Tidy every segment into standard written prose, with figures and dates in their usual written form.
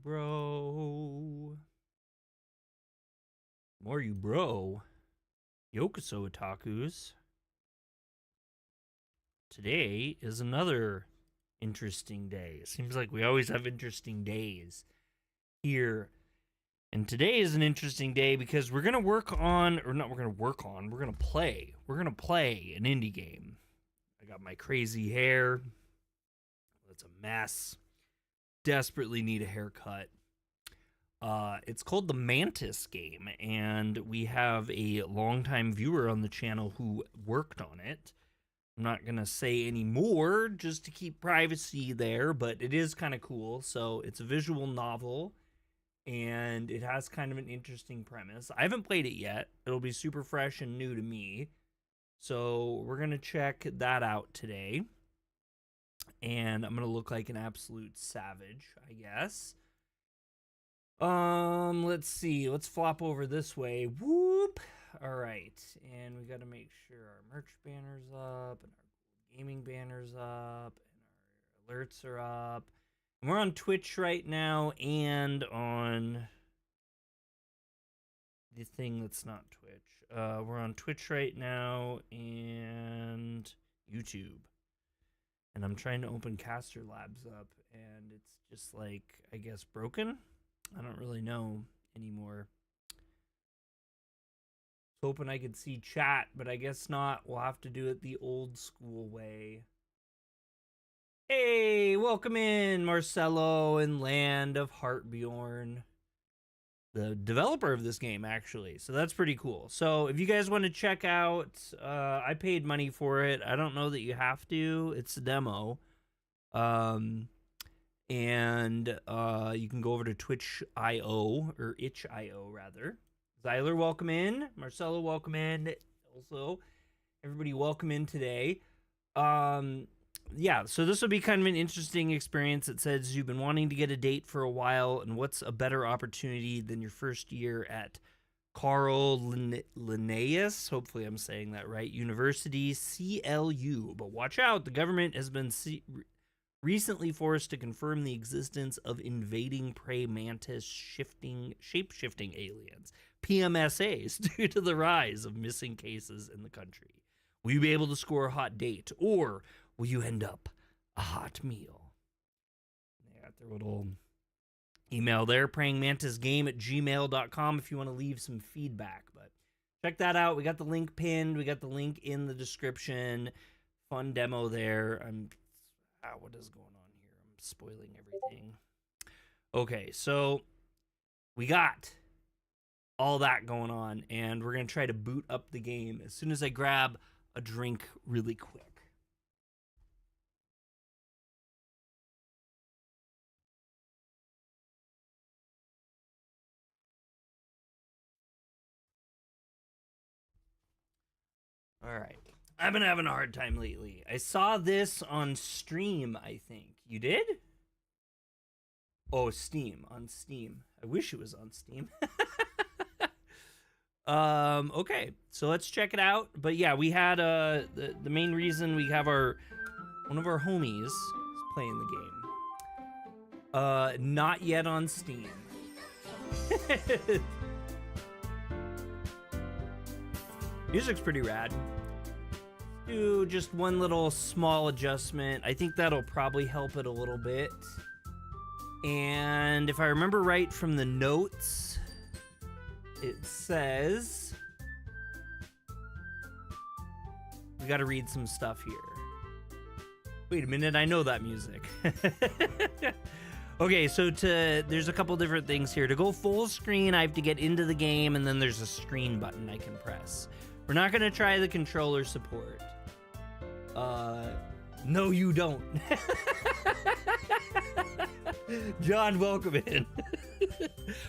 bro? More you bro. Yokoso otakus. Today is another interesting day. It seems like we always have interesting days here. And today is an interesting day because we're going to work on, or not we're going to work on, we're going to play. We're going to play an indie game. I got my crazy hair. It's a mess. Desperately need a haircut. It's called the Mantis game, and we have a longtime viewer on the channel who worked on it. I'm not going to say any more just to keep privacy there, but it is kind of cool. So it's a visual novel, and it has kind of an interesting premise. I haven't played it yet. It'll be super fresh and new to me. So we're going to check that out today. And I'm going to look like an absolute savage, I guess. Let's see. Let's flop over this way. Whoop. All right. And we got to make sure our merch banner's up and our gaming banner's up and our alerts are up. And we're on Twitch right now and on the thing that's not Twitch. We're on Twitch right now and YouTube. And I'm trying to open Caster Labs up and it's just like, I guess, broken. I don't really know anymore. Hoping I could see chat, but I guess not. We'll have to do it the old school way. Hey, welcome in, Marcelo and Land of Heartbjorn. The developer of this game, actually. So that's pretty cool. So if you guys want to check out, I paid money for it. I don't know that you have to. It's a demo. And you can go over to Twitch.io, or itch.io rather. Zyler, welcome in. Marcelo, welcome in. Also, everybody welcome in today. Yeah, so this will be kind of an interesting experience. It says you've been wanting to get a date for a while, and what's a better opportunity than your first year at Carl Linnaeus, hopefully I'm saying that right, University, CLU. But watch out, the government has been recently forced to confirm the existence of invading prey mantis shape-shifting aliens, PMSAs, due to the rise of missing cases in the country. Will you be able to score a hot date, or will you end up a hot meal? They got their little email there, prayingmantisgame@gmail.com if you want to leave some feedback. But check that out. We got the link pinned. We got the link in the description. Fun demo there. What is going on here? I'm spoiling everything. Okay, so we got all that going on, and we're going to try to boot up the game as soon as I grab a drink really quick. All right. I've been having a hard time lately. I saw this on stream, I think. You did? Oh, Steam. On Steam. I wish it was on Steam. Okay. So let's check it out. But yeah, we had the main reason we have one of our homies is playing the game. Not yet on Steam. Music's pretty rad. Do just one little small adjustment. I think that'll probably help it a little bit. And if I remember right from the notes, it says we got to read some stuff here. Wait a minute, I know that music. Okay, so there's a couple different things here. To go full screen, I have to get into the game, and then there's a screen button I can press. We're not going to try the controller support. No, you don't. John, welcome in.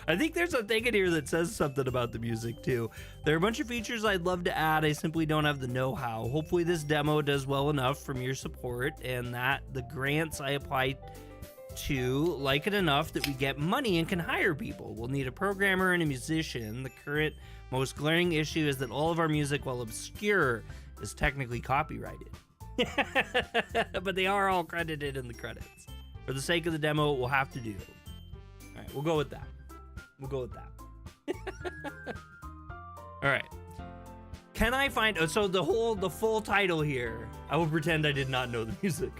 I think there's a thing in here that says something about the music, too. There are a bunch of features I'd love to add. I simply don't have the know-how. Hopefully this demo does well enough from your support, and that the grants I apply to like it enough that we get money and can hire people. We'll need a programmer and a musician. The current most glaring issue is that all of our music, while obscure, is technically copyrighted. But they are all credited in the credits. For the sake of the demo, we'll have to do. All right, we'll go with that. All right. Can I find, so the full title here, I will pretend I did not know the music.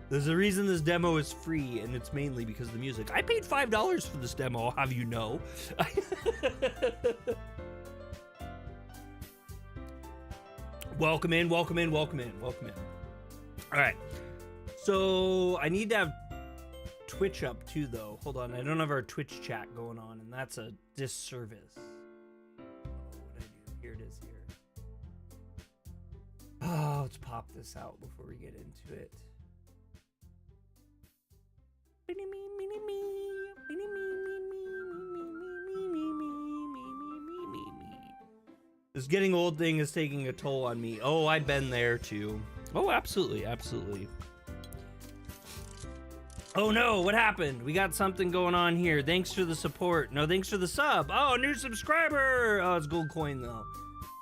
There's a reason this demo is free, and it's mainly because of the music. I paid $5 for this demo, I'll have you know. Welcome in. All right. So I need to have Twitch up too, though. Hold on, I don't have our Twitch chat going on, and that's a disservice. What did I do? Here it is here. Oh, let's pop this out before we get into it. This getting old thing is taking a toll on me. Oh, I've been there too. Oh, absolutely. Oh no, what happened? We got something going on here. Thanks for the support. No, thanks for the sub. Oh, new subscriber. Oh, it's gold coin though.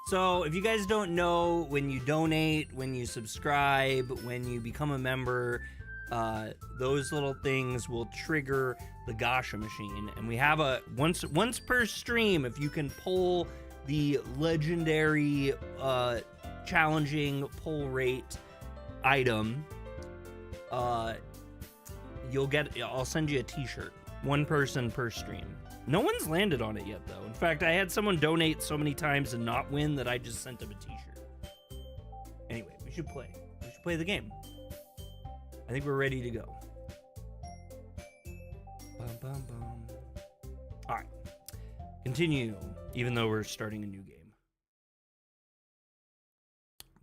So if you guys don't know, when you donate, when you subscribe, when you become a member, those little things will trigger the Gasha machine. And we have a once per stream, if you can pull the legendary challenging pull rate item, you'll get, I'll send you a t-shirt. One person per stream. No one's landed on it yet though. In fact, I had someone donate so many times and not win that I just sent them a t-shirt. Anyway, we should play the game. I think we're ready to go. All right, continue, even though we're starting a new game.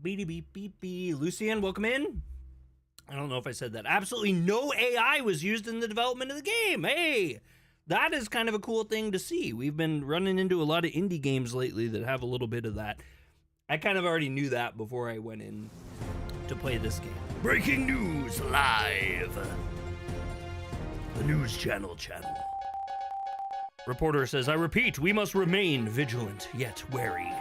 Beep beep beep beep. Lucian, welcome in. I don't know if I said that. Absolutely no AI was used in the development of the game. Hey, that is kind of a cool thing to see. We've been running into a lot of indie games lately that have a little bit of that. I kind of already knew that before I went in to play this game. Breaking news live. The news channel. Reporter says, I repeat, we must remain vigilant yet wary.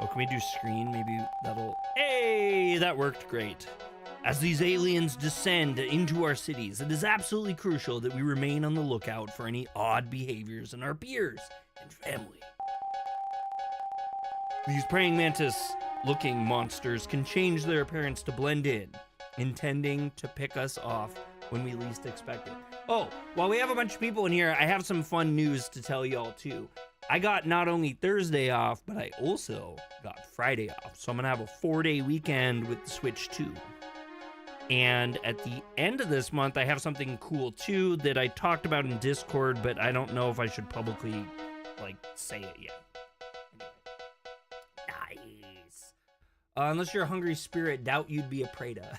Oh, can we do screen? Maybe that'll... Hey, that worked great. As these aliens descend into our cities, it is absolutely crucial that we remain on the lookout for any odd behaviors in our peers and family. These praying mantis-looking monsters can change their appearance to blend in, intending to pick us off when we least expect it. Oh, while we have a bunch of people in here, I have some fun news to tell y'all too. I got not only Thursday off, but I also got Friday off. So I'm gonna have a 4-day weekend with the Switch 2. And at the end of this month, I have something cool too that I talked about in Discord, but I don't know if I should publicly, say it yet. Anyway. Nice. Unless you're a hungry spirit, doubt you'd be a Prada.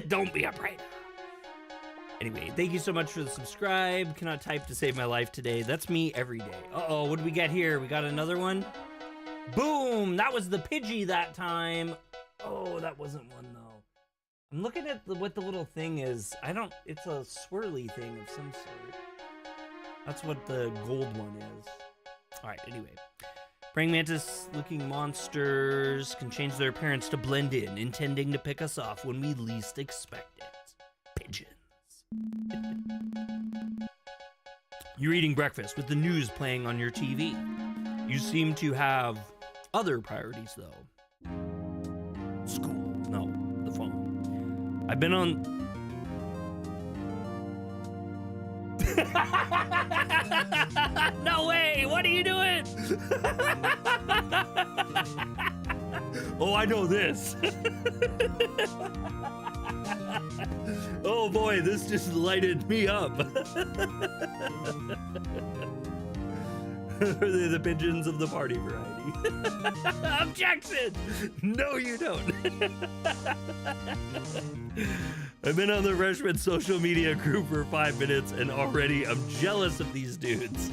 Don't be a Prada. Anyway, thank you so much for the subscribe. Cannot type to save my life today. That's me every day. Uh-oh, what do we get here? We got another one? Boom! That was the Pidgey that time. Oh, that wasn't one though. I'm looking at what the little thing is. It's a swirly thing of some sort. That's what the gold one is. All right, anyway. Praying mantis looking monsters can change their appearance to blend in, intending to pick us off when we least expect it. Pigeons. You're eating breakfast with the news playing on your TV. You seem to have other priorities though. School. No, the phone. I've been on... No way! What are you doing? Oh, I know this. Oh boy, this just lighted me up. They're the pigeons of the party variety. Objection! No, you don't. I've been on the Freshman social media group for 5 minutes and already I'm jealous of these dudes.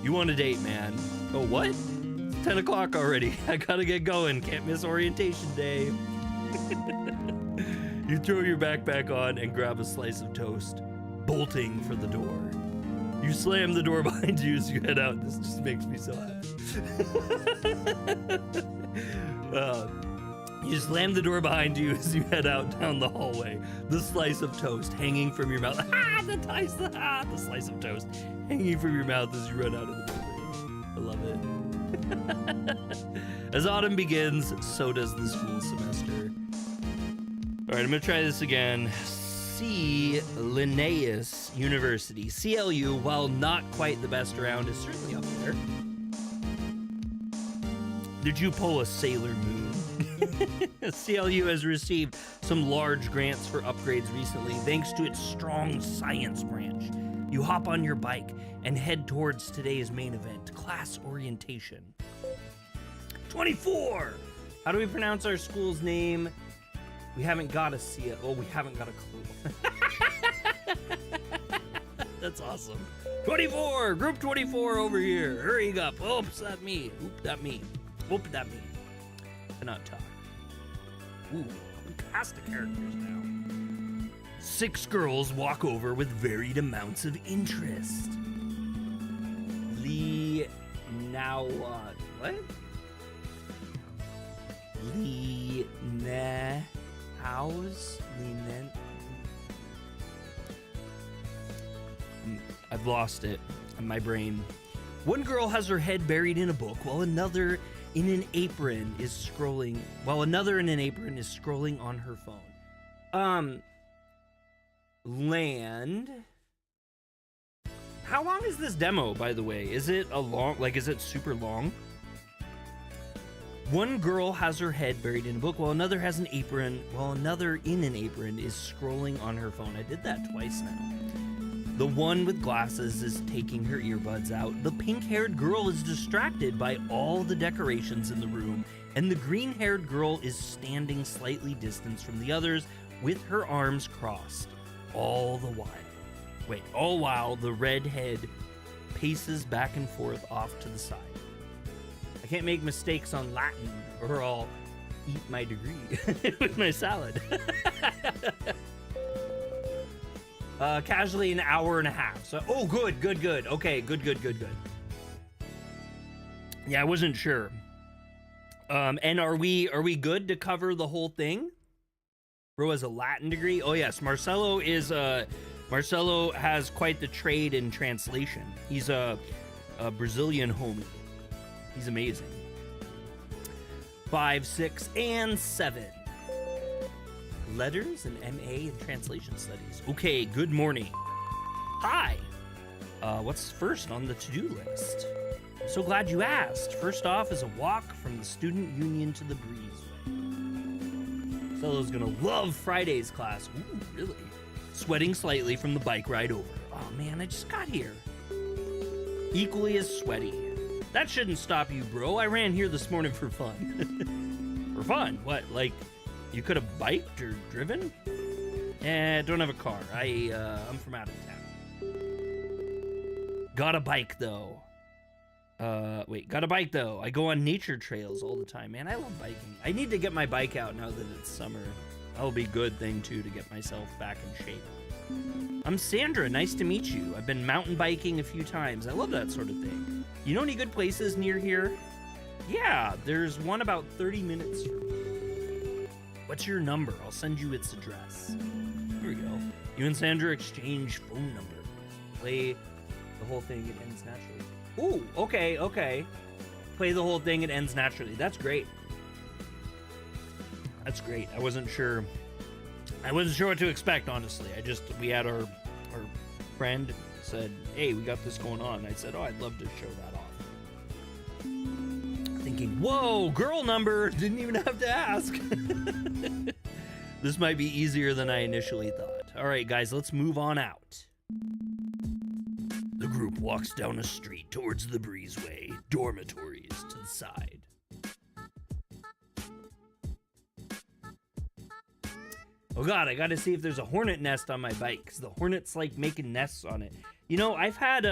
You want a date, man? Oh, what? It's 10 o'clock already. I gotta get going. Can't miss orientation day. You throw your backpack on and grab a slice of toast, bolting for the door. You slam the door behind you as you head out. This just makes me so happy. You slam the door behind you as you head out down the hallway. The slice of toast hanging from your mouth. The slice of toast hanging from your mouth as you run out of the building. I love it. As autumn begins, so does the school semester. All right, I'm gonna try this again. C. Linnaeus University. CLU, while not quite the best around, is certainly up there. Did you pull a Sailor Moon? CLU has received some large grants for upgrades recently thanks to its strong science branch. You hop on your bike and head towards today's main event, class orientation. 24! How do we pronounce our school's name? We haven't got a CL. Oh, we haven't got a clue. That's awesome. 24! Group 24 over here. Hurry up. Oops, that me. Oop, that me. Oop, that me. Cannot talk. Ooh, cast the characters now. 6 girls walk over with varied amounts of interest. What? I've lost it in my brain. One girl has her head buried in a book while another in an apron is scrolling on her phone. Land. How long is this demo, by the way? Is it is it super long? One girl has her head buried in a book while another in an apron is scrolling on her phone. I did that twice now. The one with glasses is taking her earbuds out. The pink-haired girl is distracted by all the decorations in the room, and the green-haired girl is standing slightly distant from the others with her arms crossed. All while the redhead paces back and forth off to the side. I can't make mistakes on Latin or I'll eat my degree with my salad. Casually an hour and a half. So, good. Okay, good. Yeah, I wasn't sure. And are we good to cover the whole thing? Bro has a Latin degree. Oh yes, Marcelo has quite the trade in translation. He's a Brazilian homie. He's amazing. 5, 6, and 7. Letters and MA in Translation Studies. Okay, good morning. Hi. What's first on the to-do list? I'm so glad you asked. First off is a walk from the Student Union to the Breezeway. Marcelo's gonna love Friday's class. Ooh, really? Sweating slightly from the bike ride over. Oh man, I just got here. Equally as sweaty. That shouldn't stop you, bro. I ran here this morning for fun. For fun? What, like, you could have biked or driven? Don't have a car. I'm from out of town. Got a bike, though. Got a bike, though. I go on nature trails all the time. Man, I love biking. I need to get my bike out now that it's summer. That'll be a good thing, too, to get myself back in shape. I'm Sandra. Nice to meet you. I've been mountain biking a few times. I love that sort of thing. You know any good places near here? Yeah, there's one about 30 minutes from here. What's your number? I'll send you its address. Here we go. You and Sandra exchange phone numbers. Play the whole thing, it ends naturally. Ooh, okay. Play the whole thing, it ends naturally. That's great. That's great. I wasn't sure what to expect, honestly. We had our friend said, hey, we got this going on. And I said, oh, I'd love to show that off. Thinking, whoa, girl number. Didn't even have to ask. This might be easier than I initially thought. All right, guys, let's move on out. The group walks down a street towards the breezeway, dormitories to the side. Oh god, I gotta see if there's a hornet nest on my bike, because the hornets like making nests on it. You know, I've had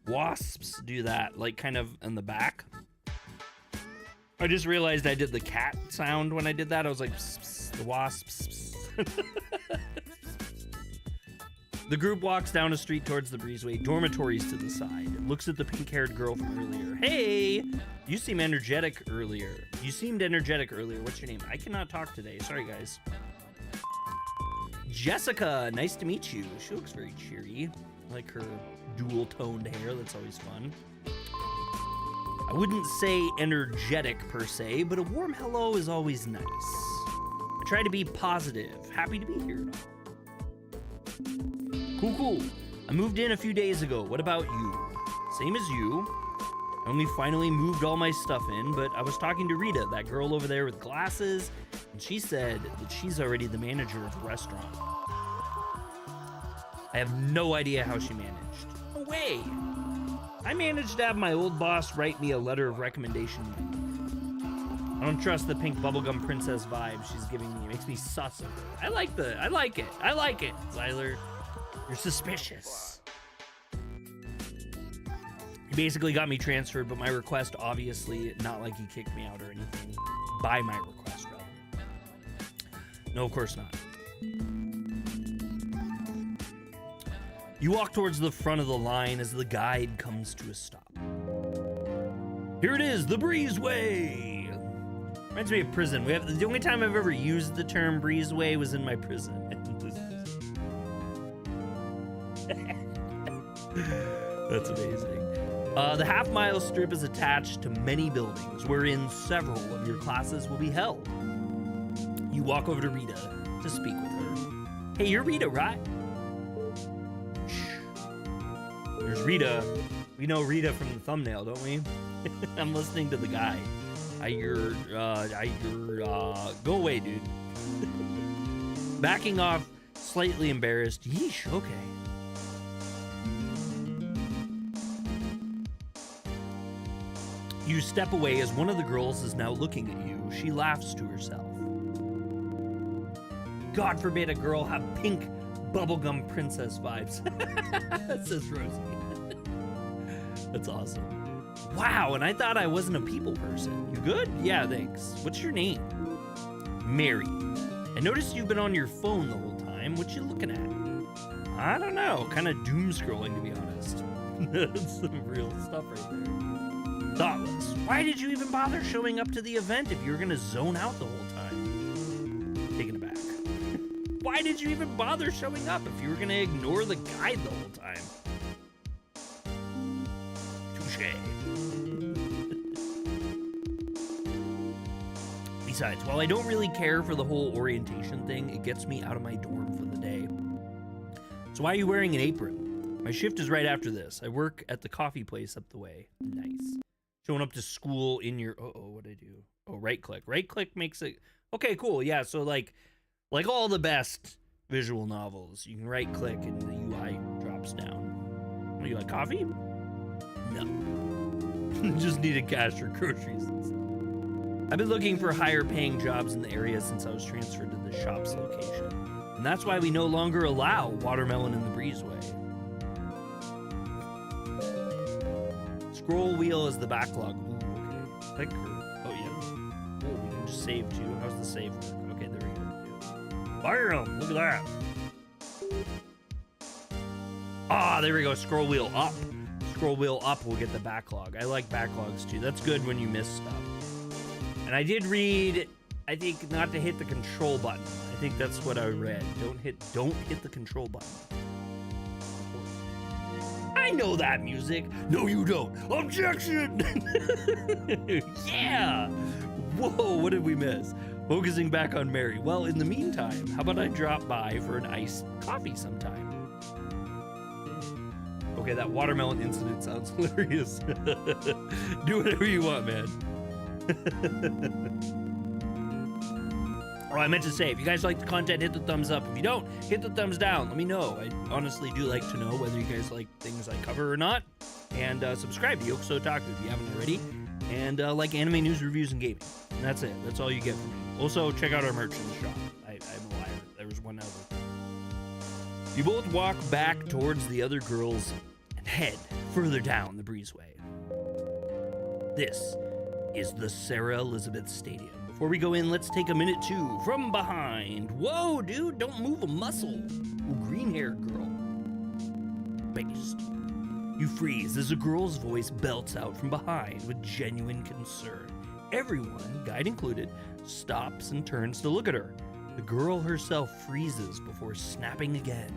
wasps do that, like kind of in the back. I just realized I did the cat sound when I did that. I was like, pss, pss, the wasps. Pss. The group walks down a street towards the breezeway, dormitories to the side. It looks at the pink-haired girl from earlier. Hey, you seemed energetic earlier. What's your name? I cannot talk today. Sorry, guys. Jessica, nice to meet you. She looks very cheery. I like her dual-toned hair. That's always fun. I wouldn't say energetic per se, but a warm hello is always nice. I try to be positive. Happy to be here. Cool. I moved in a few days ago. What about you? Same as you. I only finally moved all my stuff in, but I was talking to Rita, that girl over there with glasses, and she said that she's already the manager of the restaurant. I have no idea how she managed. No way. I managed to have my old boss write me a letter of recommendation. I don't trust the pink bubblegum princess vibe she's giving me. It makes me sus of her. I like it. Zyler, you're suspicious. He basically got me transferred, but my request, obviously, not like he kicked me out or anything. By my request, rather. No, of course not. You walk towards the front of the line as the guide comes to a stop. Here it is, the breezeway. Reminds me of prison. The only time I've ever used the term breezeway was in my prison. That's amazing. The half-mile strip is attached to many buildings, wherein several of your classes will be held. You walk over to Rita to speak with her. Hey, you're Rita, right? There's Rita. We know Rita from the thumbnail, don't we? I'm listening to the guy. Go away, dude. Backing off, slightly embarrassed. Yeesh, okay. You step away as one of the girls is now looking at you. She laughs to herself. God forbid a girl have pink bubblegum princess vibes. Says Rosie. That's awesome. Wow, and I thought I wasn't a people person. You good? Yeah, thanks. What's your name? Mary. I noticed you've been on your phone the whole time. What you looking at? I don't know. Kind of doom scrolling, to be honest. That's some real stuff right there. Thoughtless. Why did you even bother showing up to the event if you were going to zone out the whole time? Taken aback. Why did you even bother showing up if you were going to ignore the guide the whole time? Touché. Besides, while I don't really care for the whole orientation thing, it gets me out of my dorm for the day. So why are you wearing an apron? My shift is right after this. I work at the coffee place up the way. Nice. Showing up to school in your... what'd I do? Oh, right click. Right click makes it... Okay, cool. Yeah, so like all the best visual novels, you can right click and the UI drops down. What, you like coffee? No. Just needed cash for groceries and stuff. I've been looking for higher paying jobs in the area since I was transferred to the shop's location. And that's why we no longer allow watermelon in the breezeway. Scroll wheel is the backlog. Ooh, okay. Click. Oh, yeah. Oh, we can just save too. How's the save work? Okay, there we go. Bam! Look at that. Ah, there we go. Scroll wheel up. Scroll wheel up will get the backlog. I like backlogs too. That's good when you miss stuff. And I did read, I think, not to hit the control button. I think that's what I read. Don't hit the control button. I know that music. No, you don't. Objection! Yeah! Whoa, what did we miss? Focusing back on Mary. Well, in the meantime, how about I drop by for an iced coffee sometime? Okay, that watermelon incident sounds hilarious. Do whatever you want, man. Oh, I meant to say, if you guys like the content, hit the thumbs up. If you don't, hit the thumbs down. Let me know. I honestly do like to know whether you guys like things I cover or not. And subscribe to Yokuso Otaku if you haven't already. And like anime news, reviews, and gaming. And that's it. That's all you get from me. Also, check out our merch in the shop. I'm a liar. There was one other. You both walk back towards the other girls and head further down the breezeway. This is the Sarah Elizabeth Stadium. Before we go in, let's take a minute to from behind. Whoa, dude, don't move a muscle. Ooh, green-haired girl. based. You freeze as a girl's voice belts out from behind with genuine concern. Everyone, guide included, stops and turns to look at her. The girl herself freezes before snapping again.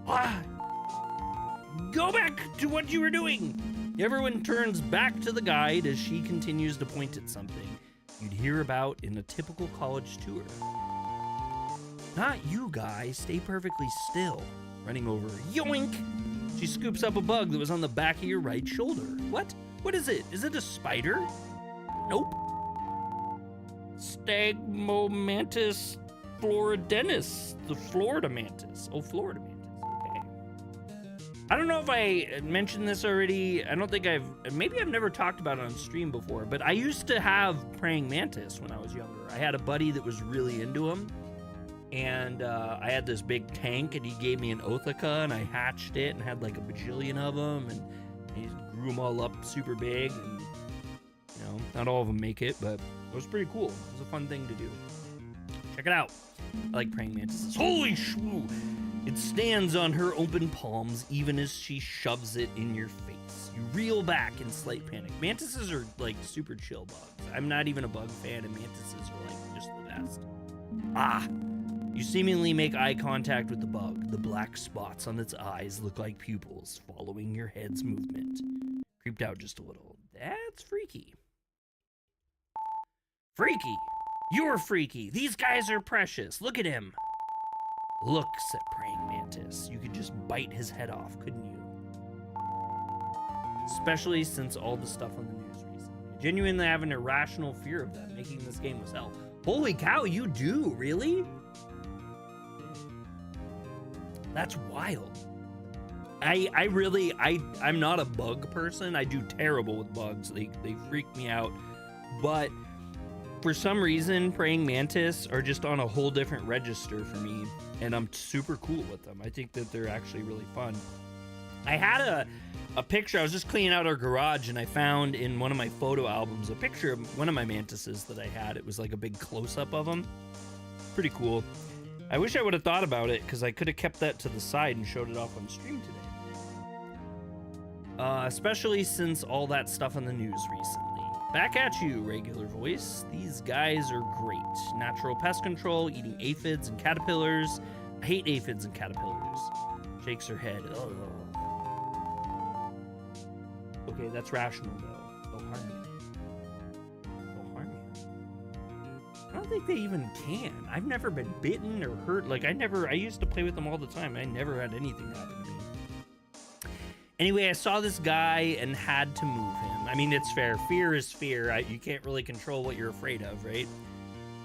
Ah! Go back to what you were doing! Everyone turns back to the guide as she continues to point at something you'd hear about in a typical college tour. Not you, guys. Stay perfectly still. Running over. Yoink! She scoops up a bug that was on the back of your right shoulder. What? What is it? Is it a spider? Nope. Mantis floridensis. The Florida mantis. Oh, Florida mantis. Okay. I don't know if I mentioned this already. I don't think maybe I've never talked about it on stream before, but I used to have praying mantis when I was younger. I had a buddy that was really into them. And I had this big tank, and he gave me an Othica, and I hatched it and had like a bajillion of them, and he grew them all up super big. And you know, not all of them make it, but it was pretty cool. It was a fun thing to do. Check it out. I like praying mantises. Holy shmoo! It stands on her open palms even as she shoves it in your face. You reel back in slight panic. Mantises are like super chill bugs. I'm not even a bug fan, and mantises are like just the best. Ah! You seemingly make eye contact with the bug. The black spots on its eyes look like pupils following your head's movement. Creeped out just a little. That's freaky. Freaky! You're freaky! These guys are precious! Look at him! Look, said praying mantis. You could just bite his head off, couldn't you? Especially since all the stuff on the news recently. I genuinely have an irrational fear of them, making this game was hell. Holy cow, you do? Really? That's wild. I'm not a bug person. I do terrible with bugs. They freak me out. But for some reason, praying mantis are just on a whole different register for me, and I'm super cool with them. I think that they're actually really fun. I had a picture. I was just cleaning out our garage, and I found in one of my photo albums a picture of one of my mantises that I had. It was like a big close-up of them. Pretty cool. I wish I would have thought about it, because I could have kept that to the side and showed it off on stream today. Especially since all that stuff on the news recently. Back at you, regular voice. These guys are great. Natural pest control, eating aphids and caterpillars. I hate aphids and caterpillars. Shakes her head. Ugh. Okay, that's rational, though. They'll harm you. I don't think they even can. I've never been bitten or hurt. Like, I used to play with them all the time. I never had anything happen to me. Anyway, I saw this guy and had to move him. I mean, it's fair. Fear is fear. You can't really control what you're afraid of, right?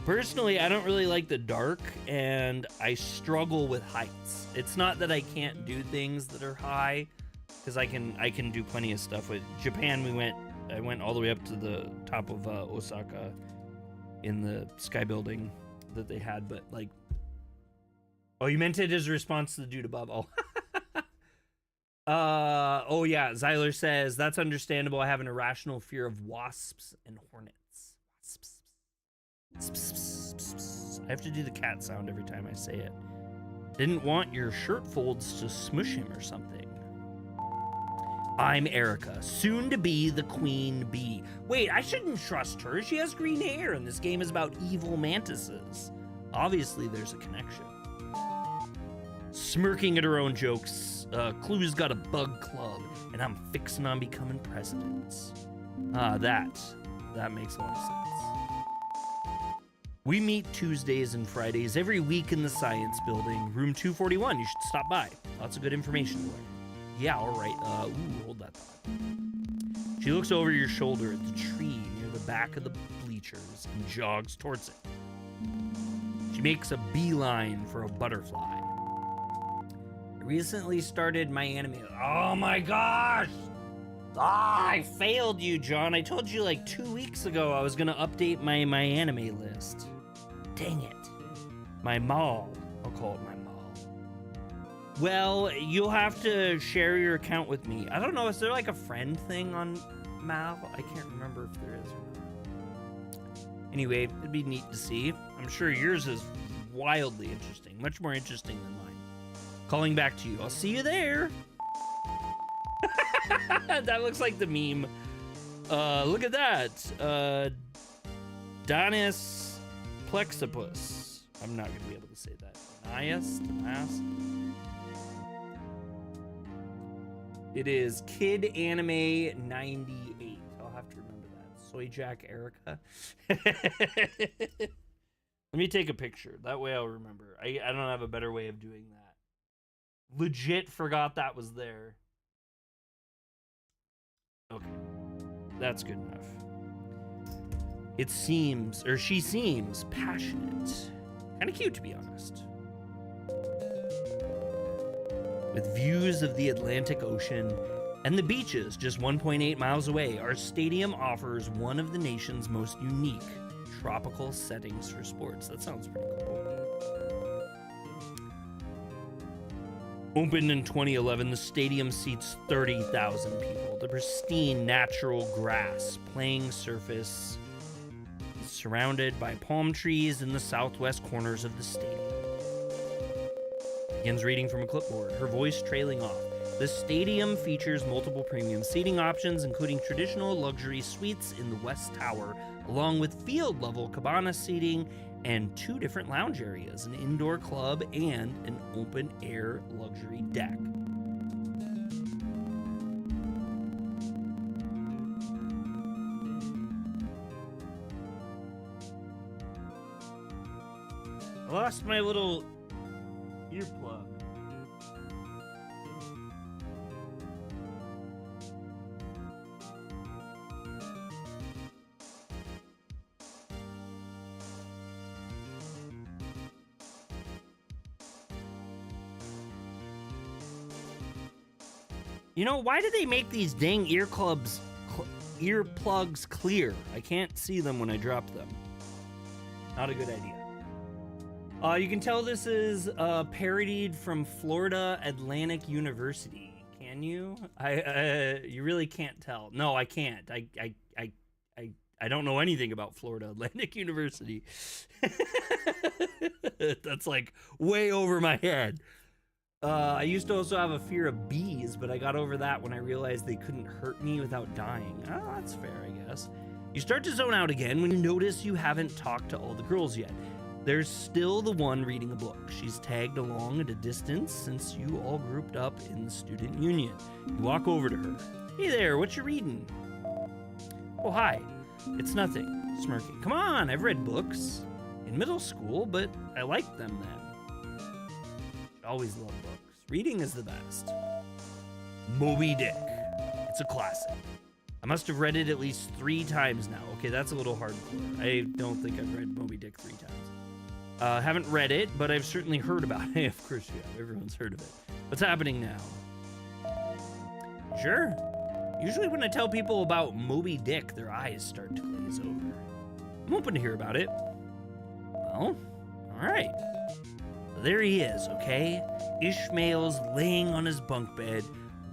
Personally, I don't really like the dark, and I struggle with heights. It's not that I can't do things that are high, because I can do plenty of stuff. With Japan, I went all the way up to the top of Osaka, in the sky building that they had, but like, oh, you meant it as a response to the dude above. Oh, oh yeah, Zyler says that's understandable. I have an irrational fear of wasps and hornets. I have to do the cat sound every time I say it. Didn't want your shirt folds to smush him or something. I'm Erica, soon to be the queen bee. Wait, I shouldn't trust her. She has green hair, and this game is about evil mantises. Obviously, there's a connection. Smirking at her own jokes, Clue's got a bug club, and I'm fixing on becoming president. That makes a lot of sense. We meet Tuesdays and Fridays every week in the Science Building, room 241. You should stop by. Lots of good information to learn. Yeah, all right. Hold that thought. She looks over your shoulder at the tree near the back of the bleachers and jogs towards it. She makes a beeline for a butterfly. I recently started my anime. Oh my gosh! Ah, I failed you, John. I told you like 2 weeks ago I was gonna update my anime list. Dang it. My mall. I'll call it my mall. Well, you'll have to share your account with me. I don't know, is there like a friend thing on Mal? I can't remember if there is or not. Anyway, it'd be neat to see. I'm sure yours is wildly interesting, much more interesting than mine. Calling back to you. I'll see you there. That looks like the meme. Look at that. Donis Plexipus. I'm not going to be able to say that. Denias? It is Kid Anime 98. I'll have to remember that. Soy Jack Erica. Let me take a picture. That way I'll remember. I don't have a better way of doing that. Legit forgot that was there. Okay. That's good enough. It seems, or she seems, passionate. Kind of cute, to be honest. With views of the Atlantic Ocean and the beaches just 1.8 miles away, our stadium offers one of the nation's most unique tropical settings for sports. That sounds pretty cool. Opened in 2011, the stadium seats 30,000 people. The pristine natural grass playing surface is surrounded by palm trees in the southwest corners of the stadium. Begins reading from a clipboard, her voice trailing off. The stadium features multiple premium seating options, including traditional luxury suites in the West Tower, along with field-level cabana seating and 2 different lounge areas, an indoor club and an open-air luxury deck. I lost my little earplug. You know, why do they make these dang earplugs clear? I can't see them when I drop them. Not a good idea. You can tell this is parodied from Florida Atlantic University. Can you? You really can't tell. No, I can't. I don't know anything about Florida Atlantic University. That's like way over my head. I used to also have a fear of bees, but I got over that when I realized they couldn't hurt me without dying. Oh, that's fair, I guess. You start to zone out again when you notice you haven't talked to all the girls yet. There's still the one reading a book. She's tagged along at a distance since you all grouped up in the student union. You walk over to her. Hey there, what you reading? Oh, hi. It's nothing. Smirking. Come on, I've read books in middle school, but I liked them then. I always love books. Reading is the best. Moby Dick. It's a classic. I must have read it at least 3 times now. Okay, that's a little hardcore. I don't think I've read Moby Dick 3 times. Haven't read it, but I've certainly heard about it. Of course you have. Everyone's heard of it. What's happening now? Sure. Usually when I tell people about Moby Dick, their eyes start to glaze over. I'm open to hear about it. Well, all right. So there he is, okay? Ishmael's laying on his bunk bed,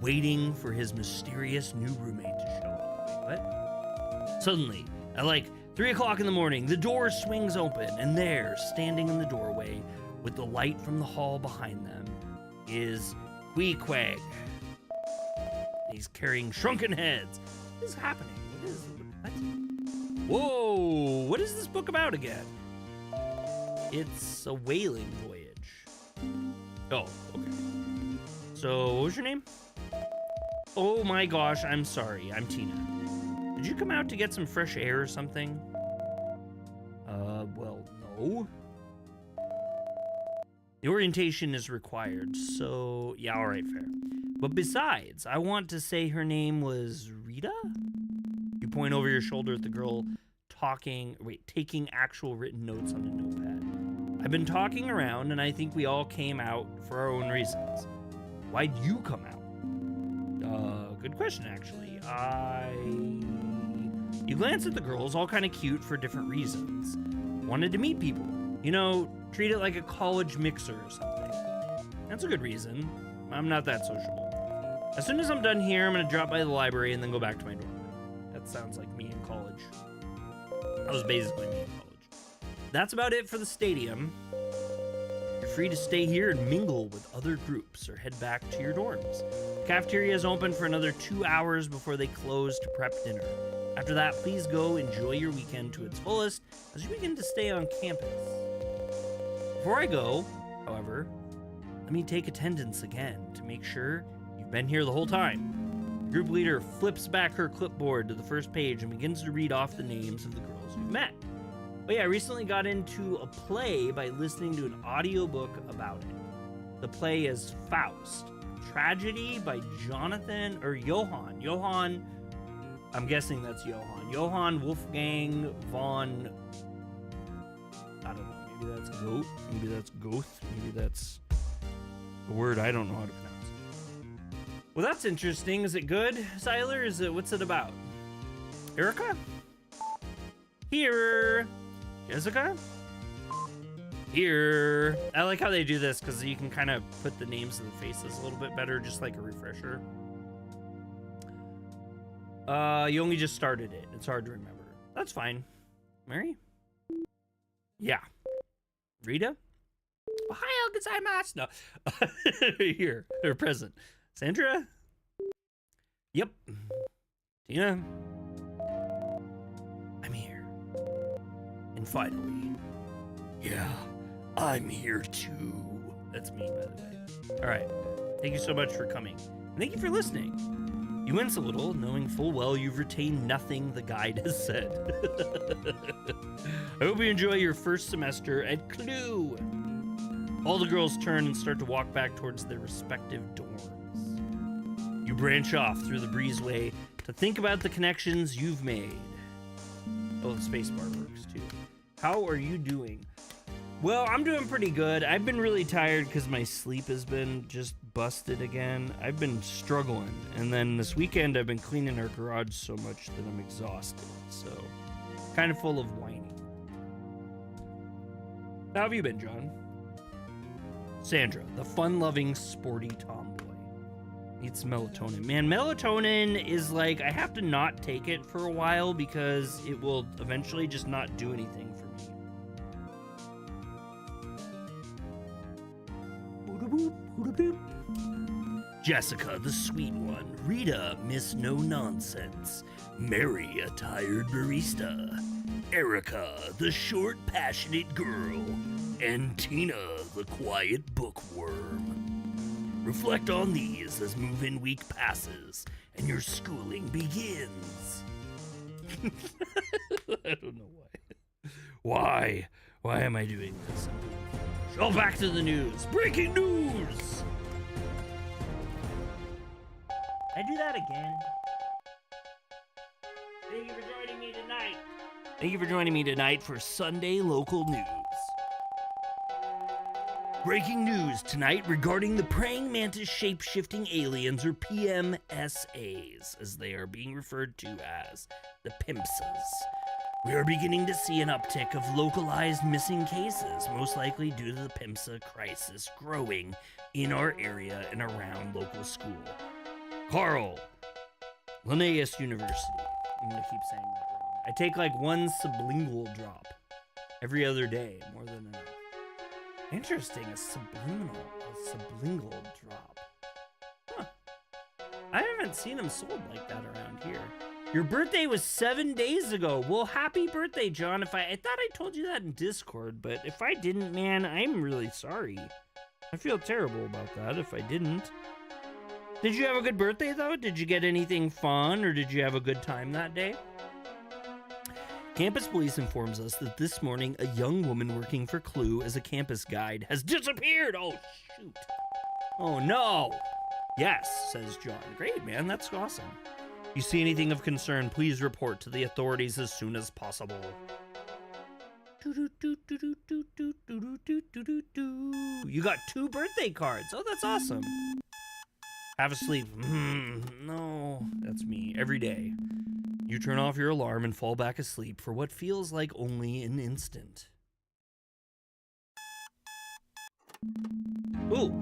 waiting for his mysterious new roommate to show up. Wait, what? Suddenly, at like 3 o'clock in the morning, the door swings open, and there, standing in the doorway, with the light from the hall behind them, is Queequeg. He's carrying shrunken heads. What is happening? What? Whoa! What is this book about again? It's a whaling voyage. Oh, okay. So, what was your name? Oh my gosh, I'm sorry. I'm Tina. Did you come out to get some fresh air or something? Well, no. The orientation is required, so yeah, all right, fair. But besides, I want to say her name was Rita? You point over your shoulder at the girl taking actual written notes on a notepad. I've been talking around, and I think we all came out for our own reasons. Why'd you come out? Good question, actually. You glance at the girls, all kind of cute for different reasons. Wanted to meet people. You know, treat it like a college mixer or something. That's a good reason. I'm not that sociable. As soon as I'm done here, I'm gonna drop by the library and then go back to my dorm. That sounds like me in college. That was basically me in college. That's about it for the stadium. Your free to stay here and mingle with other groups or head back to your dorms. The cafeteria is open for another 2 hours before they close to prep dinner. After that, please go enjoy your weekend to its fullest as you begin to stay on campus. Before I go, however, let me take attendance again to make sure you've been here the whole time. The group leader flips back her clipboard to the first page and begins to read off the names of the girls you've met. But yeah, I recently got into a play by listening to an audiobook about it. The play is Faust, Tragedy by Johann, I'm guessing that's Johann Wolfgang von, I don't know, maybe that's Goethe, maybe that's Goth, maybe that's a word I don't know how to pronounce. Well, that's interesting. Is it good, Siler? What's it about? Erica? Here. Jessica? Here. I like how they do this because you can kind of put the names of the faces a little bit better, just like a refresher. You only just started it. It's hard to remember. That's fine. Mary? Yeah. Rita? Ohio gozaimasu. No. Here. They're present. Sandra? Yep. Tina? I'm here. And finally, yeah, I'm here too. That's me, by the way. All right. Thank you so much for coming. And thank you for listening. You wince a little, knowing full well you've retained nothing the guide has said. I hope you enjoy your first semester at Clue. All the girls turn and start to walk back towards their respective dorms. You branch off through the breezeway to think about the connections you've made. Oh, the spacebar works too. How are you doing? Well, I'm doing pretty good. I've been really tired because my sleep has been just busted again. I've been struggling. And then this weekend, I've been cleaning our garage so much that I'm exhausted. So, kind of full of whining. How have you been, John? Sandra, the fun-loving, sporty tomboy. Needs melatonin. Man, melatonin is like, I have to not take it for a while because it will eventually just not do anything for me. Jessica, the sweet one. Rita, Miss No Nonsense. Mary, a tired barista. Erica, the short, passionate girl. And Tina, the quiet bookworm. Reflect on these as move-in week passes and your schooling begins. I don't know why. Why am I doing this? Oh, back to the news. Breaking news! I do that again. Thank you for joining me tonight. Thank you for joining me tonight for Sunday Local News. Breaking news tonight regarding the praying mantis shape-shifting aliens, or PMSAs, as they are being referred to as the PIMSAs. We are beginning to see an uptick of localized missing cases, most likely due to the PIMSA crisis growing in our area and around local school. Carl, Linnaeus University. I'm going to keep saying that wrong. I take like one sublingual drop every other day, more than enough. Interesting, a sublingual drop. Huh. I haven't seen them sold like that around here. Your birthday was 7 days ago. Well, happy birthday, John. I thought I told you that in Discord, but if I didn't, man, I'm really sorry. I feel terrible about that if I didn't. Did you have a good birthday, though? Did you get anything fun, or did you have a good time that day? Campus police informs us that this morning, a young woman working for Clue as a campus guide has disappeared. Oh, shoot. Oh, no. Yes, says John. Great, man. That's awesome. You see anything of concern, please report to the authorities as soon as possible. You got 2 birthday cards. Oh, that's awesome. Have a sleep. No, that's me. Every day. You turn off your alarm and fall back asleep for what feels like only an instant. Ooh.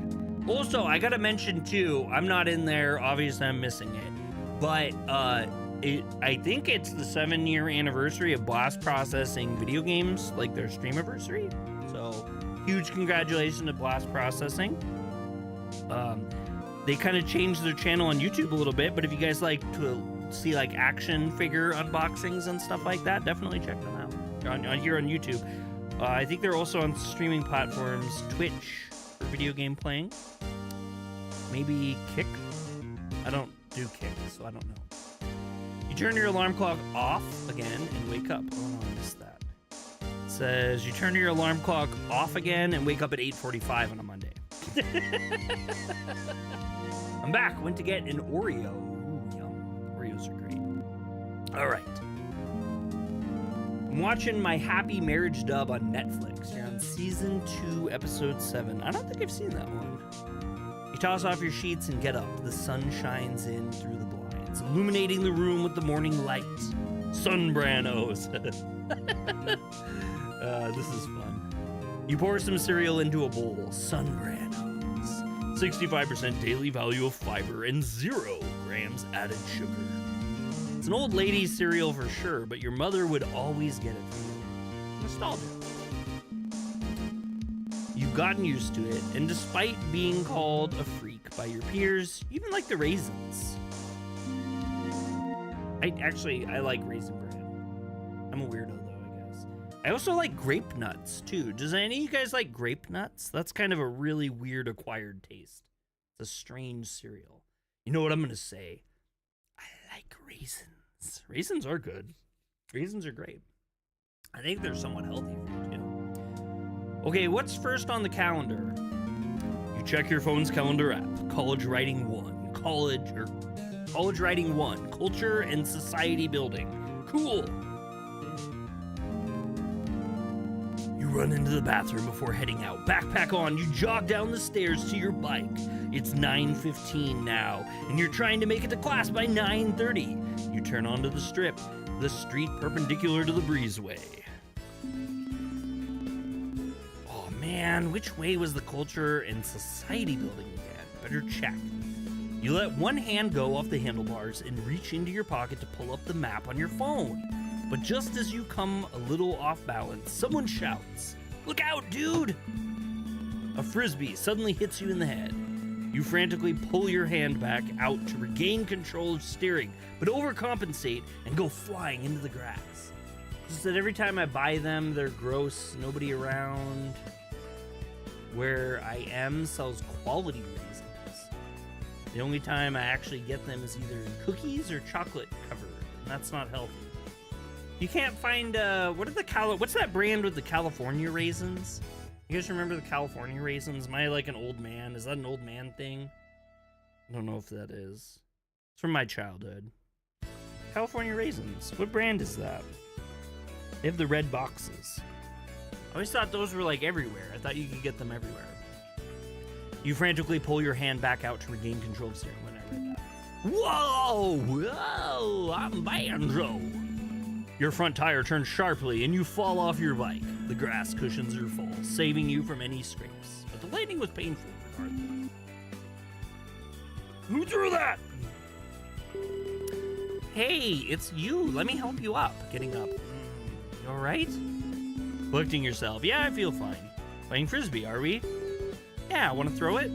Also, I gotta mention too, I'm not in there, obviously I'm missing it. But I think it's the 7-year anniversary of Blast Processing video games, like their streamiversary. So Huge congratulations to Blast Processing. They kind of changed their channel on YouTube a little bit, but if you guys like to see like action figure unboxings and stuff like that, definitely check them out on here on YouTube. I think they're also on streaming platforms, Twitch for video game playing, maybe Kick. I don't do Kick, so I don't know. You turn your alarm clock off again and wake up. Oh no, I missed that. It says you turn your alarm clock off again and wake up at 8:45 on a Monday. I'm back. Went to get an Oreo. Ooh, yum. Oreos are great. All right. I'm watching My Happy Marriage dub on Netflix. You're on season 2, episode 7. I don't think I've seen that one. You toss off your sheets and get up. The sun shines in through the blinds, illuminating the room with the morning light. Sunbranos. This is fun. You pour some cereal into a bowl. Sunbranos. 65% daily value of fiber and 0 grams added sugar. It's an old lady's cereal for sure, but your mother would always get it for you. Nostalgia. You've gotten used to it, and despite being called a freak by your peers, you even like the raisins. I like Raisin Bran. I'm a weirdo though, I guess. I also like grape nuts too. Does any of you guys like grape nuts? That's kind of a really weird acquired taste. It's a strange cereal. You know what I'm gonna say? I like raisins. Raisins are good. Raisins are great. I think they're somewhat healthy for you too. Okay, what's first on the calendar? You check your phone's calendar app. College Writing 1. College Writing 1. Culture and Society Building. Cool. You run into the bathroom before heading out. Backpack on, you jog down the stairs to your bike. It's 9:15 now, and you're trying to make it to class by 9:30. You turn onto the strip, the street perpendicular to the breezeway. Oh man, which way was the culture and society building again? Better check. You let one hand go off the handlebars and reach into your pocket to pull up the map on your phone. But just as you come a little off balance, someone shouts, "Look out, dude!" A frisbee suddenly hits you in the head. You frantically pull your hand back out to regain control of steering, but overcompensate and go flying into the grass. Just that every time I buy them, they're gross, nobody around. Where I am sells quality raisins. The only time I actually get them is either in cookies or chocolate covered, and that's not healthy. You can't find, what's that brand with the California raisins? You guys remember the California raisins? Am I like an old man? Is that an old man thing? I don't know if that is. It's from my childhood. California raisins. What brand is that? They have the red boxes. I always thought those were like everywhere. I thought you could get them everywhere. You frantically pull your hand back out to regain control of steering when I read that. Whoa! I'm Banjo! Your front tire turns sharply and you fall off your bike. The grass cushions your fall, saving you from any scrapes. But the landing was painful regardless. Who threw that? Hey, it's you. Let me help you up. Getting up. You alright? Collecting yourself. Yeah, I feel fine. Playing frisbee, are we? Yeah, want to throw it?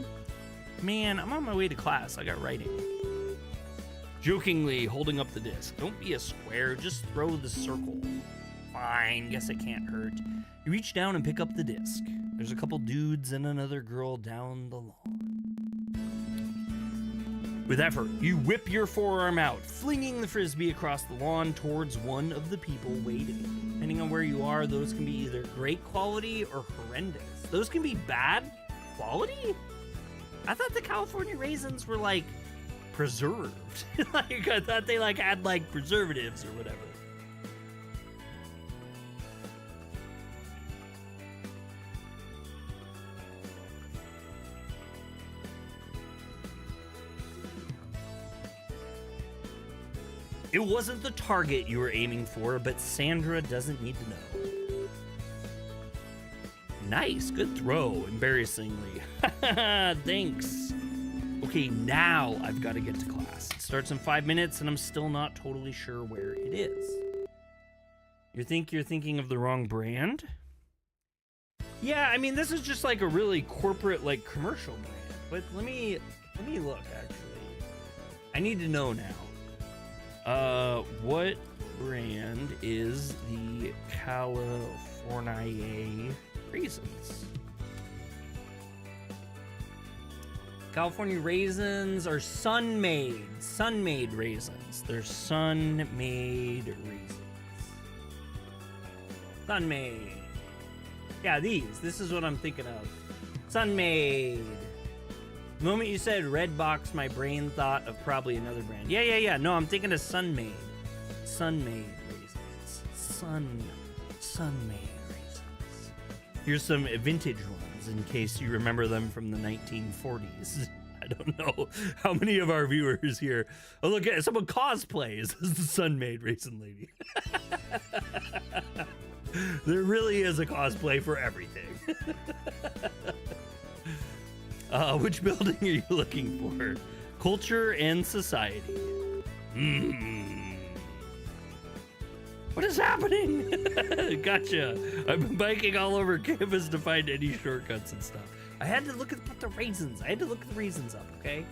Man, I'm on my way to class. I got writing. Jokingly holding up the disc. Don't be a square, just throw the circle. Fine, guess it can't hurt. You reach down and pick up the disc. There's a couple dudes and another girl down the lawn. With effort, you whip your forearm out, flinging the frisbee across the lawn towards one of the people waiting. Depending on where you are, those can be either great quality or horrendous. Those can be bad quality? I thought the California raisins were like preserved. Like I thought they like had like preservatives or whatever. It wasn't the target you were aiming for, but Sandra doesn't need to know. Nice, good throw, embarrassingly. Thanks. Okay, now I've got to get to class. It starts in 5 minutes, and I'm still not totally sure where it is. You think you're thinking of the wrong brand? Yeah, I mean, this is just like a really corporate, like commercial brand. But let me look. Actually, I need to know now. What brand is the California raisins? California raisins are sun-made raisins. They're sun-made raisins. Sun-made. Yeah, this is what I'm thinking of. Sun-made. The moment you said red box, my brain thought of probably another brand. Yeah. No, I'm thinking of sun-made. Sun-made raisins. Sun-made raisins. Here's some vintage ones in case you remember them from the 1940s. I don't know how many of our viewers here. Oh, look at someone cosplays as the sun-made raisin lady. There really is a cosplay for everything. Which building are you looking for? Culture and society. What is happening? Gotcha. I've been biking all over campus to find any shortcuts and stuff. I had to look at the raisins. I had to look the raisins up, okay?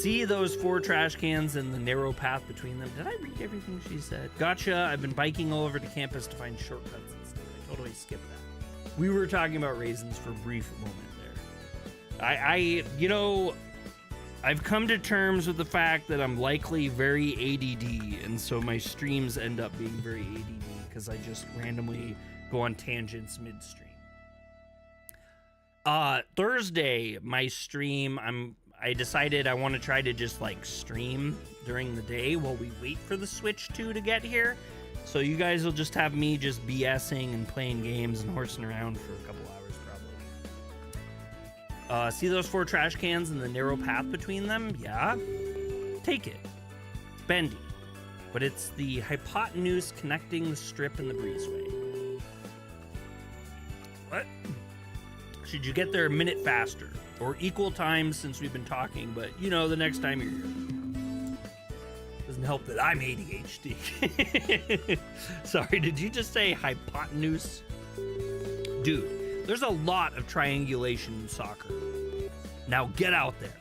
See those 4 trash cans and the narrow path between them? Did I read everything she said? Gotcha. I've been biking all over to campus to find shortcuts and stuff. I totally skipped that. We were talking about raisins for a brief moment there. I've come to terms with the fact that I'm likely very ADD, and so my streams end up being very ADD because I just randomly go on tangents midstream. Thursday, my stream, I decided I want to try to just like stream during the day while we wait for the Switch 2 to get here. So you guys will just have me just BSing and playing games and horsing around for a couple hours probably. See those 4 trash cans and the narrow path between them? Yeah. Take it. It's bendy. But it's the hypotenuse connecting the strip and the breezeway. What? Should you get there a minute faster? Or equal time since we've been talking, but you know, the next time you're here. Doesn't help that I'm ADHD. Sorry, did you just say hypotenuse? Dude, there's a lot of triangulation in soccer. Now get out there.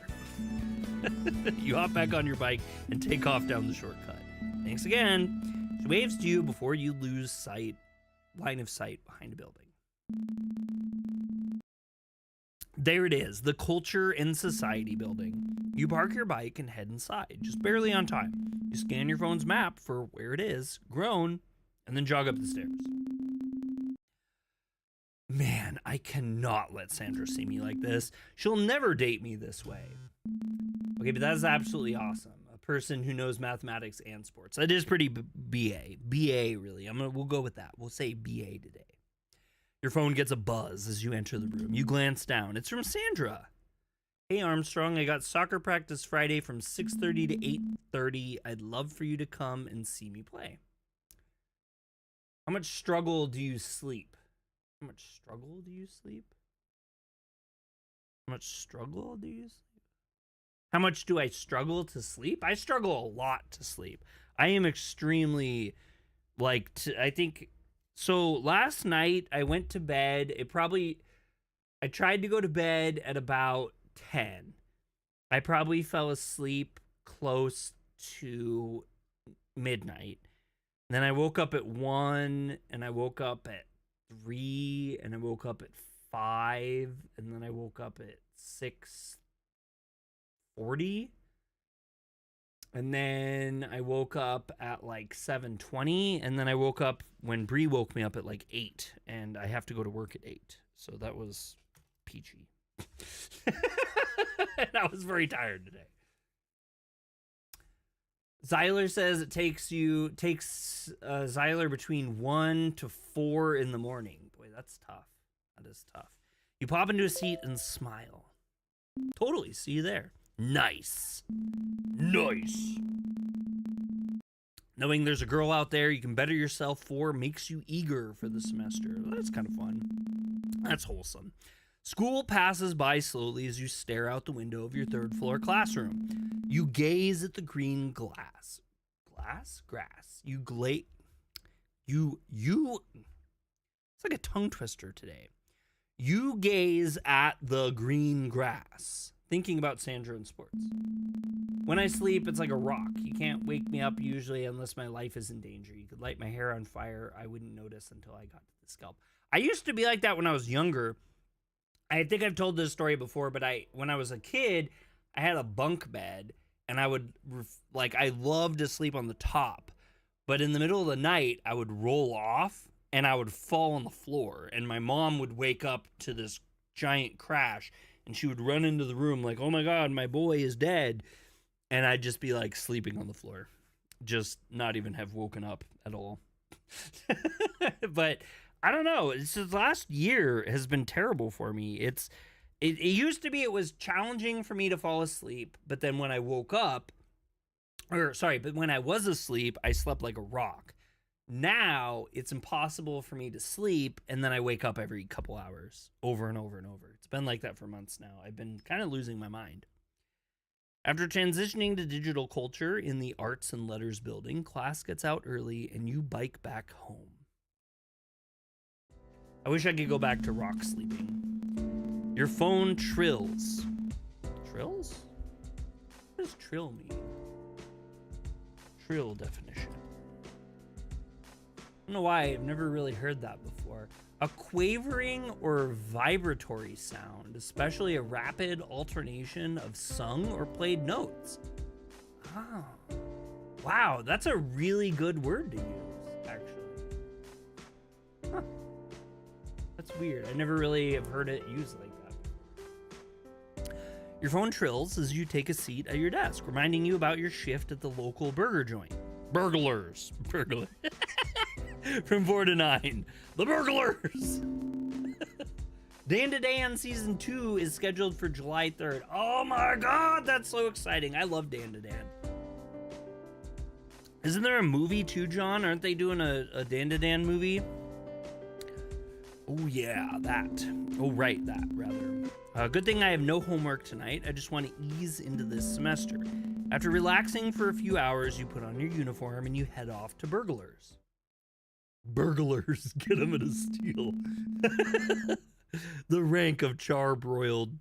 You hop back on your bike and take off down the shortcut. Thanks again. She waves to you before you lose line of sight behind a building. There it is, the Culture and Society building. You park your bike and head inside, just barely on time. You scan your phone's map for where it is, grown, and then jog up the stairs. Man, I cannot let Sandra see me like this. She'll never date me this way. Okay, but that is absolutely awesome. A person who knows mathematics and sports. That is pretty BA. BA, really. We'll go with that. We'll say BA today. Your phone gets a buzz as you enter the room. You glance down. It's from Sandra. Hey, Armstrong, I got soccer practice Friday from 6:30 to 8:30. I'd love for you to come and see me play. How much struggle do you sleep? How much struggle do you sleep? How much struggle do you sleep? How much do I struggle to sleep? I struggle a lot to sleep. I am extremely, I think... So last night I went to bed. I tried to go to bed at about 10. I probably fell asleep close to midnight. Then I woke up at 1, and I woke up at 3, and I woke up at 5, and then I woke up at 6:40. And then I woke up at 7:20, and then I woke up when Bree woke me up at 8, and I have to go to work at 8. So that was peachy. And I was very tired today. Zyler says it takes Zyler between 1 to 4 in the morning. Boy, that's tough. That is tough. You pop into a seat and smile. Totally. See you there. Nice. Knowing there's a girl out there you can better yourself for makes you eager for the semester. That's kind of fun. That's wholesome. School passes by slowly as you stare out the window of your 3rd floor classroom. You gaze at the green grass. You It's like a tongue twister today. You gaze at the green grass, thinking about Sandro and sports. When I sleep, it's like a rock. You can't wake me up usually unless my life is in danger. You could light my hair on fire. I wouldn't notice until I got to the scalp. I used to be like that when I was younger. I think I've told this story before, but when I was a kid, I had a bunk bed, and I would, I loved to sleep on the top. But in the middle of the night, I would roll off, and I would fall on the floor, and my mom would wake up to this giant crash, and she would run into the room like, oh my God, my boy is dead. And I'd just be like sleeping on the floor, just not even have woken up at all. But I don't know. This last year has been terrible for me. It used to be it was challenging for me to fall asleep, but then when I woke up, but when I was asleep, I slept like a rock. Now it's impossible for me to sleep, and then I wake up every couple hours over and over and over. It's been like that for months now. I've been kind of losing my mind. After transitioning to digital culture in the arts and letters building, class gets out early and you bike back home. I wish I could go back to rock sleeping. Your phone trills. Trills? What does trill mean? Trill definition. I don't know why, I've never really heard that before. A quavering or vibratory sound, especially a rapid alternation of sung or played notes. Oh. Wow, that's a really good word to use, actually. Huh. That's weird. I never really have heard it used like that. Your phone trills as you take a seat at your desk, reminding you about your shift at the local burger joint. Burglars. Burglar. From 4 to 9. The Burglars! Dan to Dan Season 2 is scheduled for July 3rd. Oh my God, that's so exciting. I love Dan to Dan. Isn't there a movie too, John? Aren't they doing a Dan to Dan movie? Oh yeah, that. Oh right, that, rather. Good thing I have no homework tonight. I just want to ease into this semester. After relaxing for a few hours, you put on your uniform and you head off to Burglars. Burglars, get them at a steal. The rank of charbroiled.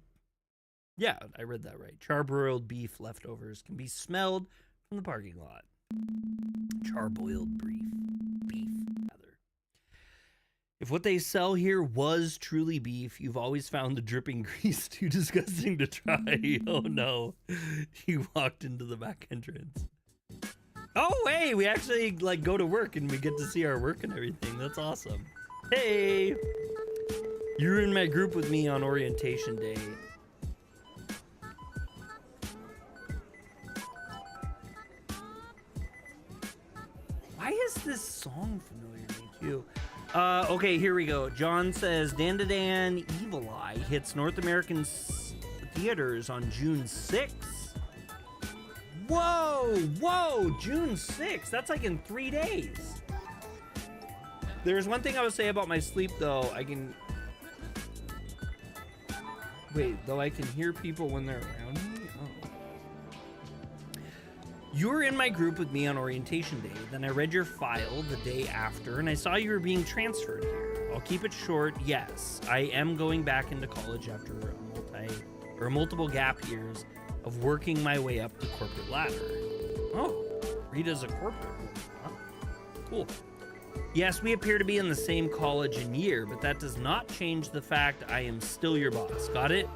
Yeah, I read that right. Charbroiled beef leftovers can be smelled from the parking lot. Charboiled beef, rather. If what they sell here was truly beef, you've always found the dripping grease too disgusting to try. Oh no, you walked into the back entrance. Oh, hey, we actually go to work and we get to see our work and everything. That's awesome. Hey, you're in my group with me on orientation day. Why is this song familiar to me too? Okay, here we go. John says, Dan to Dan Evil Eye hits North American theaters on June 6th. Whoa, June 6th. That's like in 3 days. There's one thing I would say about my sleep, though. I can hear people when they're around me? Oh. You were in my group with me on orientation day. Then I read your file the day after, and I saw you were being transferred here. I'll keep it short. Yes, I am going back into college after multiple gap years of working my way up the corporate ladder. Oh, Rita's a corporate woman, huh? Cool. Yes, we appear to be in the same college and year, but that does not change the fact I am still your boss. Got it?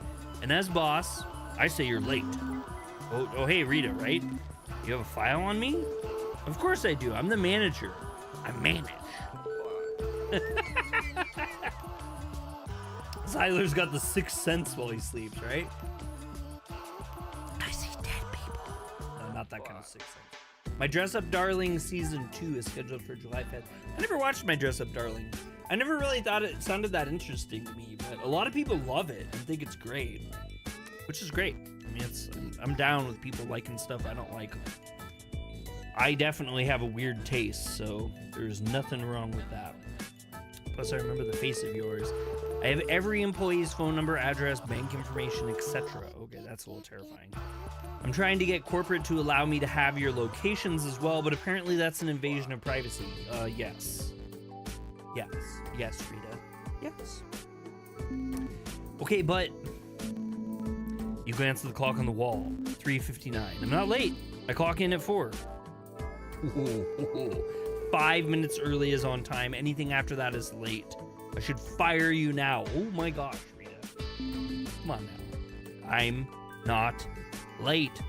And as boss, I say you're late. Oh, hey, Rita, right? You have a file on me? Of course I do. I'm the manager. I manage. Zyler's got the sixth sense while he sleeps, right? I see dead people. No, not that kind of sixth sense. My Dress Up Darling Season 2 is scheduled for July 5th. I never watched My Dress Up Darling. I never really thought it sounded that interesting to me, but a lot of people love it and think it's great, which is great. I mean, I'm down with people liking stuff I don't like. I definitely have a weird taste, so there's nothing wrong with that. Plus, I remember the face of yours. I have every employee's phone number, address, bank information, etc. Okay, that's a little terrifying. I'm trying to get corporate to allow me to have your locations as well, but apparently that's an invasion of privacy. Yes, Rita. Yes. Okay, but you glance at the clock on the wall. 3:59. I'm not late. I clock in at 4. 5 minutes early is on time. Anything after that is late. I should fire you now. Oh my gosh, Rita. Come on now. I'm not late.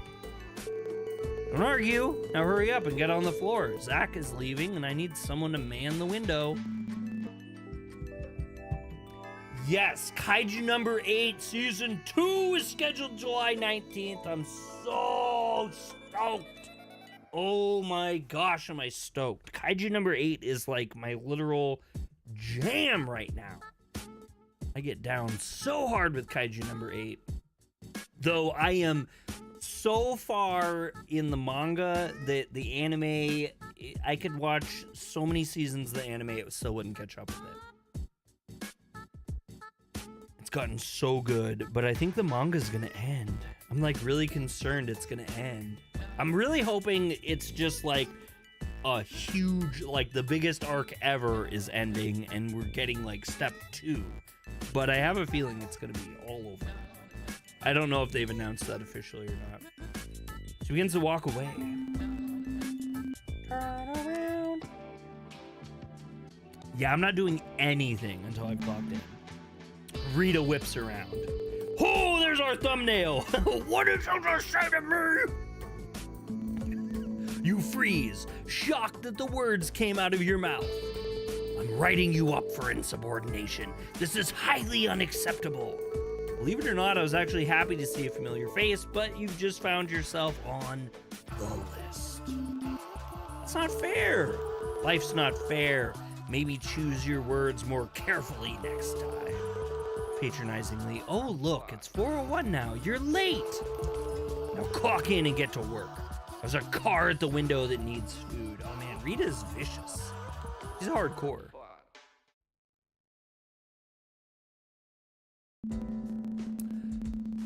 Don't argue. Now hurry up and get on the floor. Zach is leaving and I need someone to man the window. Yes, Kaiju number 8, season 2 is scheduled July 19th. I'm so stoked. Oh my gosh, am I stoked. Kaiju number 8 is like my literal jam right now. I get down so hard with Kaiju number 8. Though I am so far in the manga that the anime, I could watch so many seasons of the anime, it still wouldn't catch up with it. It's gotten so good, but I think the manga's gonna end. I'm like really concerned it's gonna end. I'm really hoping it's just like a huge, like the biggest arc ever is ending and we're getting like step 2. But I have a feeling it's gonna be all over. I don't know if they've announced that officially or not. She begins to walk away. Turn around. Yeah, I'm not doing anything until I've clocked in. Rita whips around. Oh, there's our thumbnail. What did you just say to me? You freeze, shocked that the words came out of your mouth. I'm writing you up for insubordination. This is highly unacceptable. Believe it or not, I was actually happy to see a familiar face, but you've just found yourself on the list. It's not fair. Life's not fair. Maybe choose your words more carefully next time. Patronizingly, oh look, it's 4:01 now. You're late. Now clock in and get to work. There's a car at the window that needs food. Oh man, Rita's vicious. She's hardcore.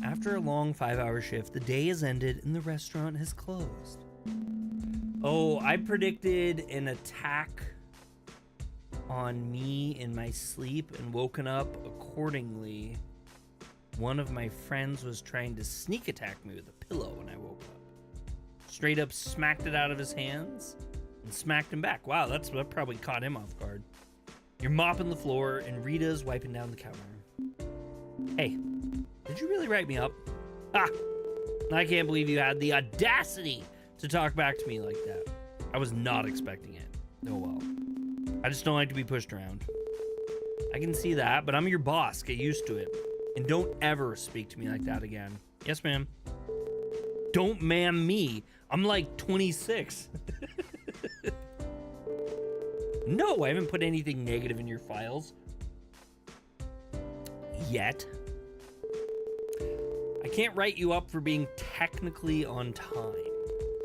After a long 5-hour shift, the day has ended and the restaurant has closed. Oh, I predicted an attack on me in my sleep and woken up accordingly. One of my friends was trying to sneak attack me with a pillow when I woke up. Straight up smacked it out of his hands and smacked him back. Wow, that probably caught him off guard. You're mopping the floor and Rita's wiping down the counter. Hey, did you really write me up? Ah, I can't believe you had the audacity to talk back to me like that. I was not expecting it. Oh well. I just don't like to be pushed around. I can see that, but I'm your boss. Get used to it. And don't ever speak to me like that again. Yes, ma'am. Don't ma'am me. I'm like 26. No, I haven't put anything negative in your files. Yet. I can't write you up for being technically on time.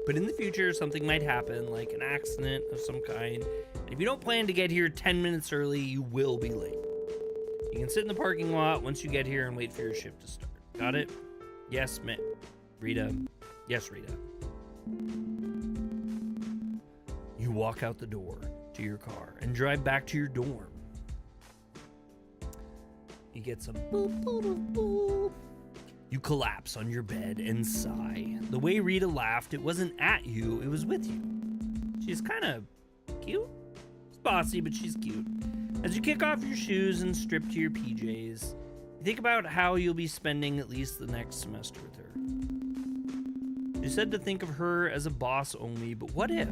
But in the future, something might happen, like an accident of some kind. And if you don't plan to get here 10 minutes early, you will be late. You can sit in the parking lot once you get here and wait for your shift to start. Got it? Yes, ma'am. Rita. Yes, Rita. You walk out the door to your car and drive back to your dorm. You get some boop, boop, boop, boop. You collapse on your bed and sigh. The way Rita laughed, it wasn't at you, it was with you. She's kind of cute. It's bossy, but she's cute. As you kick off your shoes and strip to your PJs, you think about how you'll be spending at least the next semester with her. You said to think of her as a boss only, but what if?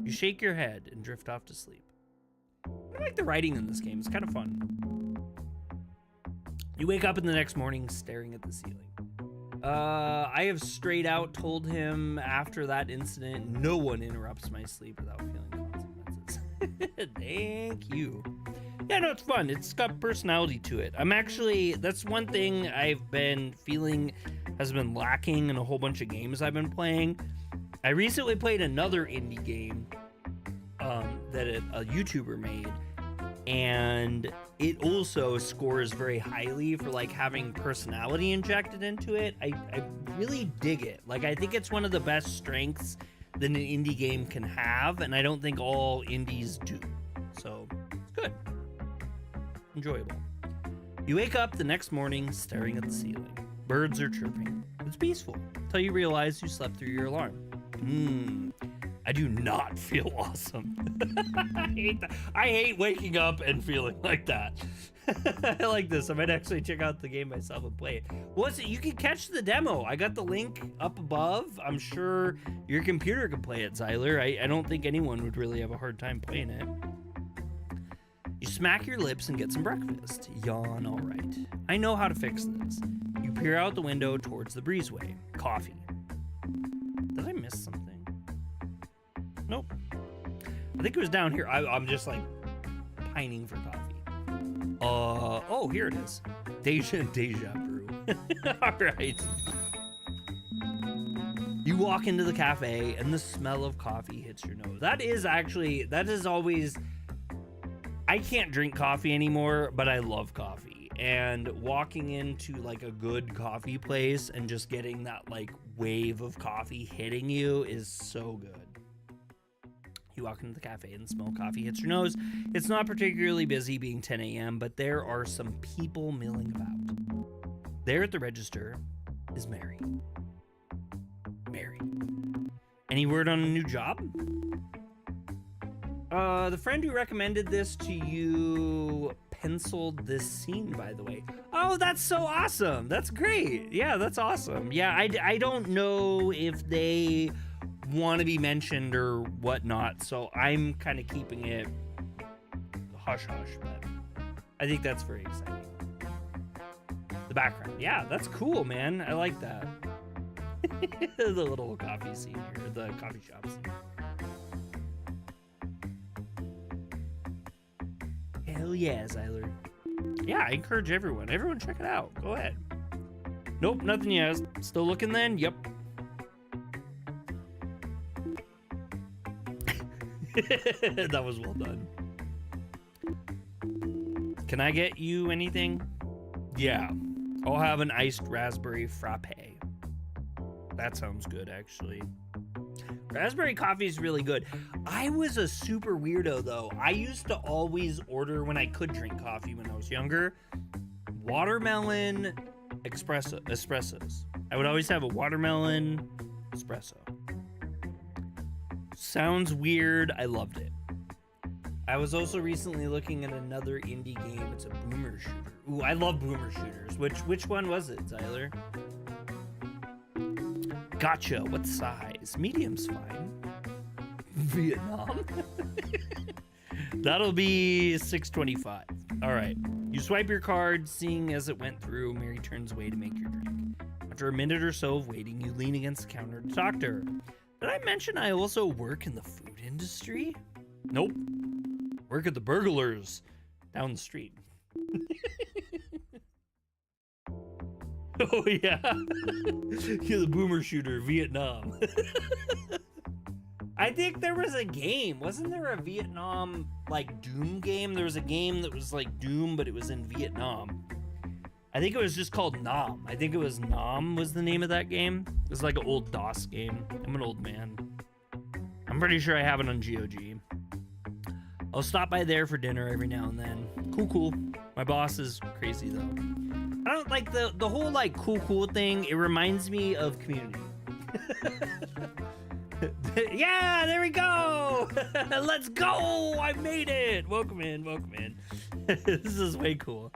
You shake your head and drift off to sleep. I like the writing in this game. It's kind of fun. You wake up in the next morning staring at the ceiling. I have straight out told him after that incident, no one interrupts my sleep without feeling consequences. Thank you. Yeah, no, it's fun. It's got personality to it. That's one thing I've been feeling has been lacking in a whole bunch of games I've been playing. I recently played another indie game that a YouTuber made, and it also scores very highly for like having personality injected into it. I really dig it. Like, I think it's one of the best strengths that an indie game can have, and I don't think all indies do. So it's good. enjoyable. You wake up the next morning staring at the ceiling. Birds are chirping. It's peaceful until you realize you slept through your alarm. I do not feel awesome. I hate that. I hate waking up and feeling like that. I like this. I might actually check out the game myself and play it. What's it? You can catch the demo. I got the link up above. I'm sure your computer can play it, Zyler. I don't think anyone would really have a hard time playing it. You smack your lips and get some breakfast. Yawn, all right. I know how to fix this. You peer out the window towards the breezeway. Coffee. Did I miss something? Nope. I think it was down here. I'm just like pining for coffee. Oh, here it is. Deja brew. All right. You walk into the cafe and the smell of coffee hits your nose. That is always, I can't drink coffee anymore, but I love coffee. And walking into like a good coffee place and just getting that like wave of coffee hitting you is so good. You walk into the cafe and the smell of coffee hits your nose. It's not particularly busy being 10 a.m., but there are some people milling about. There at the register is Mary. Mary. Any word on a new job? The friend who recommended this to you penciled this scene, by the way. Oh, that's so awesome. That's great. Yeah, that's awesome. Yeah, I don't know if they want to be mentioned or whatnot, so I'm kind of keeping it hush hush, but I think that's very exciting. The background, yeah, that's cool, man. I like that. The little coffee scene here, the coffee shop scene. Hell yeah, Zyler. Yeah, I encourage everyone check it out. Go ahead. Nope, nothing yet. Still looking then? Yep. That was well done. Can I get you anything? Yeah, I'll have an iced raspberry frappe. That sounds good, actually. Raspberry coffee is really good. I was a super weirdo, though. I used to always order, when I could drink coffee when I was younger, watermelon espressos. I would always have a watermelon espresso. Sounds weird. I loved it. I was also recently looking at another indie game. It's a boomer shooter. Ooh, I love boomer shooters. Which one was it, Zyler? Gotcha. What size? Medium's fine. Vietnam? That'll be $6.25. All right. You swipe your card, seeing as it went through. Mary turns away to make your drink. After a minute or so of waiting, you lean against the counter to talk to her. Did I mention I also work in the food industry? Nope. Work at the burglars down the street. Oh, yeah. You're the boomer shooter, Vietnam. I think there was a game. Wasn't there a Vietnam, like, Doom game? There was a game that was like Doom, but it was in Vietnam. I think it was just called Nam. I think it was Nam was the name of that game. It was like an old DOS game. I'm an old man. I'm pretty sure I have it on GOG. I'll stop by there for dinner every now and then. Cool. My boss is crazy, though. I don't like the whole, like, cool thing. It reminds me of Community. Yeah, there we go. Let's go. I made it. Welcome in. This is way cool.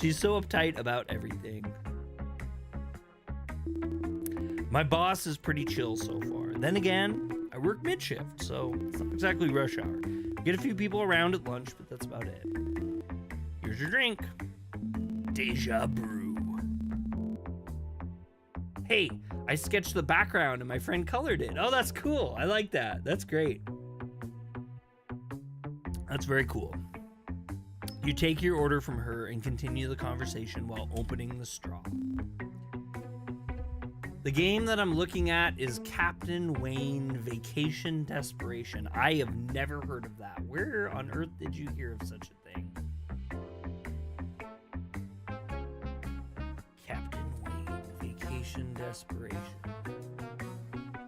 She's so uptight about everything. My boss is pretty chill so far. Then again, I work mid-shift, so it's not exactly rush hour. Get a few people around at lunch, but that's about it. Here's your drink. Deja brew. Hey, I sketched the background and my friend colored it. Oh, that's cool. I like that. That's great. That's very cool. You take your order from her and continue the conversation while opening the straw. The game that I'm looking at is Captain Wayne Vacation Desperation. I have never heard of that. Where on earth did you hear of such a thing? Captain Wayne Vacation Desperation.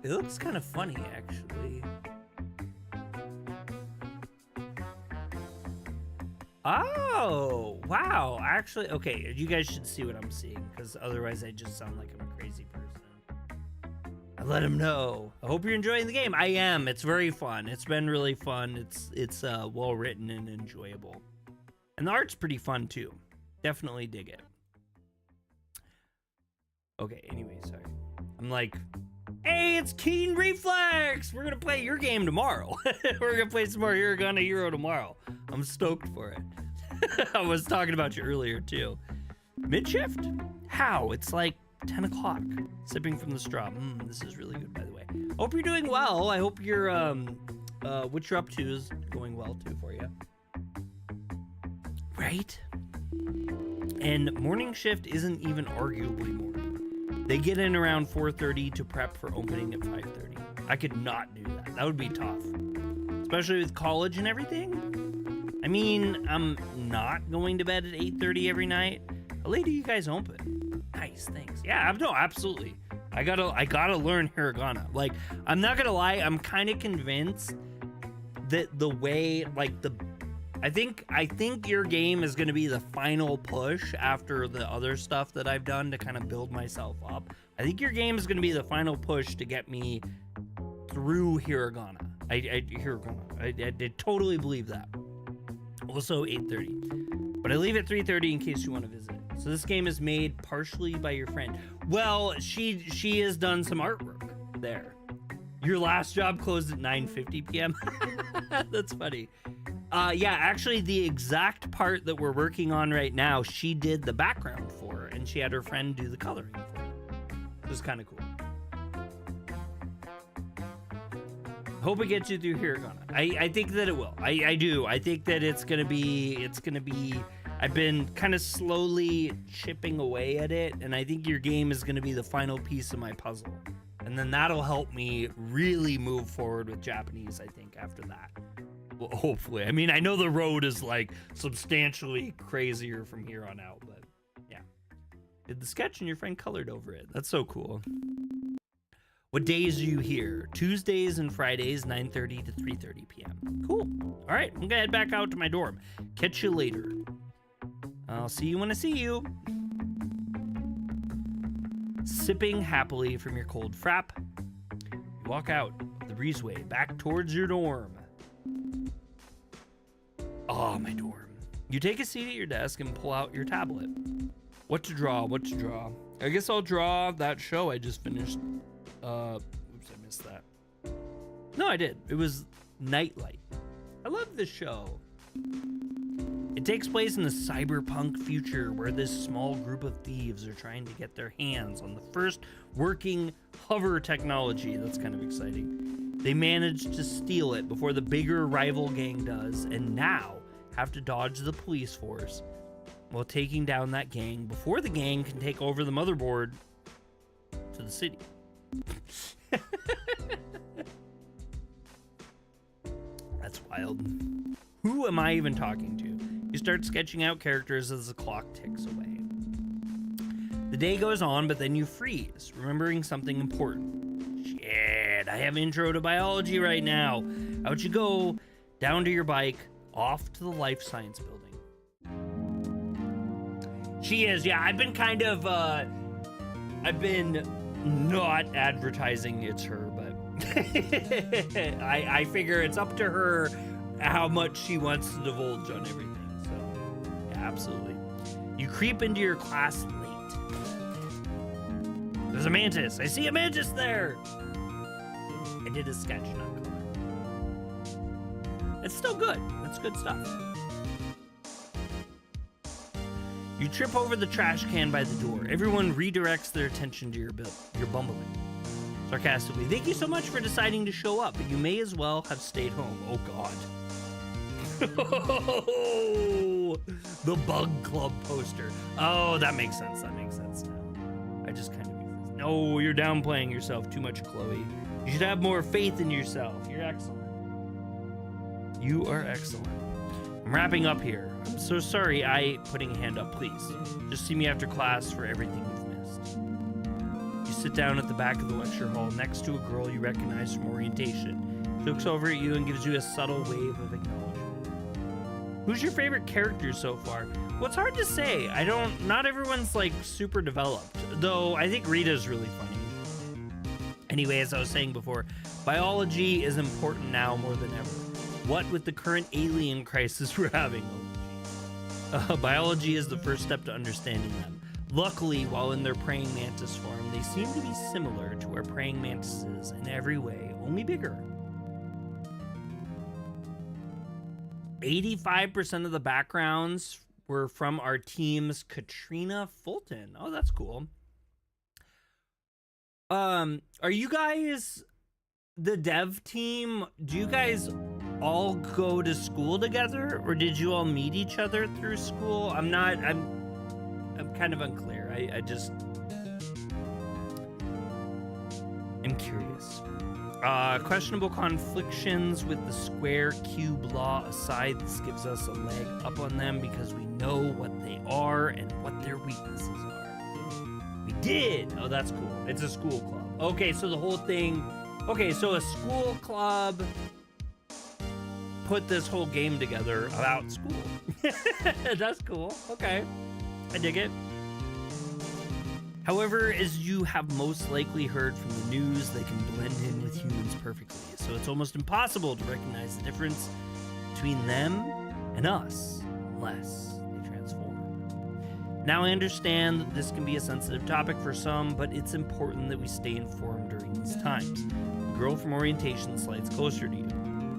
It looks kind of funny, actually. Oh, wow. Actually, okay, you guys should see what I'm seeing, because otherwise I just sound like I'm a crazy person. I let him know. I hope you're enjoying the game. I am. It's very fun. It's been really fun. It's well written and enjoyable. And the art's pretty fun too. Definitely dig it. Okay, anyway, sorry. I'm like, hey, it's Keen Reflex! We're gonna play your game tomorrow. We're gonna play some more Hiragana Hero tomorrow. I'm stoked for it. I was talking about you earlier too. Mid-shift? How? It's like 10 o'clock. Sipping from the straw. This is really good, by the way. Hope you're doing well. I hope you're, what you're up to is going well too for you. Right? And morning shift isn't even arguably morning. They get in around 4:30 to prep for opening at 5:30. I could not do that. That would be tough. Especially with college and everything. I mean, I'm not going to bed at 8:30 every night. How late do you guys open? Nice, thanks. Yeah, no, absolutely. I gotta learn Hiragana. Like, I'm not gonna lie, I'm kind of convinced that the way, like, I think your game is gonna be the final push after the other stuff that I've done to kind of build myself up. I think your game is gonna be the final push to get me through Hiragana. I totally believe that. Also 8:30, but I leave at 3:30 in case you want to visit. So this game is made partially by your friend. Well, she has done some artwork there. Your last job closed at 9:50 p.m. That's funny. Yeah, actually the exact part that we're working on right now, she did the background for, and she had her friend do the coloring for it. It was kind of cool. Hope it gets you through Hiragana. I think that it will. I do. I think that it's gonna be, I've been kind of slowly chipping away at it, and I think your game is gonna be the final piece of my puzzle. And then that'll help me really move forward with Japanese, I think, after that. Well, hopefully. I mean, I know the road is like substantially crazier from here on out, but yeah. Did the sketch and your friend colored over it. That's so cool. What days are you here? Tuesdays and Fridays, 9:30 to 3:30 p.m. Cool. All right, I'm gonna head back out to my dorm. Catch you later. I'll see you when I see you. Sipping happily from your cold frap, you walk out of the breezeway back towards your dorm. Oh, my dorm. You take a seat at your desk and pull out your tablet. What to draw? I guess I'll draw that show I just finished. Oops, I missed that. No, I did. It was Nightlight. I love this show. It takes place in the cyberpunk future where this small group of thieves are trying to get their hands on the first working hover technology. That's kind of exciting. They manage to steal it before the bigger rival gang does, and now have to dodge the police force while taking down that gang before the gang can take over the motherboard to the city. That's wild. Who am I even talking to? You start sketching out characters as the clock ticks away. The day goes on, but then you freeze, remembering something important. Shit, I have intro to biology right now. Out you go, down to your bike, off to the life science building. She is, yeah, I've been not advertising it's her, but I figure it's up to her how much she wants to divulge on everything. So, yeah, absolutely. You creep into your class late. There's a mantis. I see a mantis there. I did a sketch, not color. It's still good. It's good stuff. You trip over the trash can by the door. Everyone redirects their attention to your bumbling. Sarcastically, thank you so much for deciding to show up, but you may as well have stayed home. Oh, God. The Bug Club poster. Oh, that makes sense. That makes sense now. I just kind of... No, you're downplaying yourself too much, Chloe. You should have more faith in yourself. You're excellent. You are excellent. I'm wrapping up here. I'm so sorry putting a hand up, please. Just see me after class for everything you've missed. You sit down at the back of the lecture hall next to a girl you recognize from orientation. She looks over at you and gives you a subtle wave of acknowledgement. Who's your favorite character so far? Well, it's hard to say. Not everyone's like super developed, though I think Rita's really funny. Anyway, as I was saying before, biology is important now more than ever. What with the current alien crisis we're having? Biology is the first step to understanding them. Luckily, while in their praying mantis form, they seem to be similar to our praying mantises in every way, only bigger. 85% of the backgrounds were from our team's Katrina Fulton. Oh, that's cool. Are you guys the dev team? Do you guys all go to school together, or did you all meet each other through school? I'm kind of unclear. I'm curious. Questionable conflictions with the square cube law aside, this gives us a leg up on them because we know what they are and what their weaknesses are. We did! Oh, that's cool. It's a school club. Okay, so the whole thing... Okay, so a school club put this whole game together about school. That's cool. Okay. I dig it. However, as you have most likely heard from the news, they can blend in with humans perfectly, so it's almost impossible to recognize the difference between them and us unless they transform. Now, I understand that this can be a sensitive topic for some, but it's important that we stay informed during these times. The girl from orientation slides closer to you.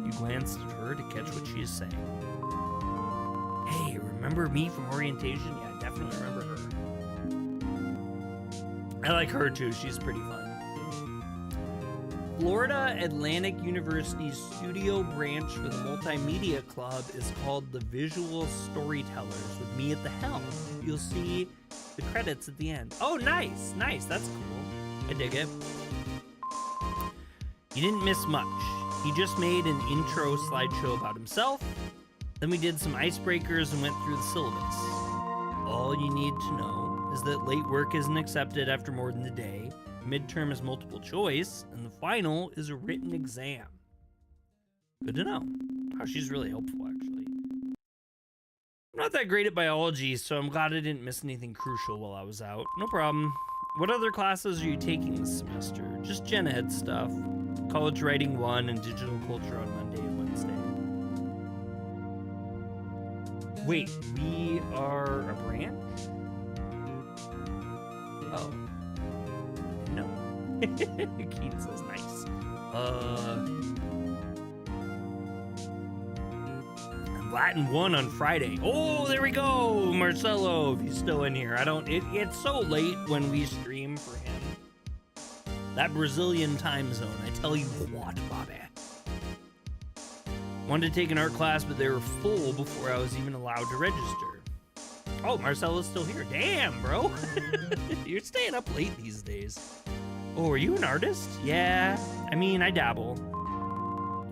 You glance at her to catch what she is saying. Hey, remember me from orientation? Yeah, I definitely remember her. I like her too, she's pretty fun. Florida Atlantic University's studio branch for the Multimedia Club is called the Visual Storytellers, with me at the helm. You'll see the credits at the end. Oh, nice, that's cool. I dig it. You didn't miss much. He just made an intro slideshow about himself. Then we did some icebreakers and went through the syllabus. All you need to know is that late work isn't accepted after more than a day, midterm is multiple choice, and the final is a written exam. Good to know. Oh, she's really helpful, actually. I'm not that great at biology, so I'm glad I didn't miss anything crucial while I was out. No problem. What other classes are you taking this semester? Just gen ed stuff. College Writing 1 and Digital Culture on Monday and Wednesday. Wait, we are a branch? Oh. No. Keaton says nice. Latin 1 on Friday. Oh, there we go. Marcelo, if he's still in here. It's so late when we stream for him. That Brazilian time zone, I tell you what, Bobby. Wanted to take an art class, but they were full before I was even allowed to register. Oh, Marcelo's still here. Damn, bro. You're staying up late these days. Oh, are you an artist? Yeah. I mean, I dabble.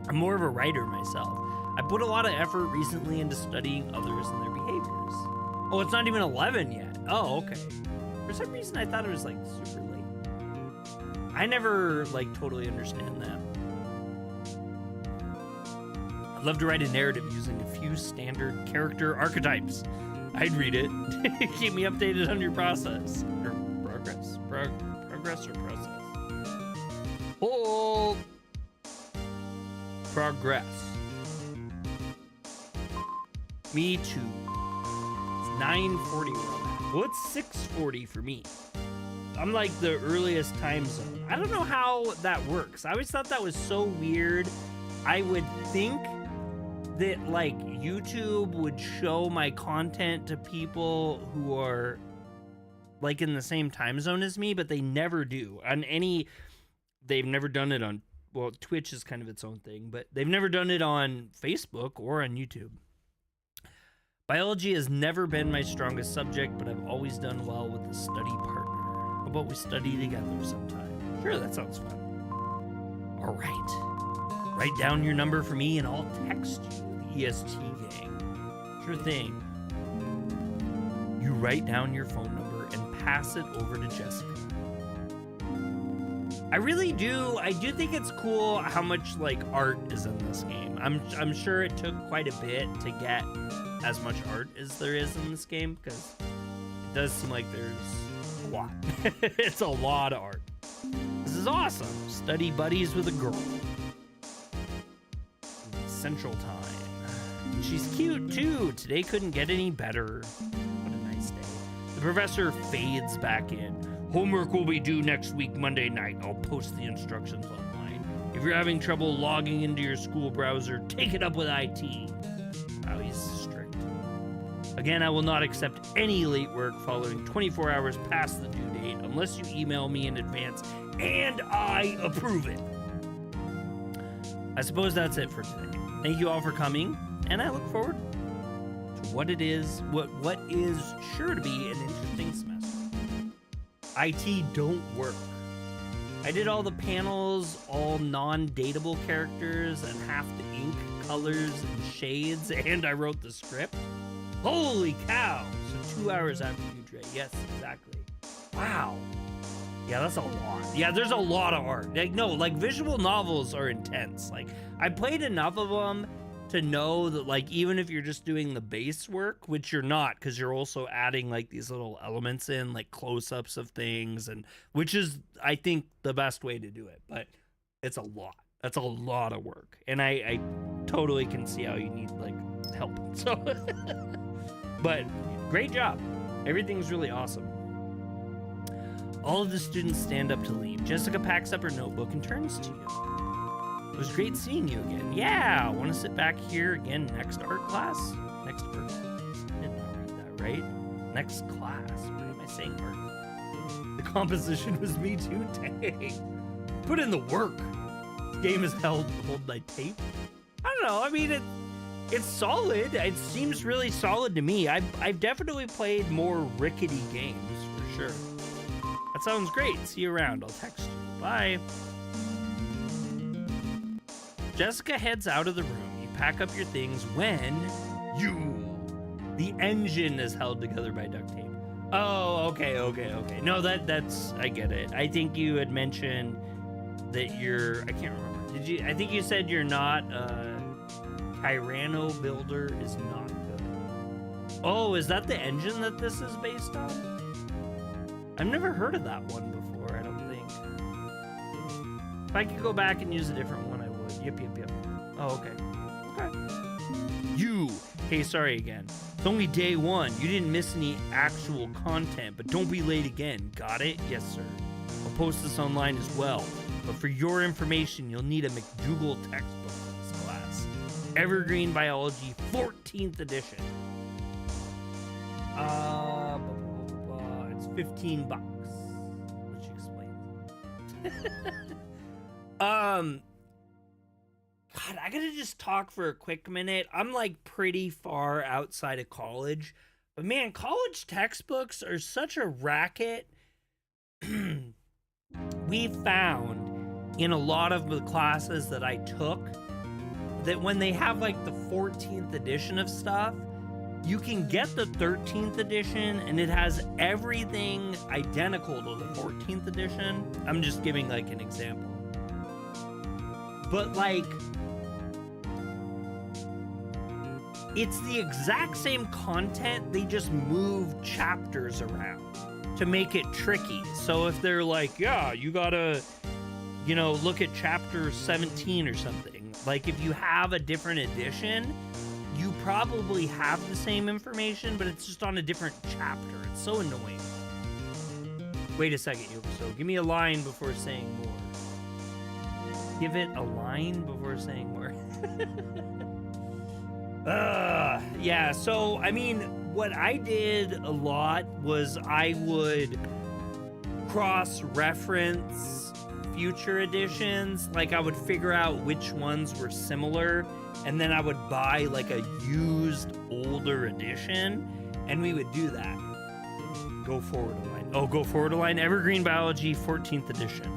I'm more of a writer myself. I put a lot of effort recently into studying others and their behaviors. Oh, it's not even 11 yet. Oh, okay. For some reason, I thought it was, like, super late. I never, like, totally understand that. I'd love to write a narrative using a few standard character archetypes. I'd read it. Keep me updated on your process. Or progress? Progress or process? Oh! Progress. Me too. It's 9:40 where I'm at. Well, it's 6:40 for me. I'm like the earliest time zone. I don't know how that works. I always thought that was so weird. I would think that like YouTube would show my content to people who are like in the same time zone as me, but they never do. They've never done it on, well, Twitch is kind of its own thing, but they've never done it on Facebook or on YouTube. Biology has never been my strongest subject, but I've always done well with a study partner. How about we study together sometime? Sure, that sounds fun. All right. Write down your number for me and I'll text you, the EST gang. Sure thing. You write down your phone number and pass it over to Jessica. I do think it's cool how much like art is in this game. I'm sure it took quite a bit to get as much art as there is in this game, because it does seem like there's a lot. It's a lot of art. This is awesome. Study buddies with a girl. Central time. She's cute too. Today couldn't get any better. What a nice day. The professor fades back in. Homework will be due next week, Monday night. I'll post the instructions online. If you're having trouble logging into your school browser, take it up with IT. Wow, he's strict. Again, I will not accept any late work following 24 hours past the due date unless you email me in advance and I approve it. I suppose that's it for today. Thank you all for coming, and I look forward to what is sure to be an interesting semester. IT don't work. I did all the panels, all non-dateable characters, and half the ink, colors, and shades, and I wrote the script. Holy cow! So 2 hours after you, Dre. Yes, exactly. Wow. Yeah, that's a lot. Yeah, there's a lot of art. Like, no, like, visual novels are intense. Like, I played enough of them to know that, like, even if you're just doing the base work, which you're not, because you're also adding, like, these little elements in, like, close-ups of things, and which is, I think, the best way to do it. But it's a lot. That's a lot of work. And I totally can see how you need, like, help. So, but great job. Everything's really awesome. All of the students stand up to leave. Jessica packs up her notebook and turns to you. It was great seeing you again. Yeah, want to sit back here again next art class? Next art class. I did not read that, right? Next class. Why am I saying art? The composition was me too. Dang. Put in the work. This game is hold my tape. I don't know. I mean, it's solid. It seems really solid to me. I've definitely played more rickety games for sure. That sounds great. See you around. I'll text you. Bye. Jessica heads out of the room. You pack up your things when the engine is held together by duct tape. Oh, okay. No, that's I get it. I think you had mentioned that you're, I can't remember. I think you said you're not Tyranno Builder is not good. Oh, is that the engine that this is based on? I've never heard of that one before, I don't think. If I could go back and use a different one, I would. Yep. Oh, okay. Hey, sorry again. It's only day one. You didn't miss any actual content, but don't be late again. Got it? Yes, sir. I'll post this online as well. But for your information, you'll need a McDougall textbook for this class. Evergreen Biology, 14th edition. It's $15. Which explains. God, I gotta just talk for a quick minute. I'm like pretty far outside of college, but man, college textbooks are such a racket. We found in a lot of the classes that I took that when they have like the 14th edition of stuff, you can get the 13th edition and it has everything identical to the 14th edition. I'm just giving like an example. But like, it's the exact same content, they just move chapters around to make it tricky. So if they're like, yeah, you gotta, look at chapter 17 or something. Like if you have a different edition, you probably have the same information, but it's just on a different chapter. It's so annoying. Wait a second, so give me a line before saying more. Give it a line before saying more. Yeah, so, I mean, what I did a lot was I would cross-reference future editions. Like, I would figure out which ones were similar, and then I would buy, like, a used, older edition, and we would do that. Go forward a line. Oh, go forward a line. Evergreen Biology, 14th edition.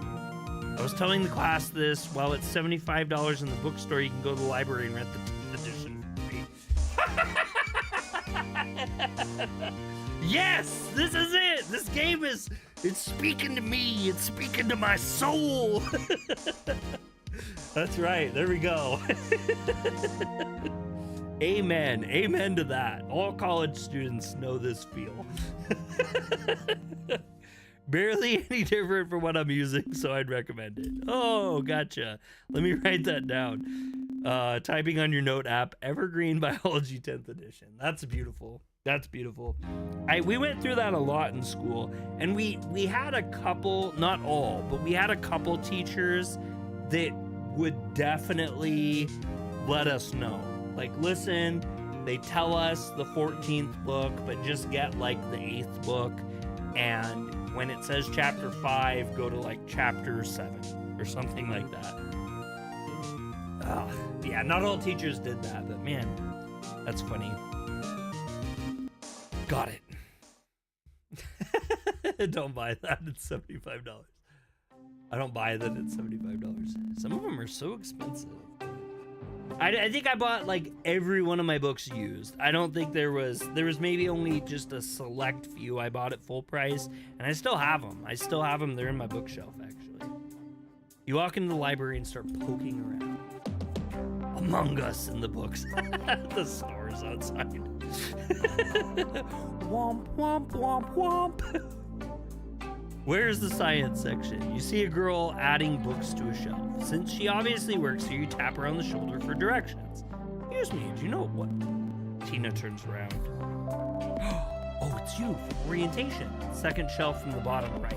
I was telling the class this. While it's $75 in the bookstore, you can go to the library and rent the 10th edition for free. Yes! This is it! This game is It's speaking to me. It's speaking to my soul. That's right. There we go. Amen. Amen to that. All college students know this feel. Barely any different from what I'm using, so I'd recommend it. Oh, gotcha. Let me write that down. Typing on your note app, Evergreen Biology 10th edition. That's beautiful. That's beautiful. We went through that a lot in school, and we had a couple, not all, but we had a couple teachers that would definitely let us know. Like, listen, they tell us the 14th book, but just get like the 8th book, and when it says chapter 5, go to like chapter 7 or something like that. Yeah, not all teachers did that, but man, that's funny. Got it. Don't buy that. It's $75. I don't buy that. It's $75. Some of them are so expensive. I think I bought like every one of my books used. I don't think there was maybe only just a select few I bought at full price, and I still have them. They're in my bookshelf, actually. You walk into the library and start poking around. Among Us in the books. The stores outside. Womp, womp, womp, womp. Where's the science section? You see a girl adding books to a shelf. Since she obviously works here, you tap her on the shoulder for directions. Excuse me, do you know what? Tina turns around. Oh, it's you for orientation. Second shelf from the bottom right.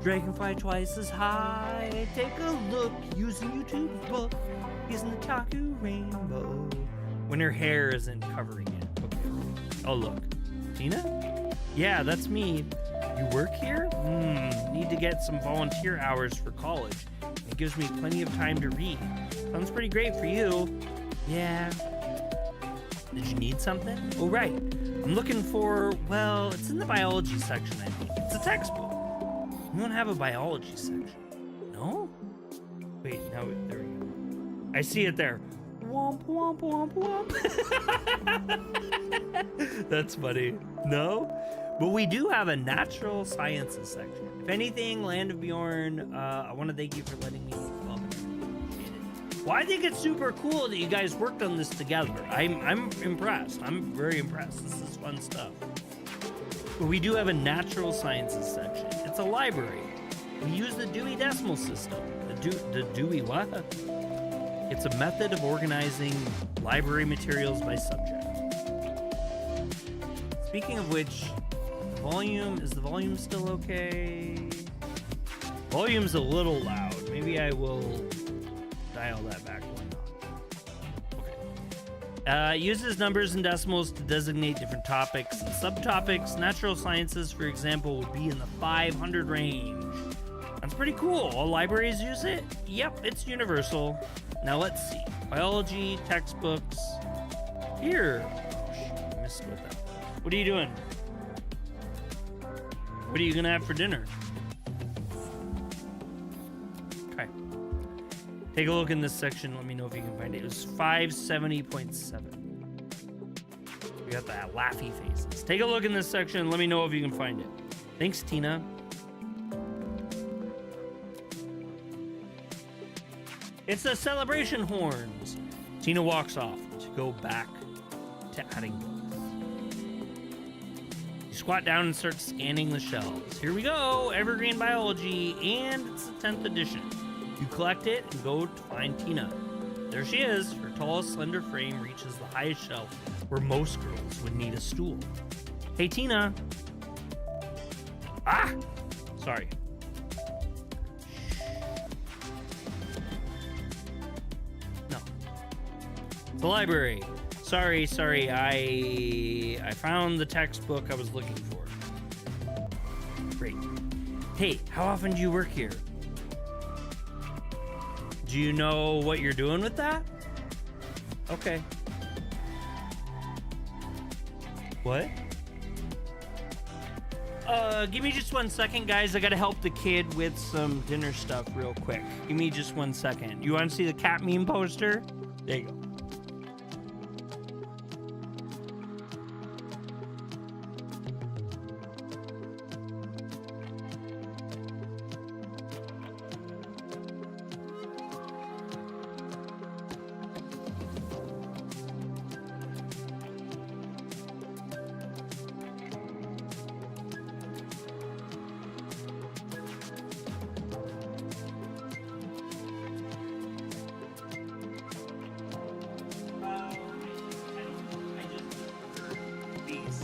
Dragonfly twice as high. Take a look using YouTube's book. Using the Taku rainbow. When her hair isn't covering it. Okay. Oh, look. Tina? Yeah, that's me. You work here? Need to get some volunteer hours for college. It gives me plenty of time to read. Sounds pretty great for you. Yeah. Did you need something? Oh, right. I'm looking for, well, it's in the biology section, I think. It's a textbook. You don't have a biology section. No? Wait, now, there we go. I see it there. Womp, womp, womp, womp. That's funny. No? But we do have a natural sciences section. If anything, Land of Bjorn, I want to thank you for letting me involve in it. Well, I think it's super cool that you guys worked on this together. I'm impressed. I'm very impressed. This is fun stuff. But we do have a natural sciences section. It's a library. We use the Dewey Decimal System. The Dewey what? It's a method of organizing library materials by subject. Speaking of which, is the volume still okay? Volume's a little loud. Maybe I will dial that back one notch. Okay. Uses numbers and decimals to designate different topics and subtopics. Natural sciences, for example, would be in the 500 range. That's pretty cool. All libraries use it? Yep, it's universal. Now let's see. Biology, textbooks. Here. Oh, shit, I missed what that was. What are you doing? What are you gonna have for dinner? Okay. Take a look in this section. Let me know if you can find it. It was 570.7. We got that laughy faces. Take a look in this section. Let me know if you can find it. Thanks, Tina. It's the celebration horns. Tina walks off to go back to adding books. You squat down and start scanning the shelves. Here we go, Evergreen Biology, and it's the 10th edition. You collect it and go to find Tina. There she is. Her tall, slender frame reaches the highest shelf where most girls would need a stool. Hey, Tina. Ah! Sorry. The library. Sorry. I found the textbook I was looking for. Great. Hey, how often do you work here? Do you know what you're doing with that? Okay. What? Give me just 1 second, guys. I gotta help the kid with some dinner stuff real quick. Give me just 1 second. You wanna see the cat meme poster? There you go.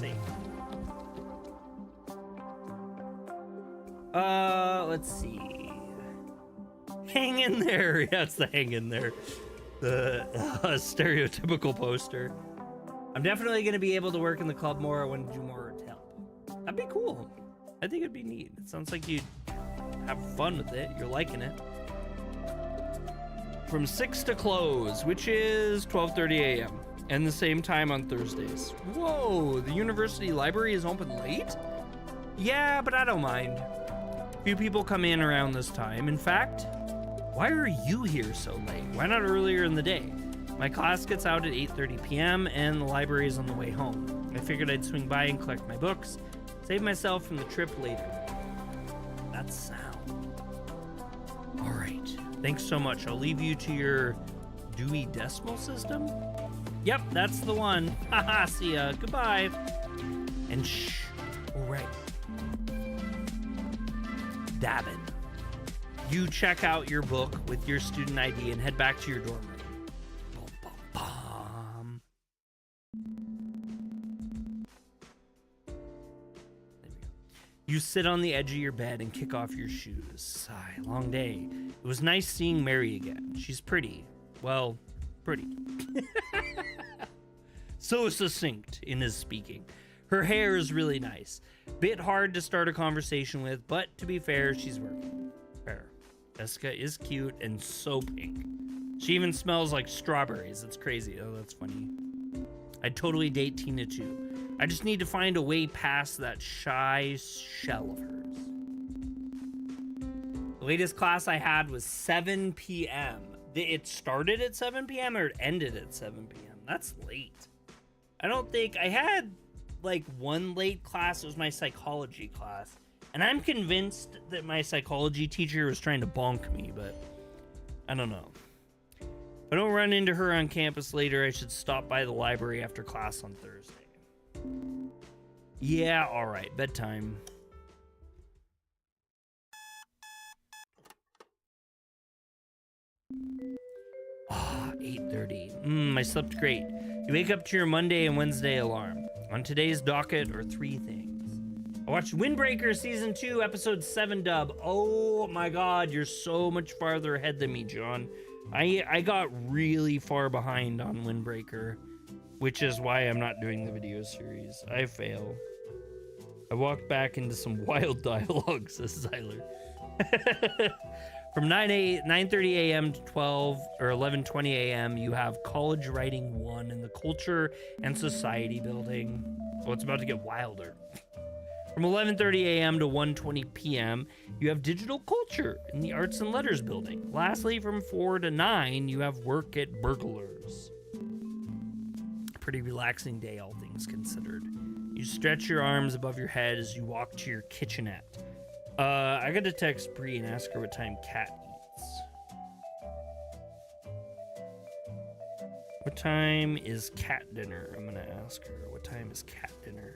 see. Let's see. Hang in there. Yeah, it's the hang in there. The stereotypical poster. I'm definitely going to be able to work in the club more. I want to do more help. That'd be cool. I think it'd be neat. It sounds like you'd have fun with it. You're liking it. From 6 to close, which is 12:30 a.m. and the same time on Thursdays. Whoa, the university library is open late? Yeah, but I don't mind. Few people come in around this time. In fact, why are you here so late? Why not earlier in the day? My class gets out at 8:30 p.m. and the library is on the way home. I figured I'd swing by and collect my books, save myself from the trip later. That's sound. All right, thanks so much. I'll leave you to your Dewey Decimal System. Yep, that's the one. Haha, see ya. Goodbye. And shh. All right. Dabbin. You check out your book with your student ID and head back to your dorm room. Bum, bum, bum. There we go. You sit on the edge of your bed and kick off your shoes. Sigh, long day. It was nice seeing Mary again. She's pretty. Well, pretty. So succinct in his speaking. Her hair is really nice. Bit hard to start a conversation with, but to be fair, she's working. Fair. Jessica is cute and so pink. She even smells like strawberries. It's crazy. Oh, that's funny. I'd totally date Tina too. I just need to find a way past that shy shell of hers. The latest class I had was 7 p.m. It started at 7 p.m. or it ended at 7 p.m. That's late. I don't think I had like one late class. It was my psychology class. And I'm convinced that my psychology teacher was trying to bonk me, but I don't know. If I don't run into her on campus later, I should stop by the library after class on Thursday. Yeah, all right, bedtime. Ah, 8:30. I slept great. You wake up to your Monday and Wednesday alarm. On today's docket are 3 things. I watched Windbreaker Season 2, Episode 7 dub. Oh my god, you're so much farther ahead than me, John. I got really far behind on Windbreaker, which is why I'm not doing the video series. I fail. I walked back into some wild dialogue, says Zyler. From 9:30 a.m. to 12 or 11:20 a.m., you have College Writing 1 in the Culture and Society building. Oh, it's about to get wilder. From 11:30 a.m. to 1:20 p.m., you have Digital Culture in the Arts and Letters building. Lastly, from 4 to 9, you have Work at Burglars. Pretty relaxing day, all things considered. You stretch your arms above your head as you walk to your kitchenette. I got to text Bree and ask her what time Kat eats. What time is cat dinner? I'm gonna ask her. What time is cat dinner?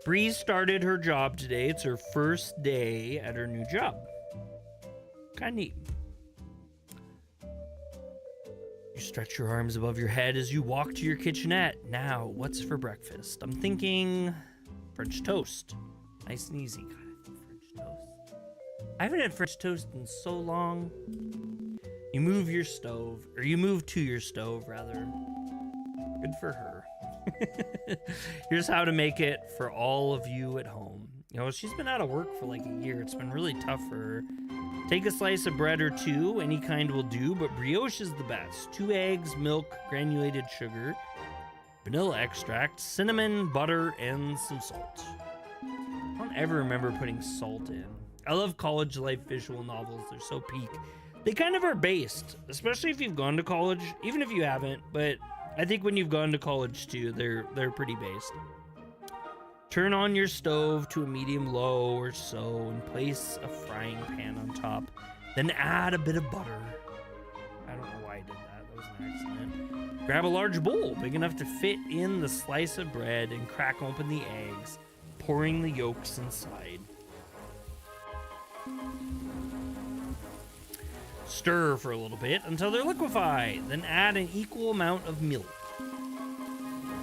Bree started her job today. It's her first day at her new job. Kinda neat. You stretch your arms above your head as you walk to your kitchenette. Now, what's for breakfast? I'm thinking French toast. Nice and easy. God, I love French toast. I haven't had French toast in so long. You move your stove, or you move to your stove, rather. Good for her. Here's how to make it for all of you at home. You know, she's been out of work for like a year. It's been really tough for her. Take a slice of bread or two, any kind will do, but brioche is the best. 2 eggs, milk, granulated sugar, vanilla extract, cinnamon, butter, and some salt. I don't ever remember putting salt in. I love college life visual novels. They're so peak. They kind of are based, especially if you've gone to college, even if you haven't, but I think when you've gone to college too, they're pretty based. Turn on your stove to a medium low or so and place a frying pan on top. Then add a bit of butter. I don't know why I did that. That was an accident. Grab a large bowl big enough to fit in the slice of bread and crack open the eggs, pouring the yolks inside. Stir for a little bit until they're liquefied. Then add an equal amount of milk.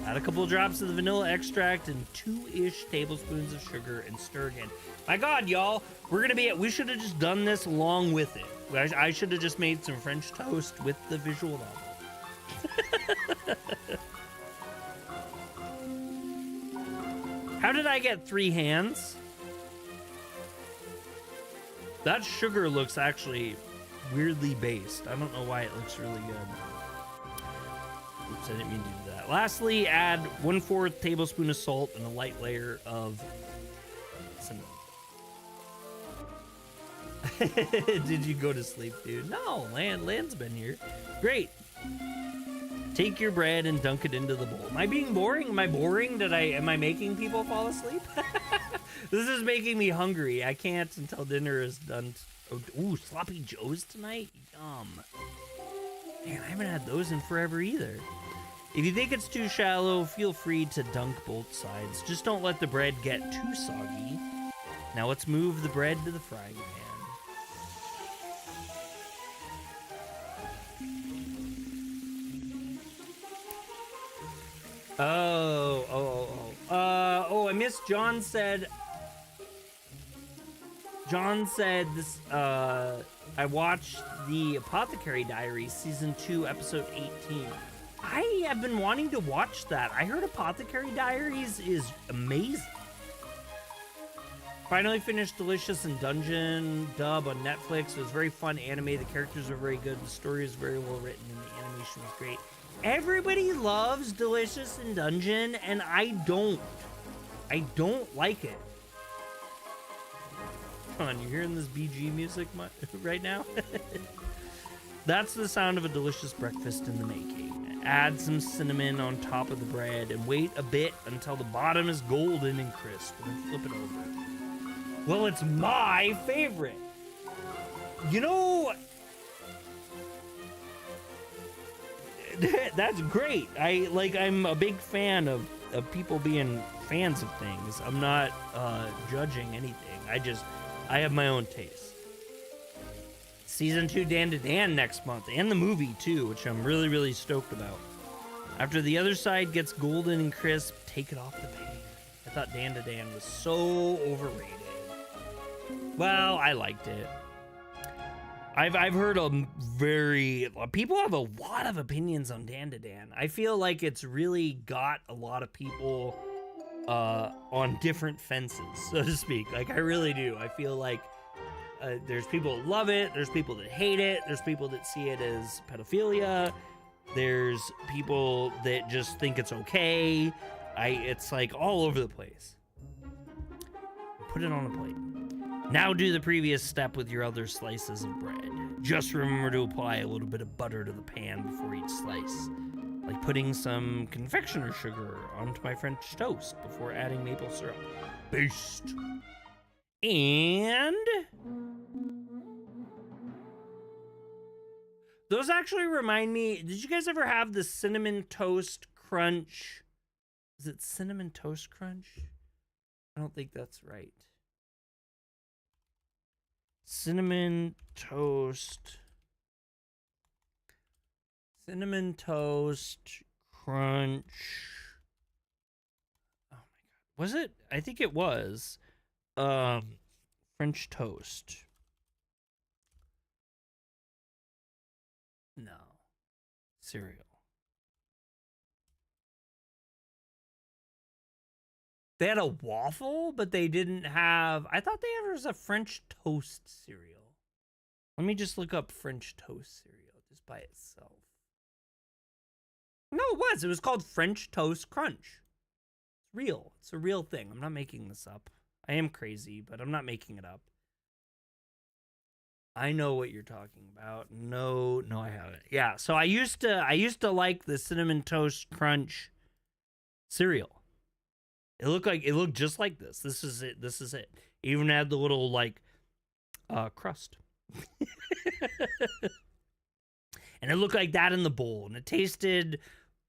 Add a couple drops of the vanilla extract and 2-ish tablespoons of sugar and stir again. My God, y'all, we should have just done this along with it. I should have just made some French toast with the visual novel. How did I get 3 hands? That sugar looks actually weirdly based. I don't know why it looks really good. Oops, I didn't mean to do that. Lastly, add 1/4 tablespoon of salt and a light layer of cinnamon. Did you go to sleep, dude? No, Land's been here. Great. Take your bread and dunk it into the bowl. Am I being boring? Am I boring? Am I making people fall asleep? This is making me hungry. I can't until dinner is done. Ooh, sloppy joes tonight? Yum. Man, I haven't had those in forever either. If you think it's too shallow, feel free to dunk both sides. Just don't let the bread get too soggy. Now let's move the bread to the frying pan. I missed. John said this. I watched the Apothecary Diaries season 2, episode 18. I have been wanting to watch that. I heard Apothecary Diaries is amazing. Finally finished Delicious in Dungeon dub on Netflix. It was very fun anime. The characters are very good. The story is very well written, and the animation was great. Everybody loves Delicious in Dungeon, and I don't. I don't like it. Come on, you hearing this BG music right now? That's the sound of a delicious breakfast in the making. Add some cinnamon on top of the bread and wait a bit until the bottom is golden and crisp, and then flip it over. Well, it's my favorite. You know, that's great. I'm a big fan of people being fans of things. I'm not judging anything. I have my own taste. Season 2 Dan to Dan next month, and the movie too, which I'm really, really stoked about. After the other side gets golden and crisp, take it off the pan. I thought Dan to Dan was so overrated. Well, I liked it. I've heard people have a lot of opinions on Dan to Dan. I feel like it's really got a lot of people on different fences, so to speak. Like, I really do. I feel like there's people that love it, there's people that hate it, there's people that see it as pedophilia, there's people that just think it's okay. It's like all over the place. Put it on a plate. Now do the previous step with your other slices of bread. Just remember to apply a little bit of butter to the pan before each slice, like putting some confectioner sugar onto my French toast before adding maple syrup. Based. And those actually remind me, did you guys ever have the Cinnamon Toast Crunch? Is it Cinnamon Toast Crunch? I don't think that's right. Cinnamon Toast Crunch. Oh my God. Was it? I think it was. French toast. No. Cereal. They had a waffle, but they didn't have... I thought there was a French toast cereal. Let me just look up French toast cereal just by itself. No, it was. It was called French Toast Crunch. It's real. It's a real thing. I'm not making this up. I am crazy, but I'm not making it up. I know what you're talking about. No, I haven't. Yeah, so I used to like the Cinnamon Toast Crunch cereal. It looked just like this. This is it. It even had the little crust. And it looked like that in the bowl, and it tasted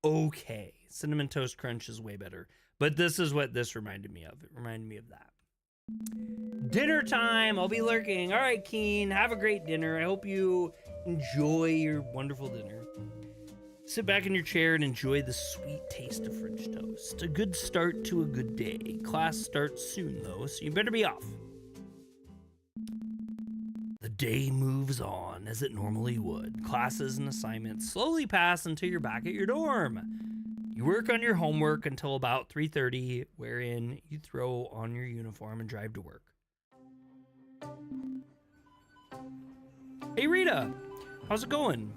okay. Cinnamon Toast Crunch is way better. But this is what this reminded me of. It reminded me of that. Dinner time. I'll be lurking. All right, Keen. Have a great dinner. I hope you enjoy your wonderful dinner. Sit back in your chair and enjoy the sweet taste of French toast. A good start to a good day. Class starts soon, though, so you better be off. The day moves on as it normally would. Classes and assignments slowly pass until you're back at your dorm. You work on your homework until about 3:30, wherein you throw on your uniform and drive to work. Hey Rita, how's it going?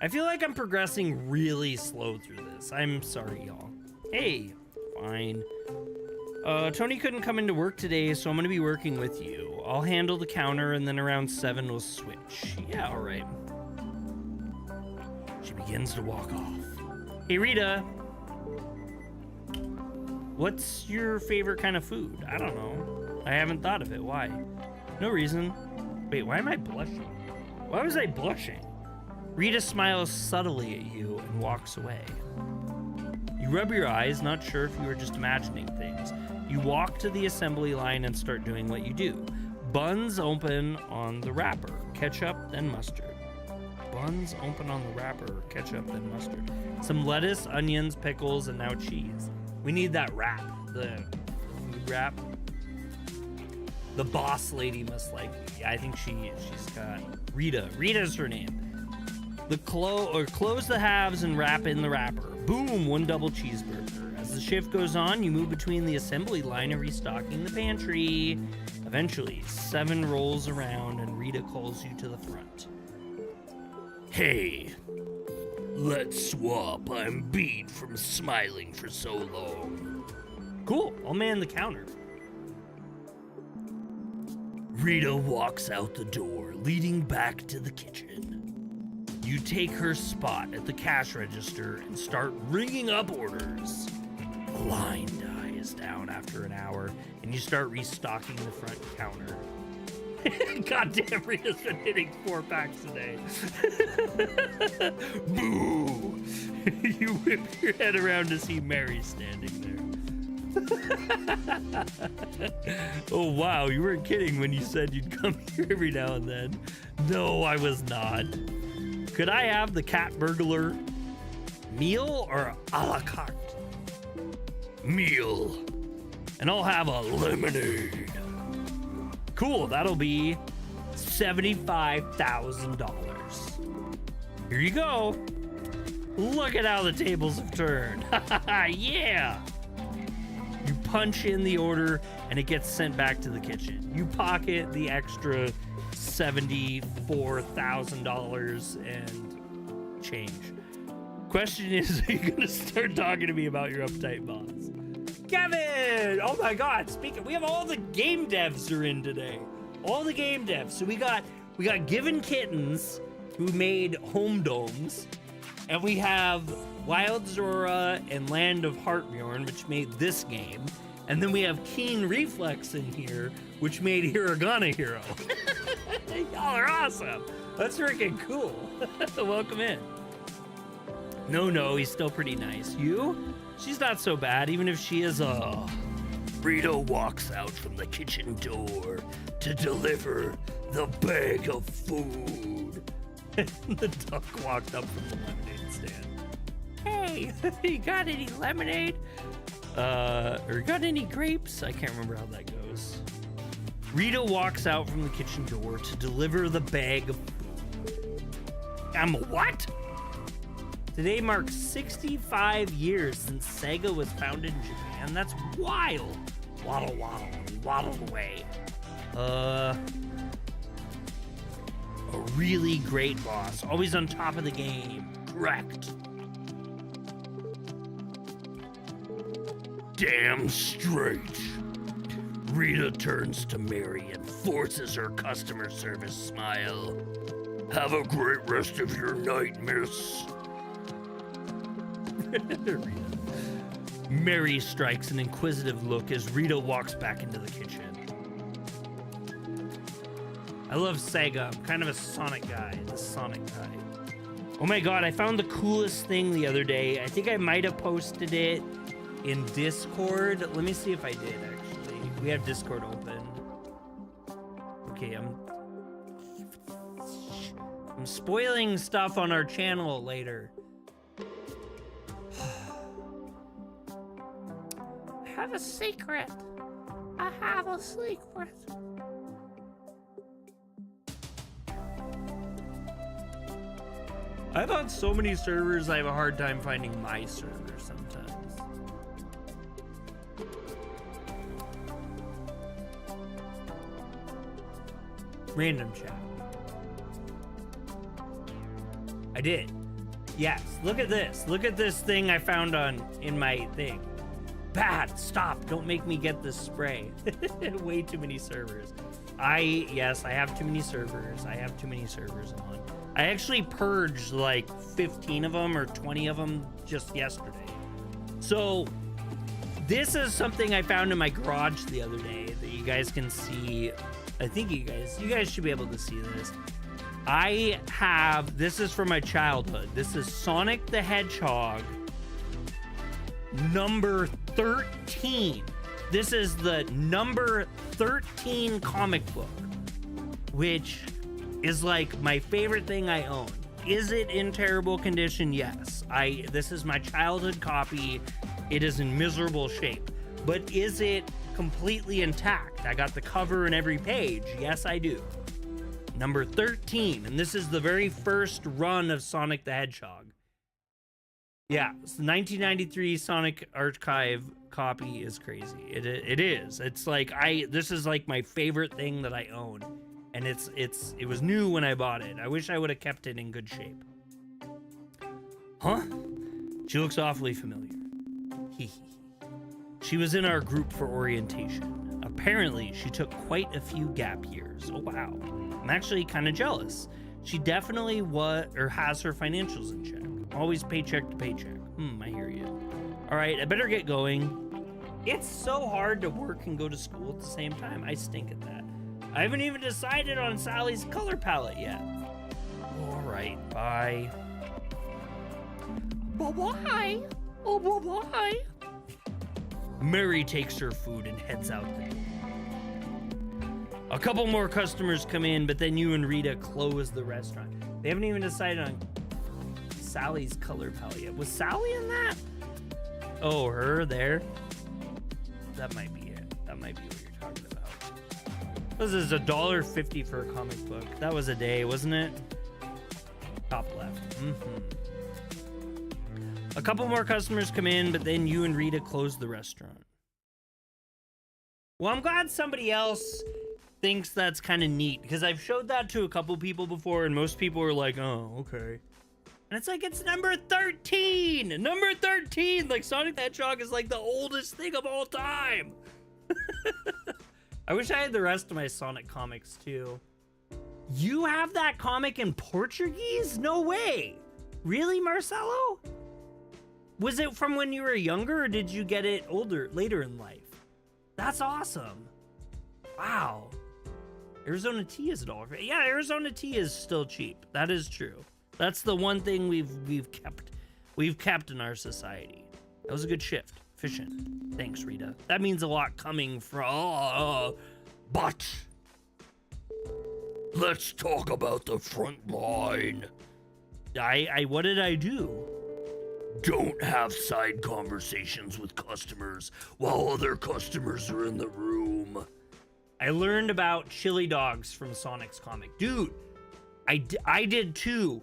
I feel like I'm progressing really slow through this. I'm sorry, y'all. Hey, fine. Tony couldn't come into work today, so I'm gonna be working with you. I'll handle the counter, and then around 7 we'll switch. Yeah, all right. She begins to walk off. Hey, Rita. What's your favorite kind of food? I don't know. I haven't thought of it. Why? No reason. Wait, why am I blushing? Why was I blushing? Rita smiles subtly at you and walks away. You rub your eyes, not sure if you were just imagining things. You walk to the assembly line and start doing what you do. Buns open on the wrapper, ketchup, then mustard. Buns open on the wrapper, ketchup, then mustard. Some lettuce, onions, pickles, and now cheese. We need that wrap, the food wrap. The boss lady must like me. I think she's got Rita. Rita's her name. Close the halves and wrap in the wrapper. Boom, 1 double cheeseburger. As the shift goes on, you move between the assembly line and restocking the pantry. Eventually, 7 rolls around and Rita calls you to the front. Hey, let's swap. I'm beat from smiling for so long. Cool, I'll man the counter. Rita walks out the door, leading back to the kitchen. You take her spot at the cash register and start ringing up orders. The line dies down after an hour, and you start restocking the front counter. Goddamn, Rita's been hitting 4 packs a day. Boo! You whip your head around to see Mary standing there. Oh wow, you weren't kidding when you said you'd come here every now and then. No, I was not. Could I have the cat burglar meal or a la carte? Meal. And I'll have a lemonade. Cool, that'll be $75,000. Here you go. Look at how the tables have turned. Yeah. You punch in the order and it gets sent back to the kitchen. You pocket the extra $74,000 and change. Question is, are you gonna start talking to me about your uptight boss? Kevin! Oh my god, speaking, we have all the game devs are in today. All the game devs. So we got Given Kittens, who made Home Domes, and we have Wild Zora and Land of Heartbjorn, which made this game. And then we have Keen Reflex in here, which made Hiragana Hero. Y'all are awesome. That's freaking cool. Welcome in. No, he's still pretty nice. You? She's not so bad, even if she is a... Rita walks out from the kitchen door to deliver the bag of food. The duck walked up from the lemonade stand. Hey, you got any lemonade? Or got any grapes? I can't remember how that goes. Rita walks out from the kitchen door to deliver the bag of food. What? Today marks 65 years since Sega was founded in Japan. That's wild. Waddle, waddle, waddle away. A really great boss. Always on top of the game. Correct. Damn straight. Rita turns to Mary and forces her customer service smile. Have a great rest of your night, miss. Rita. Mary strikes an inquisitive look as Rita walks back into the kitchen. I love Sega. I'm kind of a Sonic guy. The Sonic guy. Oh my god, I found the coolest thing the other day. I think I might have posted it in Discord. Let me see if I did, actually. We have Discord open. Okay, I'm spoiling stuff on our channel later. have a secret. I have a secret. I've on so many servers, I have a hard time finding my server sometimes. Random chat. I did. Yes, look at this. Look at this thing I found in my thing. Bad, stop, don't make me get this spray. Way too many servers. Yes, I have too many servers. I have too many servers on. I actually purged like 15 of them or 20 of them just yesterday. So this is something I found in my garage the other day that you guys can see. I think you guys should be able to see this. This is from my childhood. This is Sonic the Hedgehog number 13. This is the number 13 comic book, which is like my favorite thing I own. Is it in terrible condition? Yes. This is my childhood copy. It is in miserable shape. But is it completely intact? I got the cover and every page. Yes, I do. Number 13, and this is the very first run of Sonic the Hedgehog. Yeah, it's the 1993 Sonic Archive copy is crazy. It is. It's like this is like my favorite thing that I own, and it was new when I bought it. I wish I would have kept it in good shape. Huh? She looks awfully familiar. She was in our group for orientation. Apparently, she took quite a few gap years. Oh wow. I'm actually kind of jealous. She definitely has her financials in check. Always paycheck to paycheck. I hear you. All right, I better get going. It's so hard to work and go to school at the same time. I stink at that. I haven't even decided on Sally's color palette yet. All right, bye. Bye-bye. Oh, bye-bye. Mary takes her food and heads out the door. A couple more customers come in, but then you and Rita close the restaurant. They haven't even decided on Sally's color palette yet. Was Sally in that? Oh, her there? That might be it. That might be what you're talking about. This is $1.50 for a comic book. That was a day, wasn't it? Top left. A couple more customers come in, but then you and Rita close the restaurant. Well, I'm glad somebody else thinks that's kind of neat, because I've showed that to a couple people before, and most people are like, oh, okay. And it's like, it's number 13! Number 13! Like, Sonic the Hedgehog is like the oldest thing of all time! I wish I had the rest of my Sonic comics, too. You have that comic in Portuguese? No way! Really, Marcelo? Was it from when you were younger, or did you get it later in life? That's awesome. Wow. Arizona tea is $1. Yeah, Arizona tea is still cheap. That is true. That's the one thing we've kept in our society. That was a good shift. Efficient. Thanks, Rita. That means a lot coming from. But let's talk about the front line. What did I do? Don't have side conversations with customers while other customers are in the room. I learned about chili dogs from Sonic's comic. Dude, I did too.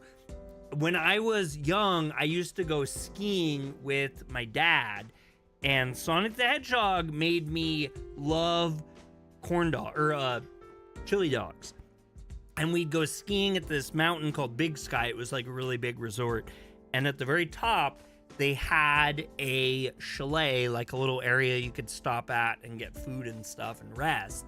When I was young, I used to go skiing with my dad, and Sonic the Hedgehog made me love chili dogs. And we'd go skiing at this mountain called Big Sky. It was like a really big resort. And at the very top, they had a chalet, like a little area you could stop at and get food and stuff and rest.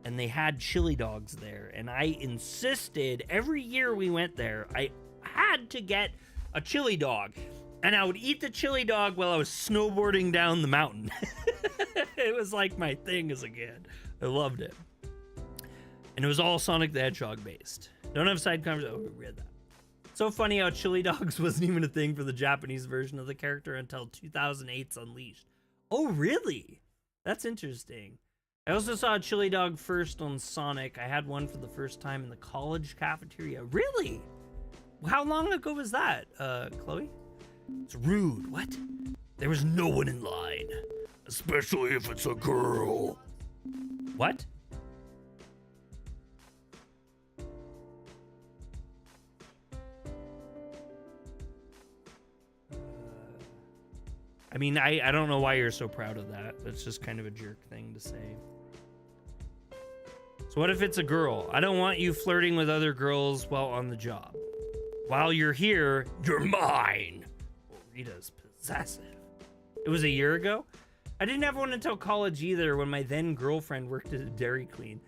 And they had chili dogs there. And I insisted, every year we went there, I had to get a chili dog. And I would eat the chili dog while I was snowboarding down the mountain. It was like my thing as a kid. I loved it. And it was all Sonic the Hedgehog based. Don't have side conversations. Oh, we read that. So funny how chili dogs wasn't even a thing for the Japanese version of the character until 2008's Unleashed. Oh, really? That's interesting. I also saw a chili dog first on Sonic. I had one for the first time in the college cafeteria. Really? How long ago was that, Chloe? It's rude. What? There was no one in line. especially if it's a girl. What? I mean, I don't know why you're so proud of that. That's just kind of a jerk thing to say. So what if it's a girl? I don't want you flirting with other girls while on the job. While you're here, you're mine. Well, Rita's possessive. It was a year ago? I didn't have one until college either, when my then girlfriend worked at a Dairy Queen.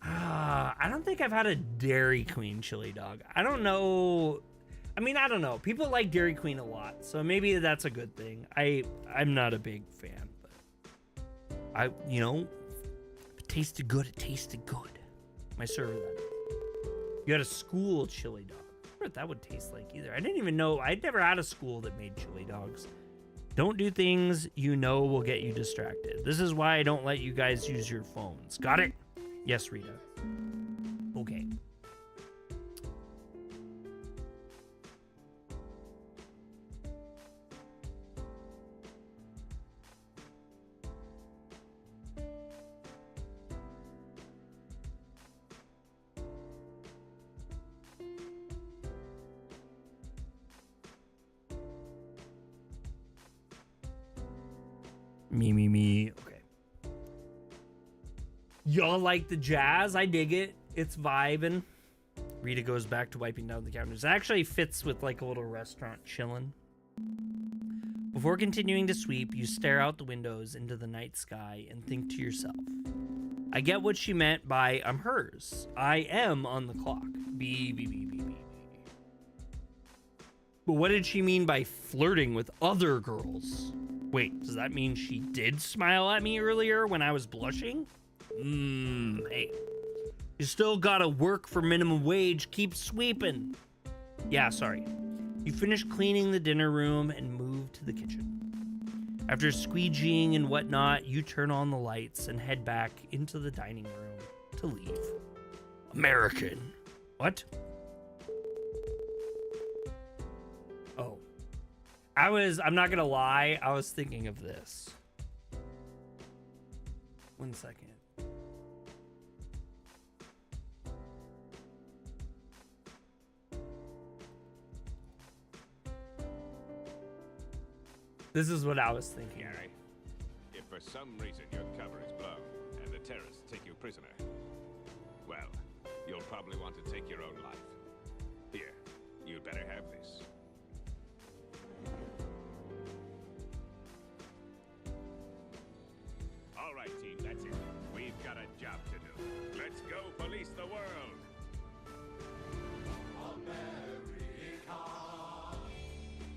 I don't think I've had a Dairy Queen chili dog. I don't know. I mean, I don't know. People like Dairy Queen a lot, so maybe that's a good thing. I'm not a big fan, but if it tasted good, it tasted good. My server, that is. You had a school chili dog. I wonder what that would taste like either. I didn't even know. I'd never had a school that made chili dogs. Don't do things you know will get you distracted. This is why I don't let you guys use your phones. Got it? Yes, Rita. Okay. Me. Okay. Y'all like the jazz? I dig it. It's vibing. Rita goes back to wiping down the counters. It actually fits with like a little restaurant chilling. Before continuing to sweep, you stare out the windows into the night sky and think to yourself, I get what she meant by I'm hers. I am on the clock. B. But what did she mean by flirting with other girls? Wait, does that mean she did smile at me earlier when I was blushing? Hey. You still gotta work for minimum wage. Keep sweeping. Yeah, sorry. You finish cleaning the dinner room and move to the kitchen. After squeegeeing and whatnot, you turn on the lights and head back into the dining room to leave. American. What? Oh. I'm not gonna lie, I was thinking of this. 1 second. This is what I was thinking. Gary, if for some reason your cover is blown and the terrorists take you prisoner, well, you'll probably want to take your own life. Here, you'd better have this. All right, team, that's it. We've got a job to do. Let's go police the world. America,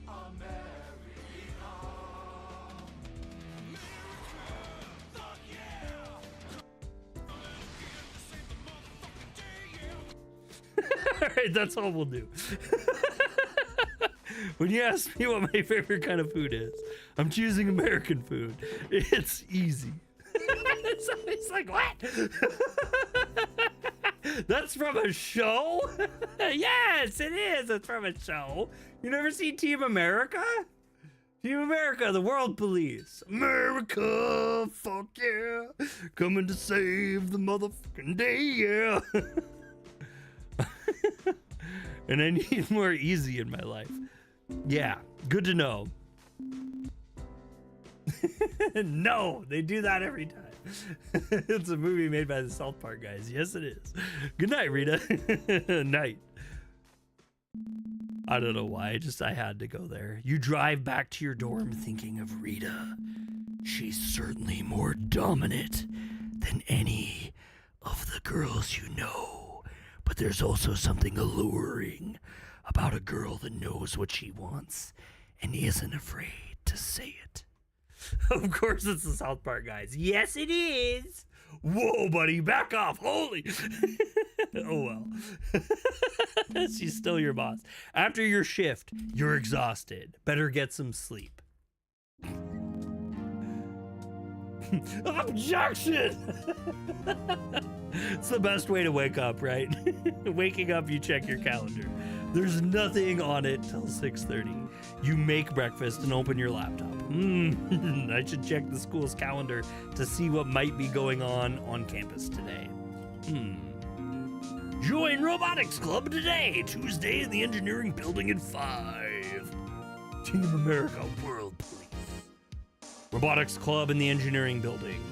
America. All right, that's all we'll do. When you ask me what my favorite kind of food is, I'm choosing American food. It's easy. Somebody's like, what? That's from a show? Yes, it is. It's from a show. You never seen Team America? Team America, the world police. America, fuck yeah. Coming to save the motherfucking day, yeah. And I need more easy in my life. Yeah, good to know. No, they do that every time. It's a movie made by the South Park guys. Yes, it is. Good night, Rita. Night. I don't know why. I had to go there. You drive back to your dorm thinking of Rita. She's certainly more dominant than any of the girls you know. But there's also something alluring about a girl that knows what she wants and isn't afraid to say it. Of course it's the South Park guys. Yes, it is. Whoa, buddy, back off. Holy. Oh, well. She's still your boss. After your shift, you're exhausted. Better get some sleep. Objection! It's the best way to wake up, right? Waking up, you check your calendar. There's nothing on it till 6:30. You make breakfast and open your laptop. I should check the school's calendar to see what might be going on campus today. Join Robotics Club today, Tuesday in the engineering building at 5. Team America World Police. Robotics Club in the engineering building.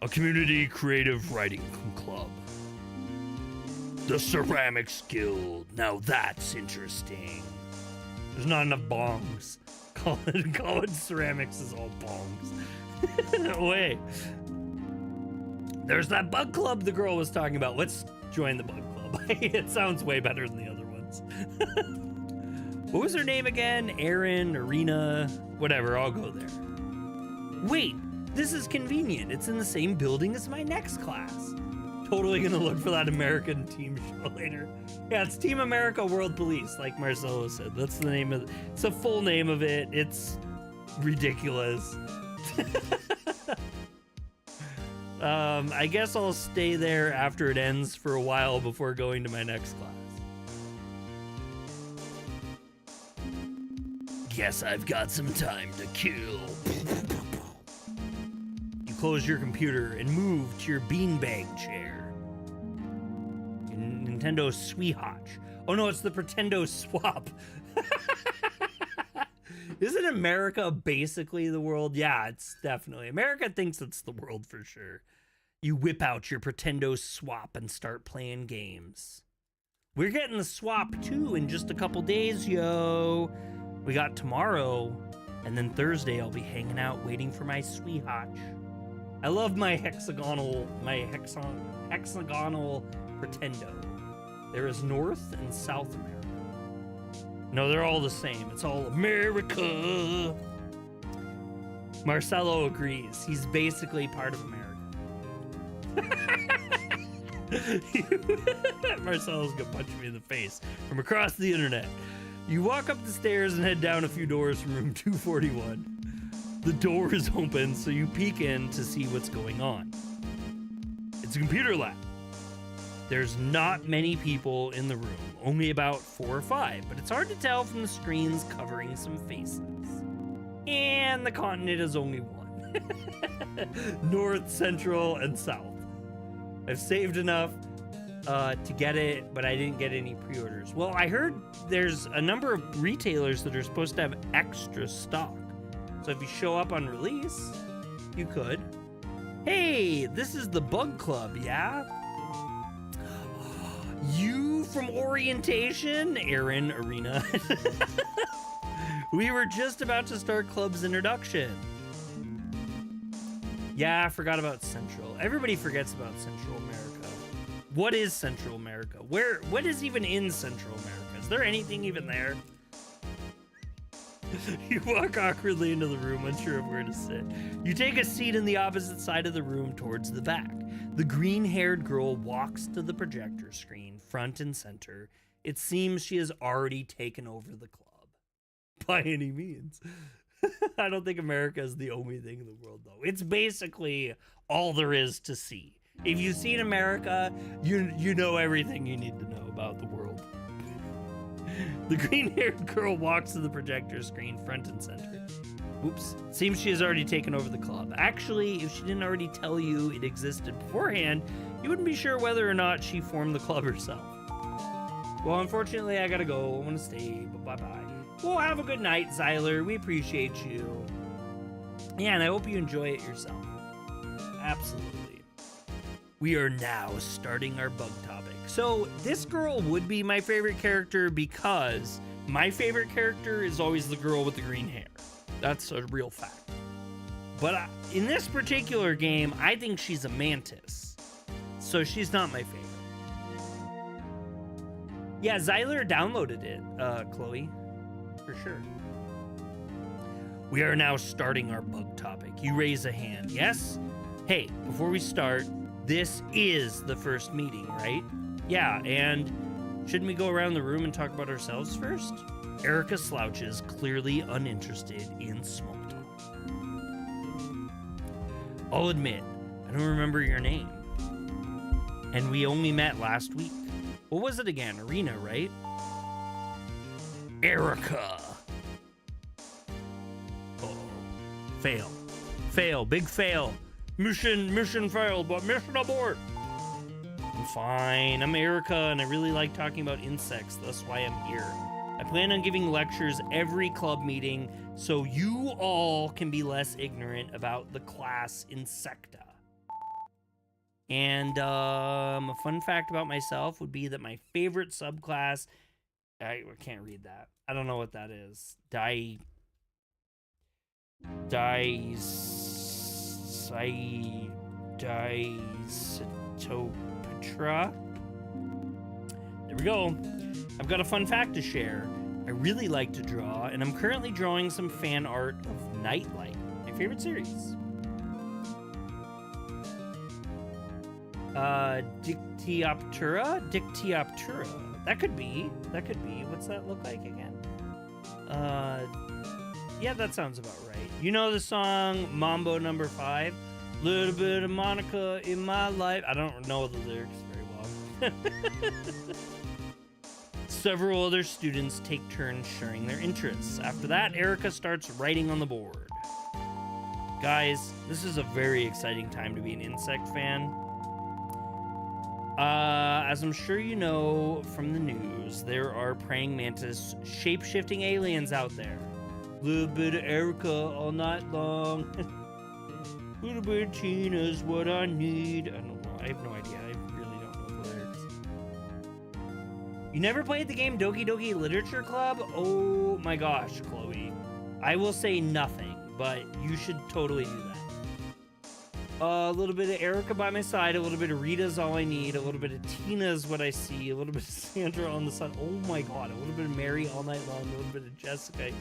A community creative writing club. The Ceramics Guild. Now that's interesting. There's not enough bongs. College ceramics is all bongs. No way. There's that bug club the girl was talking about. Let's join the bug club. It sounds way better than the other ones. What was her name again? Erin, Arena, whatever. I'll go there. Wait, this is convenient. It's in the same building as my next class. Totally gonna look for that American team show later. Yeah, it's Team America World Police, like Marcelo said. That's the name of it. It's the full name of it. It's ridiculous. I guess I'll stay there after it ends for a while before going to my next class. Guess I've got some time to kill. You close your computer and move to your beanbag chair. Nintendo Switch. Oh no, it's the Pretendo Swap. Isn't America basically the world? Yeah, it's definitely. America thinks it's the world for sure. You whip out your Pretendo Swap and start playing games. We're getting the Swap too in just a couple days, yo. We got tomorrow, and then Thursday I'll be hanging out waiting for my Switch. I love my hexagonal Pretendo. There is North and South America. No, they're all the same. It's all America. Marcelo agrees. He's basically part of America. Marcelo's gonna punch me in the face from across the internet. You walk up the stairs and head down a few doors from room 241. The door is open, so you peek in to see what's going on. It's a computer lab. There's not many people in the room, only about 4 or 5, but it's hard to tell from the screens covering some faces. And the continent is only one. North, Central, and South. I've saved enough to get it, but I didn't get any pre-orders. Well, I heard there's a number of retailers that are supposed to have extra stock. So if you show up on release, you could. Hey, this is the Bug Club, yeah? You from orientation? Erin, Arena. We were just about to start club's introduction. Yeah, I forgot about Central. Everybody forgets about Central America. What is Central America? What is even in Central America? Is there anything even there? You walk awkwardly into the room, unsure of where to sit. You take a seat in the opposite side of the room towards the back. The green-haired girl walks to the projector screen, front and center. It seems she has already taken over the club. By any means. I don't think America is the only thing in the world, though. It's basically all there is to see. If you've seen America, you know everything you need to know about the world. The green-haired girl walks to the projector screen, front and center. Oops. Seems she has already taken over the club. Actually, if she didn't already tell you it existed beforehand, you wouldn't be sure whether or not she formed the club herself. Well, unfortunately, I gotta go. I want to stay, but bye-bye. Well, have a good night, Zyler. We appreciate you. Yeah, and I hope you enjoy it yourself. Absolutely. We are now starting our bug topic. So, this girl would be my favorite character because my favorite character is always the girl with the green hair. That's a real fact. But in this particular game, I think she's a Mantis. So she's not my favorite. Yeah, Zyler downloaded it, Chloe. For sure. We are now starting our bug topic. You raise a hand. Yes? Hey, before we start, this is the first meeting, right? Yeah, and shouldn't we go around the room and talk about ourselves first? Erica slouches, clearly uninterested in small talk. I'll admit, I don't remember your name. And we only met last week. What was it again? Arena, right? Erica. Oh, fail. Fail, big fail. Mission failed, but mission abort. I'm fine. I'm Erica, and I really like talking about insects. That's why I'm here. I plan on giving lectures every club meeting so you all can be less ignorant about the class Insecta. And a fun fact about myself would be that my favorite subclass... I can't read that. I don't know what that is. Discetopetra. There we go. I've got a fun fact to share. I really like to draw, and I'm currently drawing some fan art of Nightlight, my favorite series. Dictyoptera? That could be. What's that look like again? Yeah, that sounds about right. You know the song Mambo Number 5? Little bit of Monica in my life. I don't know the lyrics very well. Several other students take turns sharing their interests. After that, Erica starts writing on the board. Guys, this is a very exciting time to be an insect fan. As I'm sure you know from the news, there are praying mantis shape-shifting aliens out there. Little bit of Erica all night long. Little bit of Tina's what I need. I don't know. I have no idea. I really don't know the lyrics. You never played the game Doki Doki Literature Club? Oh my gosh, Chloe. I will say nothing, but you should totally do that. A little bit of Erica by my side, a little bit of Rita's all I need, a little bit of Tina's what I see, a little bit of Sandra on the sun. Oh my god, a little bit of Mary all night long, a little bit of Jessica.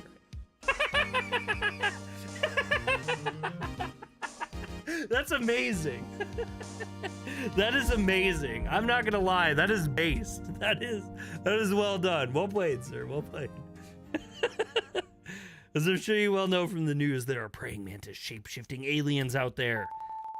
That's amazing. That is amazing. I'm not gonna lie, that is based. That is well done. Well played, sir. Well played. As I'm sure you well know from the news, there are praying mantis shape-shifting aliens out there.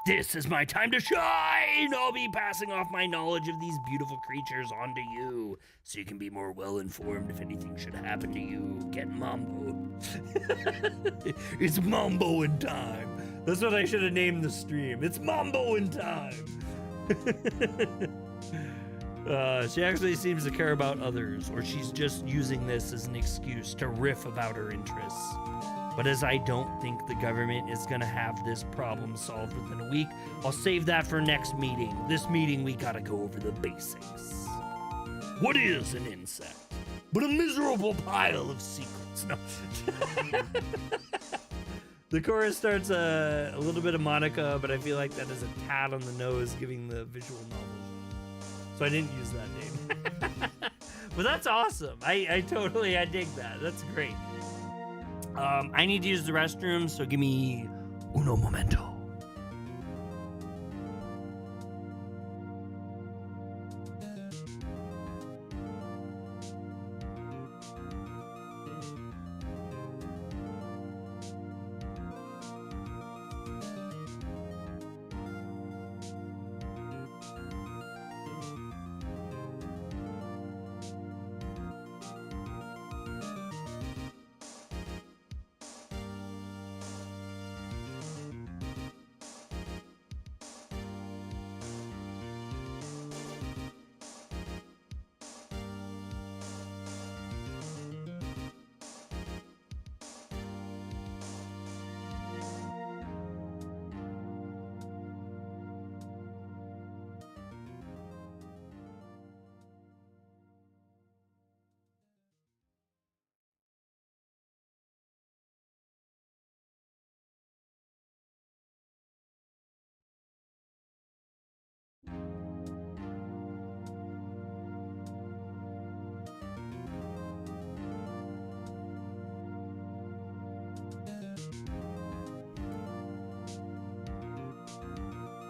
This is my time to shine! I'll be passing off my knowledge of these beautiful creatures onto you, so you can be more well-informed if anything should happen to you. Get mambo. It's mambo-ing time. That's what I should have named the stream. It's mambo-ing time. She actually seems to care about others, or she's just using this as an excuse to riff about her interests. But as I don't think the government is gonna have this problem solved within a week, I'll save that for next meeting. This meeting, we gotta go over the basics. What is an insect? But a miserable pile of secrets. No. The chorus starts a little bit of Monica, but I feel like that is a tad on the nose, giving the visual novel. So I didn't use that name. But that's awesome. I dig that. That's great. I need to use the restroom, so give me uno momento.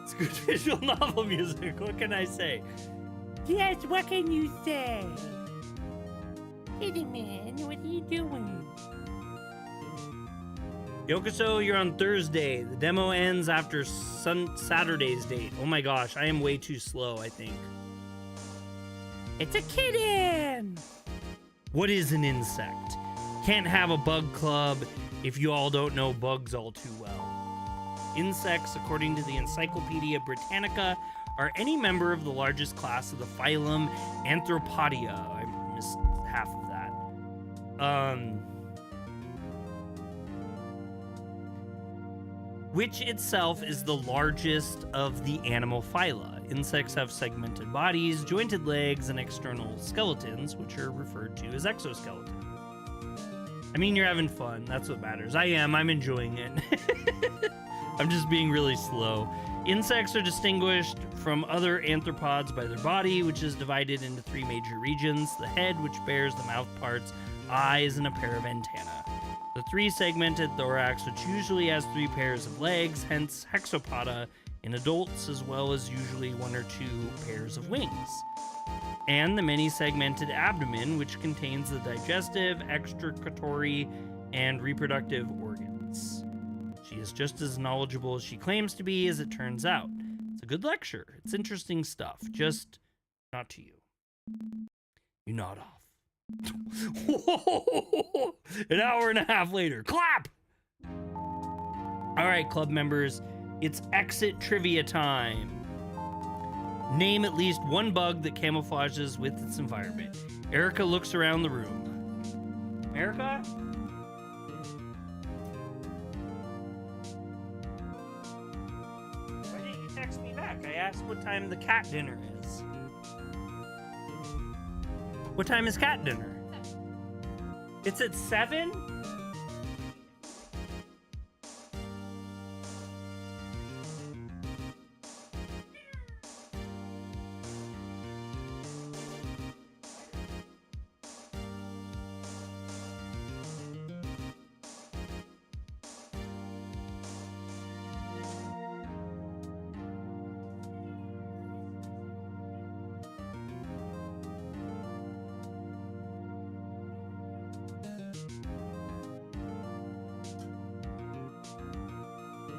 It's good visual novel music. What can I say? Yes, what can you say? Kitty man, what are you doing? Yokoso, you're on Thursday. The demo ends after Saturday's date. Oh my gosh, I am way too slow, I think. It's a kitten! What is an insect? Can't have a bug club if you all don't know bugs all too well. Insects, according to the Encyclopedia Britannica, are any member of the largest class of the phylum Arthropoda. I missed half of that. Which itself is the largest of the animal phyla. Insects have segmented bodies, jointed legs, and external skeletons, which are referred to as exoskeleton. I mean, you're having fun. That's what matters. I am. I'm enjoying it. I'm just being really slow. Insects are distinguished from other arthropods by their body, which is divided into three major regions: the head, which bears the mouth parts, eyes, and a pair of antennae. The three-segmented thorax, which usually has 3 pairs of legs, hence hexapoda in adults, as well as usually 1 or 2 pairs of wings. And the many-segmented abdomen, which contains the digestive, excretory, and reproductive organs. She is just as knowledgeable as she claims to be, as it turns out. It's a good lecture. It's interesting stuff. Just not to you. You nod off. Whoa! An hour and a half later. Clap! All right, club members. It's exit trivia time. Name at least one bug that camouflages with its environment. Erica looks around the room. Erica? Why didn't you text me back? I asked what time the cat dinner is. What time is cat dinner? It's at 7?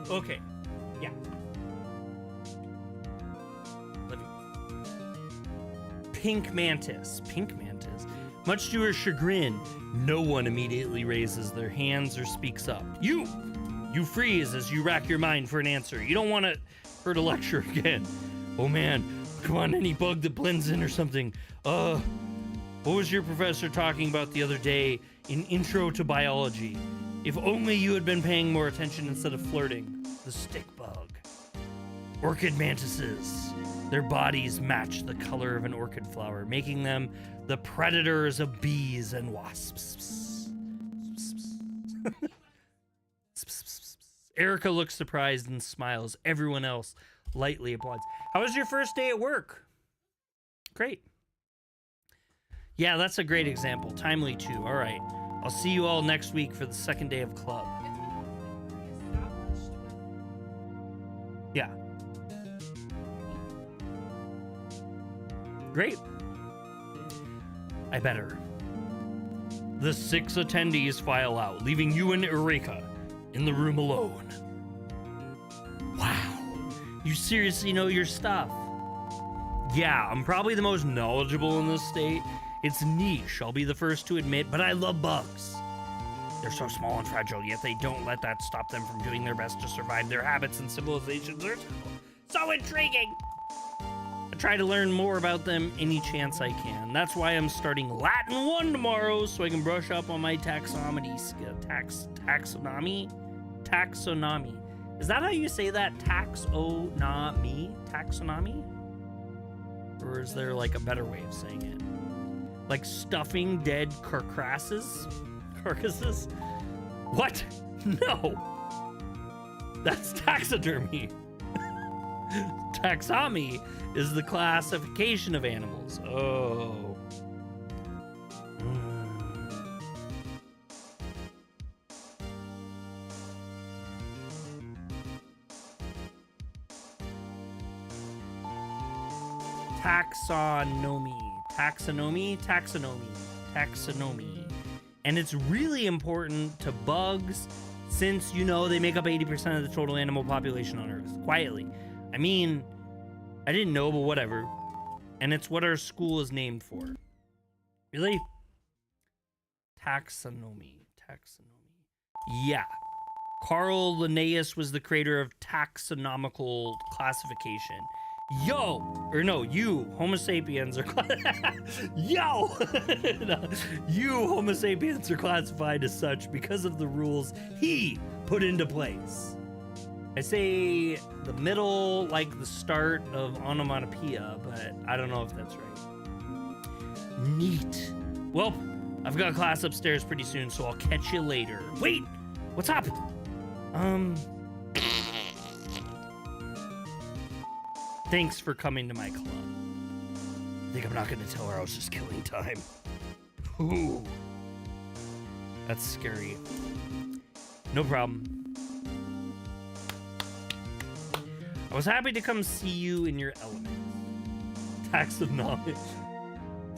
Okay. Yeah. Love you. Pink Mantis. Pink Mantis. Much to her chagrin, no one immediately raises their hands or speaks up. You freeze as you rack your mind for an answer. You don't want her to lecture again. Oh man, come on, any bug that blends in or something. What was your professor talking about the other day in Intro to Biology? If only you had been paying more attention instead of flirting. The stick bug. Orchid mantises. Their bodies match the color of an orchid flower, making them the predators of bees and wasps. Erica looks surprised and smiles. Everyone else lightly applauds. How was your first day at work? Great. Yeah, that's a great example. Timely too. All right. I'll see you all next week for the second day of club. Yeah. Great. I better. The 6 attendees file out, leaving you and Eureka in the room alone. Wow. You seriously know your stuff. Yeah, I'm probably the most knowledgeable in this state. It's niche, I'll be the first to admit, but I love bugs. They're so small and fragile, yet they don't let that stop them from doing their best to survive. Their habits and civilizations are so intriguing. I try to learn more about them any chance I can. That's why I'm starting Latin 1 tomorrow, so I can brush up on my taxonomy skill. Taxonomy. Is that how you say that? Taxonomy? Or is there like a better way of saying it? Like stuffing dead carcasses? What? No. That's taxidermy. Taxonomy is the classification of animals. Oh. Taxonomy. And it's really important to bugs since, you know, they make up 80% of the total animal population on Earth. Quietly. I mean, I didn't know, but whatever. And it's what our school is named for. Really? Taxonomy. Yeah. Carl Linnaeus was the creator of taxonomical classification. You, Homo sapiens are you, Homo sapiens are classified as such because of the rules he put into place. I say the middle, like the start of onomatopoeia, but I don't know if that's right. Neat. Well, I've got class upstairs pretty soon, so I'll catch you later. Wait, what's up? Thanks for coming to my club. I think I'm not gonna tell her I was just killing time. Ooh. That's scary. No problem. I was happy to come see you in your element. Taxonomic.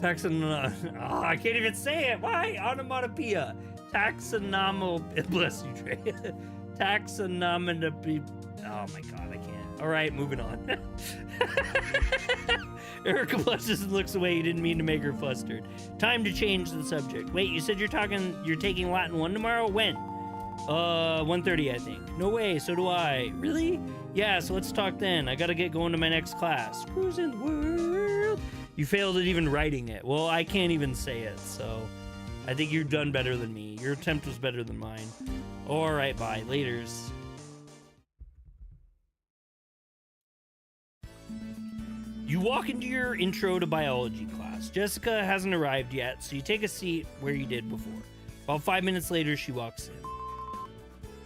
Oh, I can't even say it. Why? Onomatopoeia. Bless you, Trey. Taxonomy. Oh my god, I can't. All right, moving on. Erica blushes and looks away. You didn't mean to make her flustered. Time to change the subject. Wait, you said you're taking Latin 1 tomorrow? When? 1:30, I think. No way, so do I. Really? Yeah, so let's talk then. I gotta get going to my next class. Cruising the world. You failed at even writing it. Well, I can't even say it, so I think you've done better than me. Your attempt was better than mine. All right, bye. Laters. You walk into your intro to biology class. Jessica hasn't arrived yet, so you take a seat where you did before. About 5 minutes later, she walks in.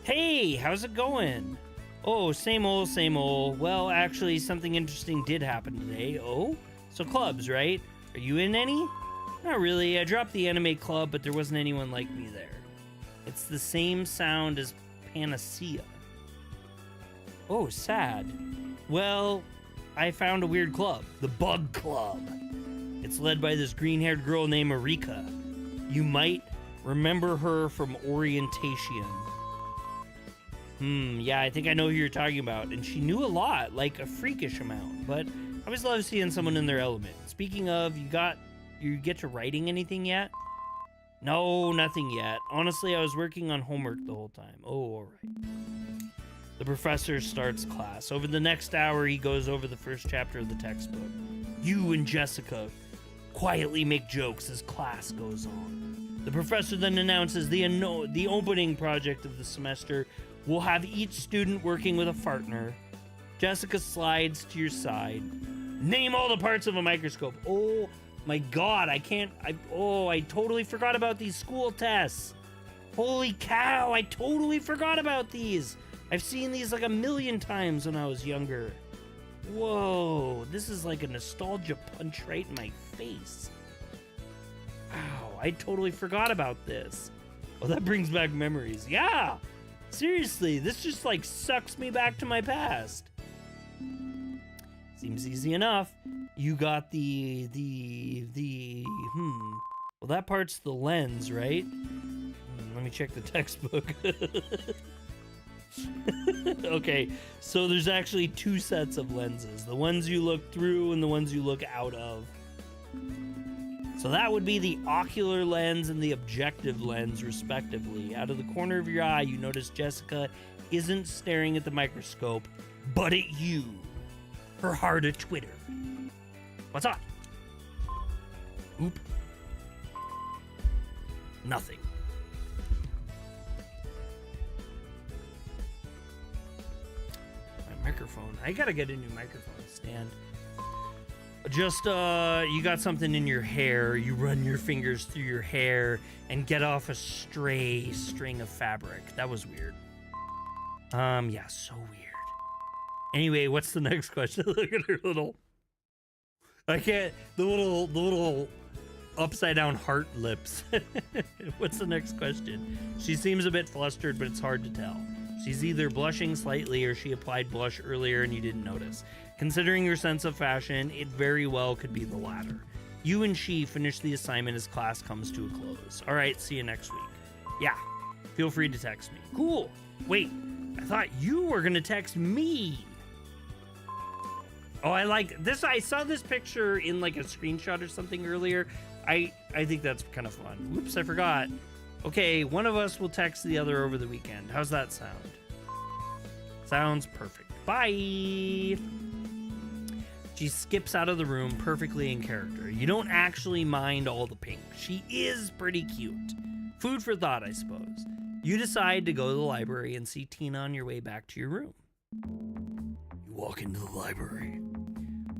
Hey, how's it going? Oh, same old, same old. Well, actually, something interesting did happen today. Oh? So clubs, right? Are you in any? Not really. I dropped the anime club, but there wasn't anyone like me there. It's the same sound as Panacea. Oh, sad. Well, I found a weird club. The Bug Club. It's led by this green-haired girl named Marika. You might remember her from orientation. Yeah, I think I know who you're talking about. And she knew a lot, like a freakish amount. But I always love seeing someone in their element. Speaking of, you get to writing anything yet? No, nothing yet. Honestly, I was working on homework the whole time. Oh, all right. The professor starts class. Over the next hour, he goes over the first chapter of the textbook. You and Jessica quietly make jokes as class goes on. The professor then announces the opening project of the semester. We'll have each student working with a partner. Jessica slides to your side. Name all the parts of a microscope. Oh my god, I totally forgot about these school tests. Holy cow, I totally forgot about these. I've seen these like a million times when I was younger. Whoa, this is like a nostalgia punch right in my face. Wow, I totally forgot about this. Well, that brings back memories. Yeah, seriously, this just like sucks me back to my past. Seems easy enough. You got well, that part's the lens, right? Let me check the textbook. Okay, so there's actually two sets of lenses. The ones you look through and the ones you look out of. So that would be the ocular lens and the objective lens, respectively. Out of the corner of your eye, you notice Jessica isn't staring at the microscope, but at you. Her heart a twitter. What's up? Oop. Nothing. My microphone. I gotta get a new microphone stand. Just, you got something in your hair. You run your fingers through your hair and get off a stray string of fabric. That was weird. Yeah, so weird. Anyway, what's the next question? Look at her little... I can't... The little upside down heart lips. What's the next question? She seems a bit flustered, but it's hard to tell. She's either blushing slightly or she applied blush earlier and you didn't notice. Considering your sense of fashion, it very well could be the latter. You and she finish the assignment as class comes to a close. All right, see you next week. Yeah, feel free to text me. Cool. Wait, I thought you were gonna text me. Oh, I like this. I saw this picture in like a screenshot or something earlier. I think that's kind of fun. Whoops, I forgot. Okay, one of us will text the other over the weekend. How's that sound? Sounds perfect. Bye! She skips out of the room perfectly in character. You don't actually mind all the pink. She is pretty cute. Food for thought, I suppose. You decide to go to the library and see Tina on your way back to your room. You walk into the library.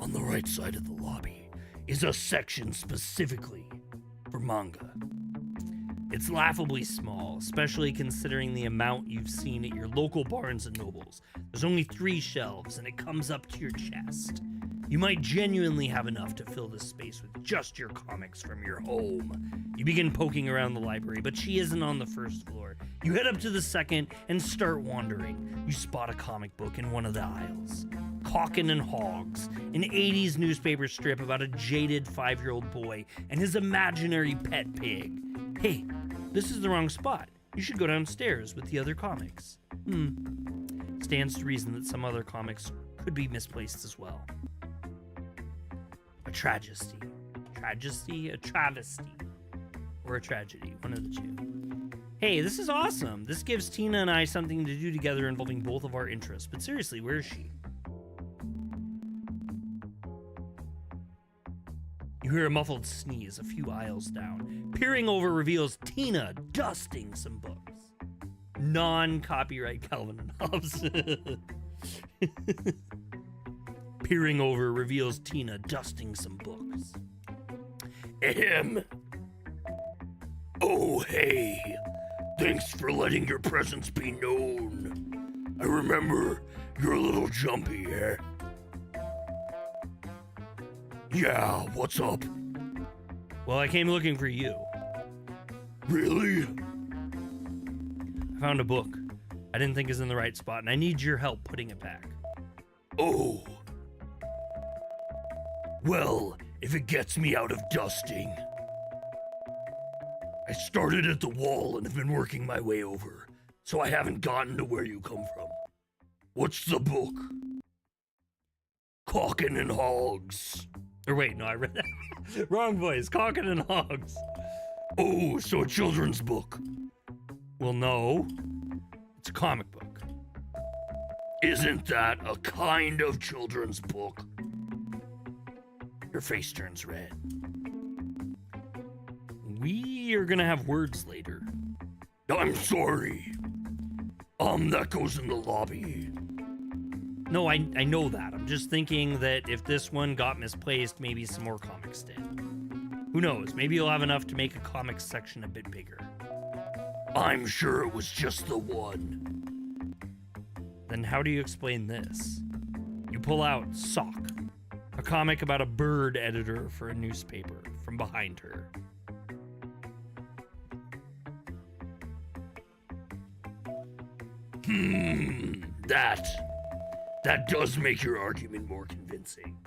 On the right side of the lobby is a section specifically for manga. It's laughably small, especially considering the amount you've seen at your local Barnes & Nobles. There's only 3 shelves, and it comes up to your chest. You might genuinely have enough to fill this space with just your comics from your home. You begin poking around the library, but she isn't on the first floor. You head up to the second and start wandering. You spot a comic book in one of the aisles. Cockin' and Hogs, an 80s newspaper strip about a jaded 5-year-old boy and his imaginary pet pig. Hey, this is the wrong spot. You should go downstairs with the other comics. Stands to reason that some other comics could be misplaced as well. A tragedy. A travesty. Or a tragedy. One of the two. Hey, this is awesome. This gives Tina and I something to do together involving both of our interests. But seriously, where is she? You hear a muffled sneeze a few aisles down. Peering over reveals Tina dusting some books. Non-copyright Calvin and Hobbes. Peering over reveals Tina dusting some books. Ahem. Oh, hey. Thanks for letting your presence be known. I remember you're a little jumpy, eh? Yeah, what's up? Well, I came looking for you. Really? I found a book I didn't think is in the right spot, and I need your help putting it back. Oh. Well, if it gets me out of dusting. I started at the wall and have been working my way over, so I haven't gotten to where you come from. What's the book? Cockin' and Hogs. Or wait, no, I read that. Wrong voice. Cockin' and Hogs. Oh, so a children's book. Well, no. It's a comic book. Isn't that a kind of children's book? Your face turns red. We are gonna have words later. I'm sorry. That goes in the lobby. No, I know that. I'm just thinking that if this one got misplaced, maybe some more comics did. Who knows? Maybe you'll have enough to make a comics section a bit bigger. I'm sure it was just the one. Then how do you explain this? You pull out Sock, a comic about a bird editor for a newspaper, from behind her. That does make your argument more convincing.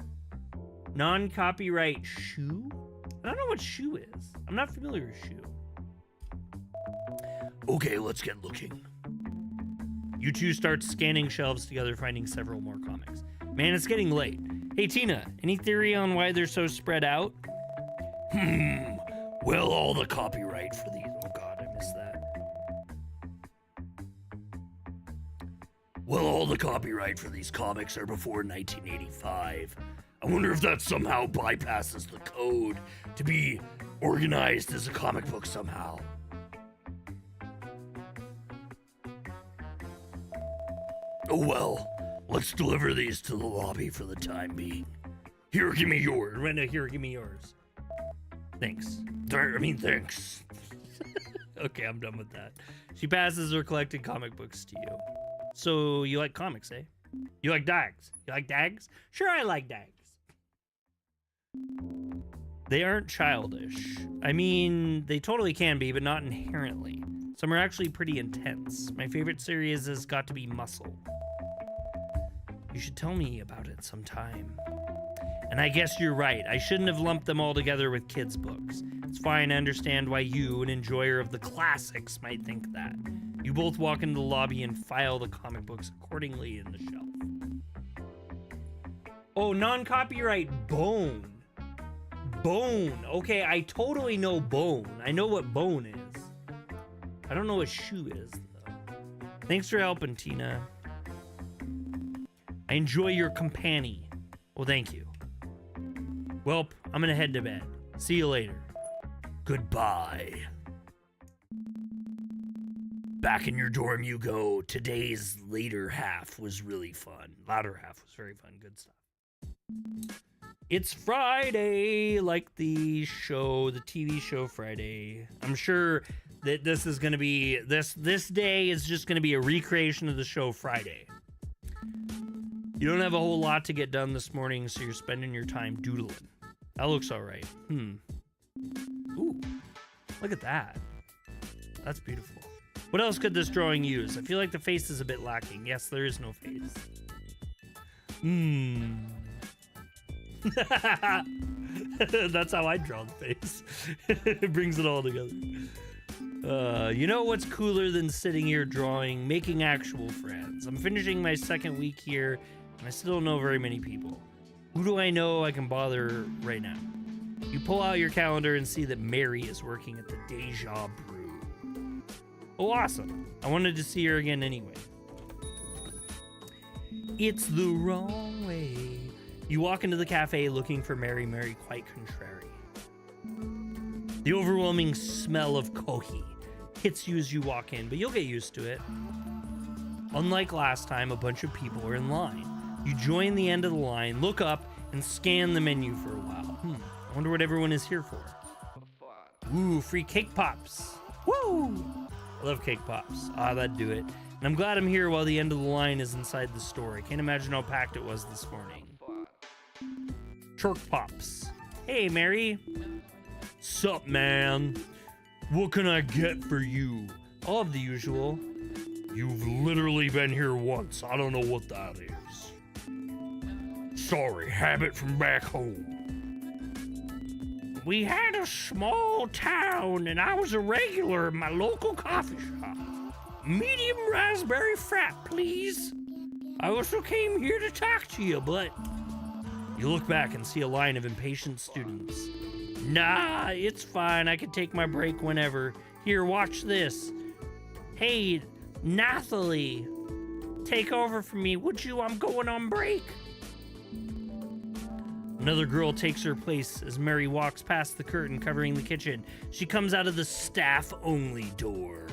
Non-copyright shoe? I don't know what shoe is. I'm not familiar with shoe. Okay, let's get looking. You two start scanning shelves together, finding several more comics. Man, it's getting late. Hey, Tina, any theory on why they're so spread out? Well, all the copyright for these... Oh, God, I missed that. Well, all the copyright for these comics are before 1985. I wonder if that somehow bypasses the code to be organized as a comic book somehow. Oh well, let's deliver these to the lobby for the time being. Here, give me yours. Rena, here, give me yours. Thanks. Thanks. Okay, I'm done with that. She passes her collected comic books to you. So, you like comics, eh? You like dags? You like dags? Sure, I like dags. They aren't childish. I mean, they totally can be, but not inherently. Some are actually pretty intense. My favorite series has got to be Muscle. You should tell me about it sometime. And I guess you're right. I shouldn't have lumped them all together with kids' books. It's fine, I understand why you, an enjoyer of the classics, might think that. You both walk into the lobby and file the comic books accordingly in the shelf. Oh, non-copyright Bone. Bone. Okay, I totally know bone. I know what bone is. I don't know what shoe is, though. Thanks for helping, Tina. I enjoy your company. Well, thank you. Well, I'm gonna head to bed. See you later. Goodbye. Back in your dorm you go. Today's later half was really fun. Latter half was very fun. Good stuff. It's Friday, like the show, the TV show Friday. I'm sure that this is going to be, this day is just going to be a recreation of the show Friday. You don't have a whole lot to get done this morning, so you're spending your time doodling. That looks all right. Ooh, look at that. That's beautiful. What else could this drawing use? I feel like the face is a bit lacking. Yes, there is no face. That's how I draw the face. It brings it all together. You know what's cooler than sitting here drawing? Making actual friends. I'm finishing my second week here, and I still don't know very many people. Who do I know I can bother right now? You pull out your calendar and see that Mary is working at the Deja Brew. Oh, awesome. I wanted to see her again anyway. It's the wrong way. You walk into the cafe looking for Mary quite contrary. The overwhelming smell of kohi hits you as you walk in, but you'll get used to it. Unlike last time, a bunch of people are in line. You join the end of the line, look up, and scan the menu for a while. I wonder what everyone is here for. Ooh, free cake pops. Woo! I love cake pops. That'd do it. And I'm glad I'm here while the end of the line is inside the store. I can't imagine how packed it was this morning. Chirk pops. Hey, Mary. Sup, man? What can I get for you? All of the usual. You've literally been here once. I don't know what that is. Sorry, habit from back home. We had a small town, and I was a regular in my local coffee shop. Medium raspberry frap, please. I also came here to talk to you, but... You look back and see a line of impatient students. Nah, it's fine. I can take my break whenever. Here, watch this. Hey, Nathalie, take over for me, would you? I'm going on break. Another girl takes her place as Mary walks past the curtain covering the kitchen. She comes out of the staff-only door.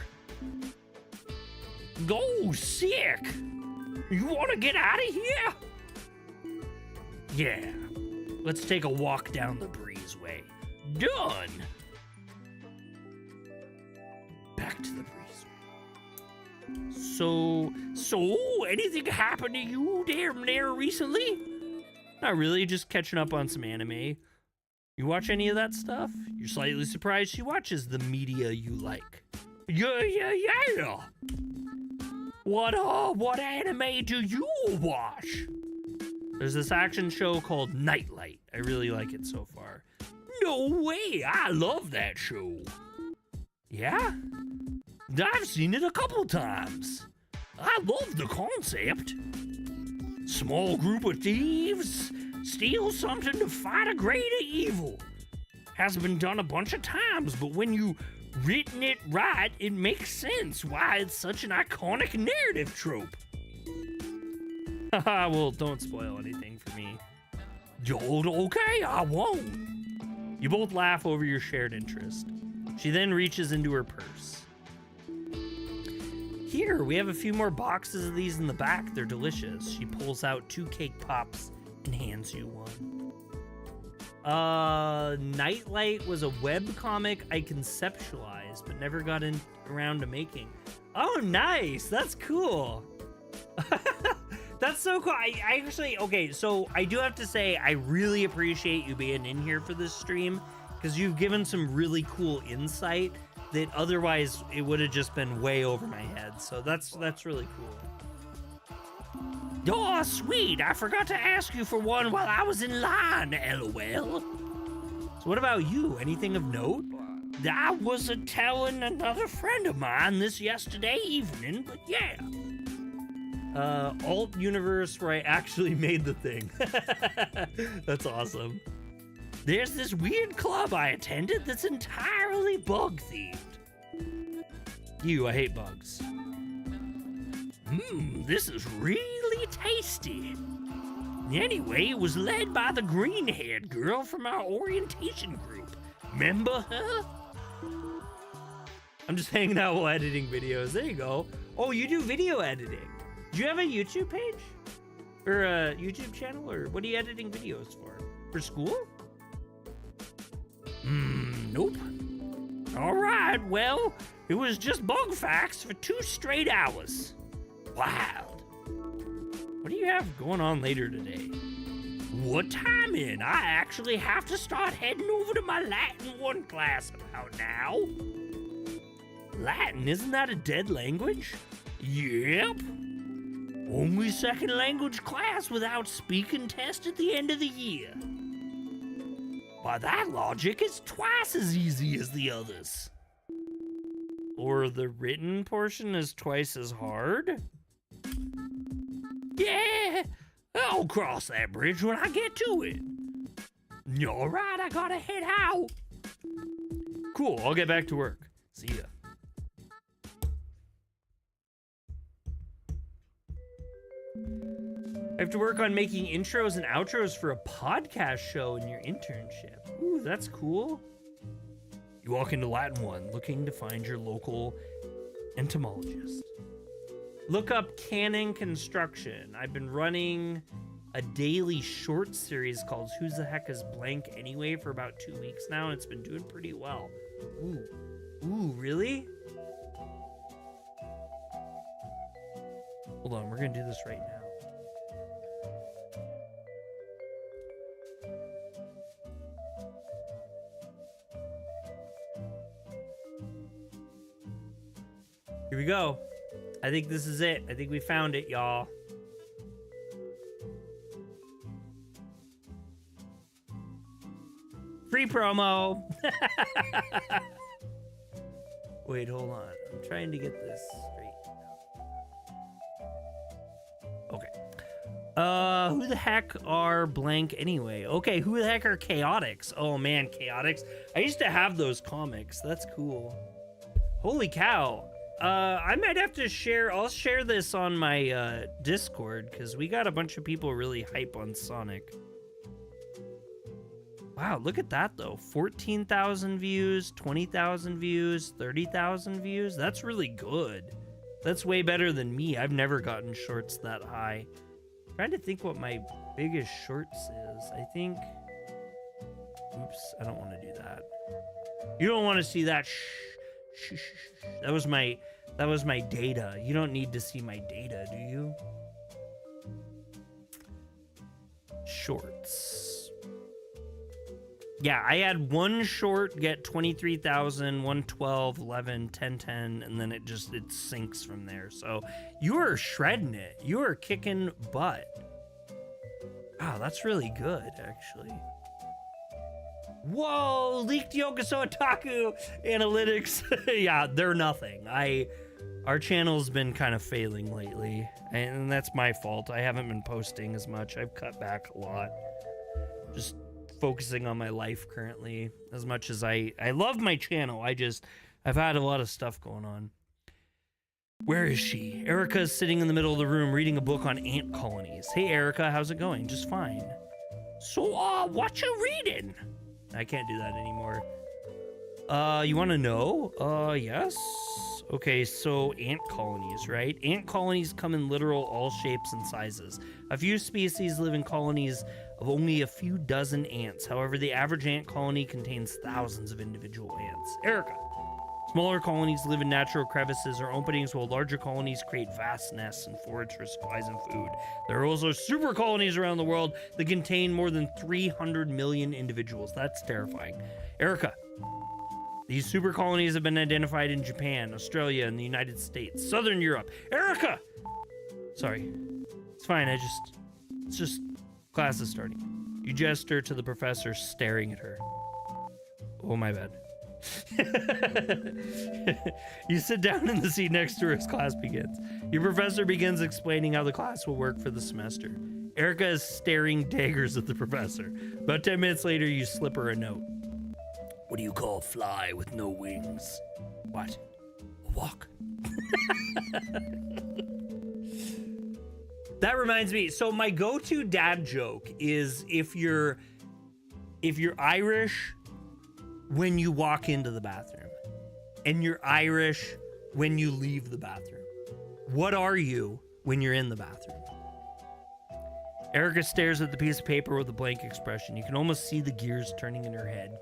Go, sick! You want to get out of here? Yeah. Let's take a walk down the breezeway. Done! Back to the breezeway. So, anything happened to you there recently? Not really, just catching up on some anime. You watch any of that stuff? You're slightly surprised she watches the media you like. Yeah. What anime do you watch? There's this action show called Nightlight. I really like it so far. No way, I love that show. Yeah? I've seen it a couple times. I love the concept. Small group of thieves steal something to fight a greater evil. Has been done a bunch of times, but when you written it right, it makes sense why it's such an iconic narrative trope. Haha, well, don't spoil anything for me. Okay, I won't. You both laugh over your shared interest. She then reaches into her purse. Here, we have a few more boxes of these in the back. They're delicious. She pulls out 2 cake pops and hands you one. Nightlight was a webcomic I conceptualized, but never got around to making. Oh, nice. That's cool. That's so cool. I actually, okay, so I do have to say, I really appreciate you being in here for this stream, because you've given some really cool insight that otherwise it would have just been way over my head. So that's really cool. Oh, sweet. I forgot to ask you for one while I was in line, LOL. So what about you? Anything of note? I was telling another friend of mine this yesterday evening, but yeah. Alt universe where I actually made the thing. That's awesome. There's this weird club I attended that's entirely bug-themed. I hate bugs. This is really tasty. Anyway, it was led by the green-haired girl from our orientation group. Remember her? I'm just hanging out while editing videos. There you go. Oh, you do video editing. Do you have a YouTube page? Or a YouTube channel? Or what are you editing videos for? For school? Nope. All right, well, it was just bug facts for 2 straight hours. Wild. What do you have going on later today? What timing? I actually have to start heading over to my Latin 1 class about now. Latin, isn't that a dead language? Yep. Only second language class without speaking test at the end of the year. By that logic, it's twice as easy as the others. Or the written portion is twice as hard? Yeah, I'll cross that bridge when I get to it. Alright, I gotta head out. Cool, I'll get back to work. See ya. I have to work on making intros and outros for a podcast show in your internship. Ooh, that's cool. You walk into Latin 1 looking to find your local entomologist. Look up Cannon Construction. I've been running a daily short series called Who's the Heck is Blank Anyway for about 2 weeks now, and it's been doing pretty well. Ooh, really? Hold on, we're gonna do this right now. Here we go. I think this is it. I think we found it, y'all. Free promo. Wait, hold on. I'm trying to get this straight. Okay. Who the heck are blank anyway? Okay, who the heck are chaotics? Oh man, chaotics. I used to have those comics. That's cool. Holy cow. I might have to share, I'll share this on my Discord, because we got a bunch of people really hype on Sonic. Wow, look at that though. 14,000 views, 20,000 views, 30,000 views. That's really good. That's way better than me. I've never gotten shorts that high. I'm trying to think what my biggest shorts is. I think, oops, I don't want to do that. You don't want to see that. Shh. That was my data. You don't need to see my data, do you? Shorts. Yeah, I had one short get 23,000, 112, 11, 10, 10, and then it sinks from there. So you are shredding it. You are kicking butt. Wow, that's really good, actually. Whoa, leaked Yokoso Otaku analytics. Yeah, they're nothing. Our channel's been kind of failing lately, and that's my fault. I haven't been posting as much. I've cut back a lot. Just focusing on my life currently. As much as I love my channel, I've had a lot of stuff going on. Where is she? Erica's sitting in the middle of the room reading a book on ant colonies. Hey Erica, how's it going? Just fine. So, what you reading? I can't do that anymore. You want to know? Yes. Okay, so ant colonies, right? Ant colonies come in literal all shapes and sizes. A few species live in colonies of only a few dozen ants. However, the average ant colony contains thousands of individual ants. Erica. Smaller colonies live in natural crevices or openings, while larger colonies create vast nests and forage for supplies and food. There are also super colonies around the world that contain more than 300 million individuals. That's terrifying. Erica, these super colonies have been identified in Japan, Australia, and the United States, Southern Europe. Erica! Sorry. It's fine, it's just class is starting. You gesture to the professor, staring at her. Oh, my bad. You sit down in the seat next to her as class begins. Your professor begins explaining how the class will work for the semester. Erica is staring daggers at the professor. About 10 minutes later, you slip her a note. What do you call a fly with no wings? What? A walk? That reminds me. So my go-to dad joke is if you're Irish when you walk into the bathroom and you're Irish when you leave the bathroom. What are you when you're in the bathroom? Erica stares at the piece of paper with a blank expression. You can almost see the gears turning in her head.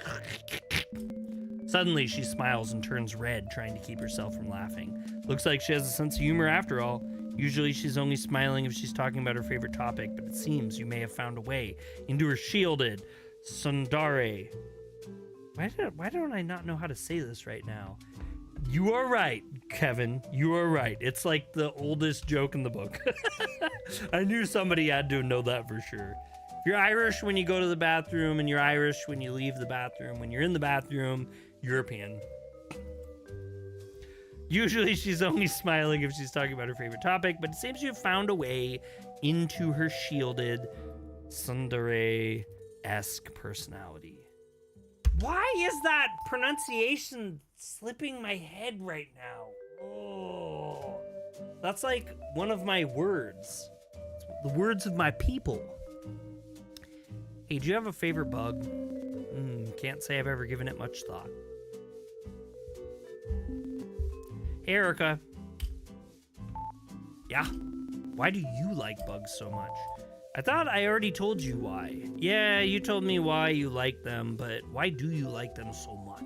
Suddenly, she smiles and turns red, trying to keep herself from laughing. Looks like she has a sense of humor after all. Usually, she's only smiling if she's talking about her favorite topic, but it seems you may have found a way into her shielded Sundare. Why don't I not know how to say this right now? You are right, Kevin. You are right. It's like the oldest joke in the book. I knew somebody had to know that for sure. If you're Irish when you go to the bathroom, and you're Irish when you leave the bathroom, when you're in the bathroom, European. Usually she's only smiling if she's talking about her favorite topic, but it seems you've found a way into her shielded, tsundere-esque personality. Why is that pronunciation slipping my head right now? Oh, that's like one of my words. The words of my people. Hey, do you have a favorite bug? Can't say I've ever given it much thought. Hey, Erica. Yeah? Why do you like bugs so much? I thought I already told you why. Yeah, you told me why you like them, but why do you like them so much?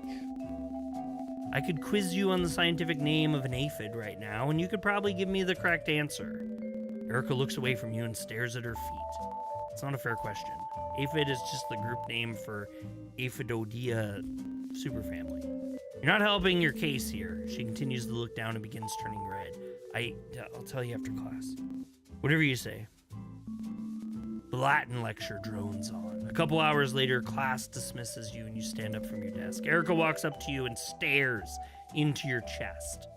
I could quiz you on the scientific name of an aphid right now, and you could probably give me the correct answer. Erica looks away from you and stares at her feet. It's not a fair question. Aphid is just the group name for Aphidoidea superfamily. You're not helping your case here. She continues to look down and begins turning red. I'll tell you after class. Whatever you say. The Latin lecture drones on. A couple hours later, class dismisses you and you stand up from your desk. Erica walks up to you and stares into your chest.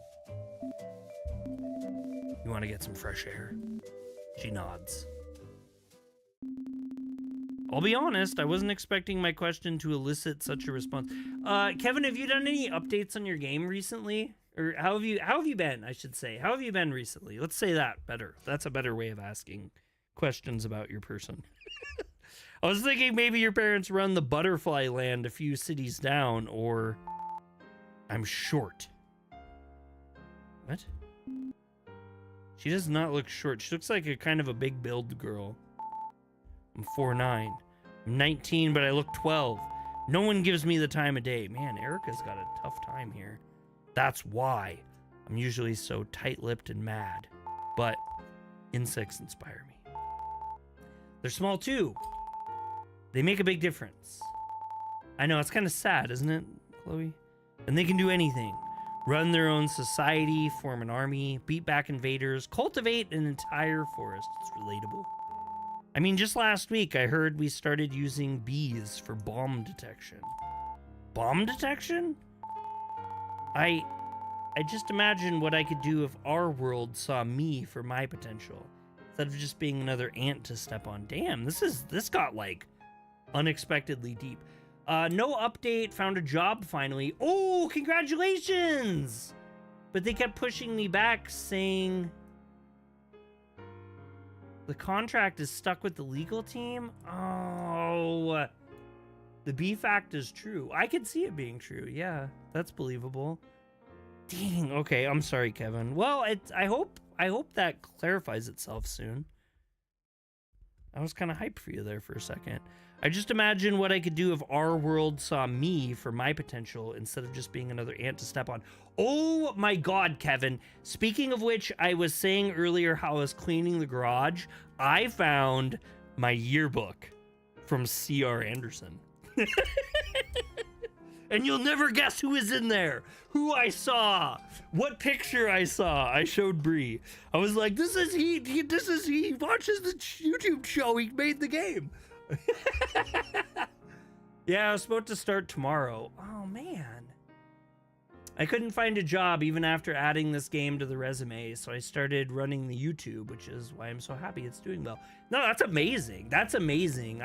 You want to get some fresh air? She nods. I'll be honest, I wasn't expecting my question to elicit such a response. Kevin, have you done any updates on your game recently? Or how have you been, I should say? How have you been recently? Let's say that better. That's a better way of asking questions about your person. I was thinking maybe your parents run the butterfly land a few cities down, or I'm short. What? She does not look short. She looks like a kind of a big build girl. I'm 4'9". I'm 19, but I look 12. No one gives me the time of day. Man, Erica's got a tough time here. That's why I'm usually so tight-lipped and mad. But insects inspire me. They're small too. They make a big difference. I know, it's kind of sad, isn't it, Chloe? And they can do anything. Run their own society, form an army, beat back invaders, cultivate an entire forest. It's relatable. I mean, just last week, I heard we started using bees for bomb detection. Bomb detection? I just imagine what I could do if our world saw me for my potential, instead of just being another ant to step on. Damn, this got, like, unexpectedly deep. No update, found a job finally. Oh, congratulations! But they kept pushing me back, saying the contract is stuck with the legal team. Oh, the B fact is true. I could see it being true. Yeah, that's believable. Dang. Okay, I'm sorry, Kevin. Well, I hope that clarifies itself soon. I was kind of hyped for you there for a second. I just imagine what I could do if our world saw me for my potential instead of just being another ant to step on. Oh my God, Kevin. Speaking of which, I was saying earlier how I was cleaning the garage. I found my yearbook from C.R. Anderson. And you'll never guess who is in there, who I saw, what picture I saw. I showed Bree. I was like, this is he watches the YouTube show. He made the game. Yeah, I was supposed to start tomorrow. Oh, man. I couldn't find a job even after adding this game to the resume, so I started running the YouTube, which is why I'm so happy it's doing well. No, that's amazing. That's amazing.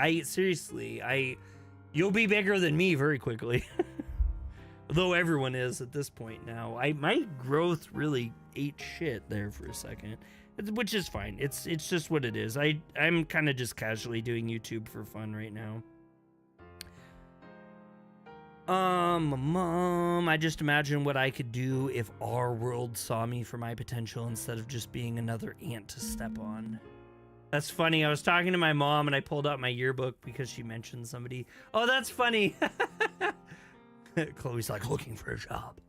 You'll be bigger than me very quickly. Though everyone is at this point now. My growth really ate shit there for a second, which is fine. It's just what it is. I'm kind of just casually doing YouTube for fun right now. I just imagine what I could do if our world saw me for my potential instead of just being another ant to step on. That's funny. I was talking to my mom and I pulled out my yearbook because she mentioned somebody. Oh, that's funny. Chloe's like looking for a job.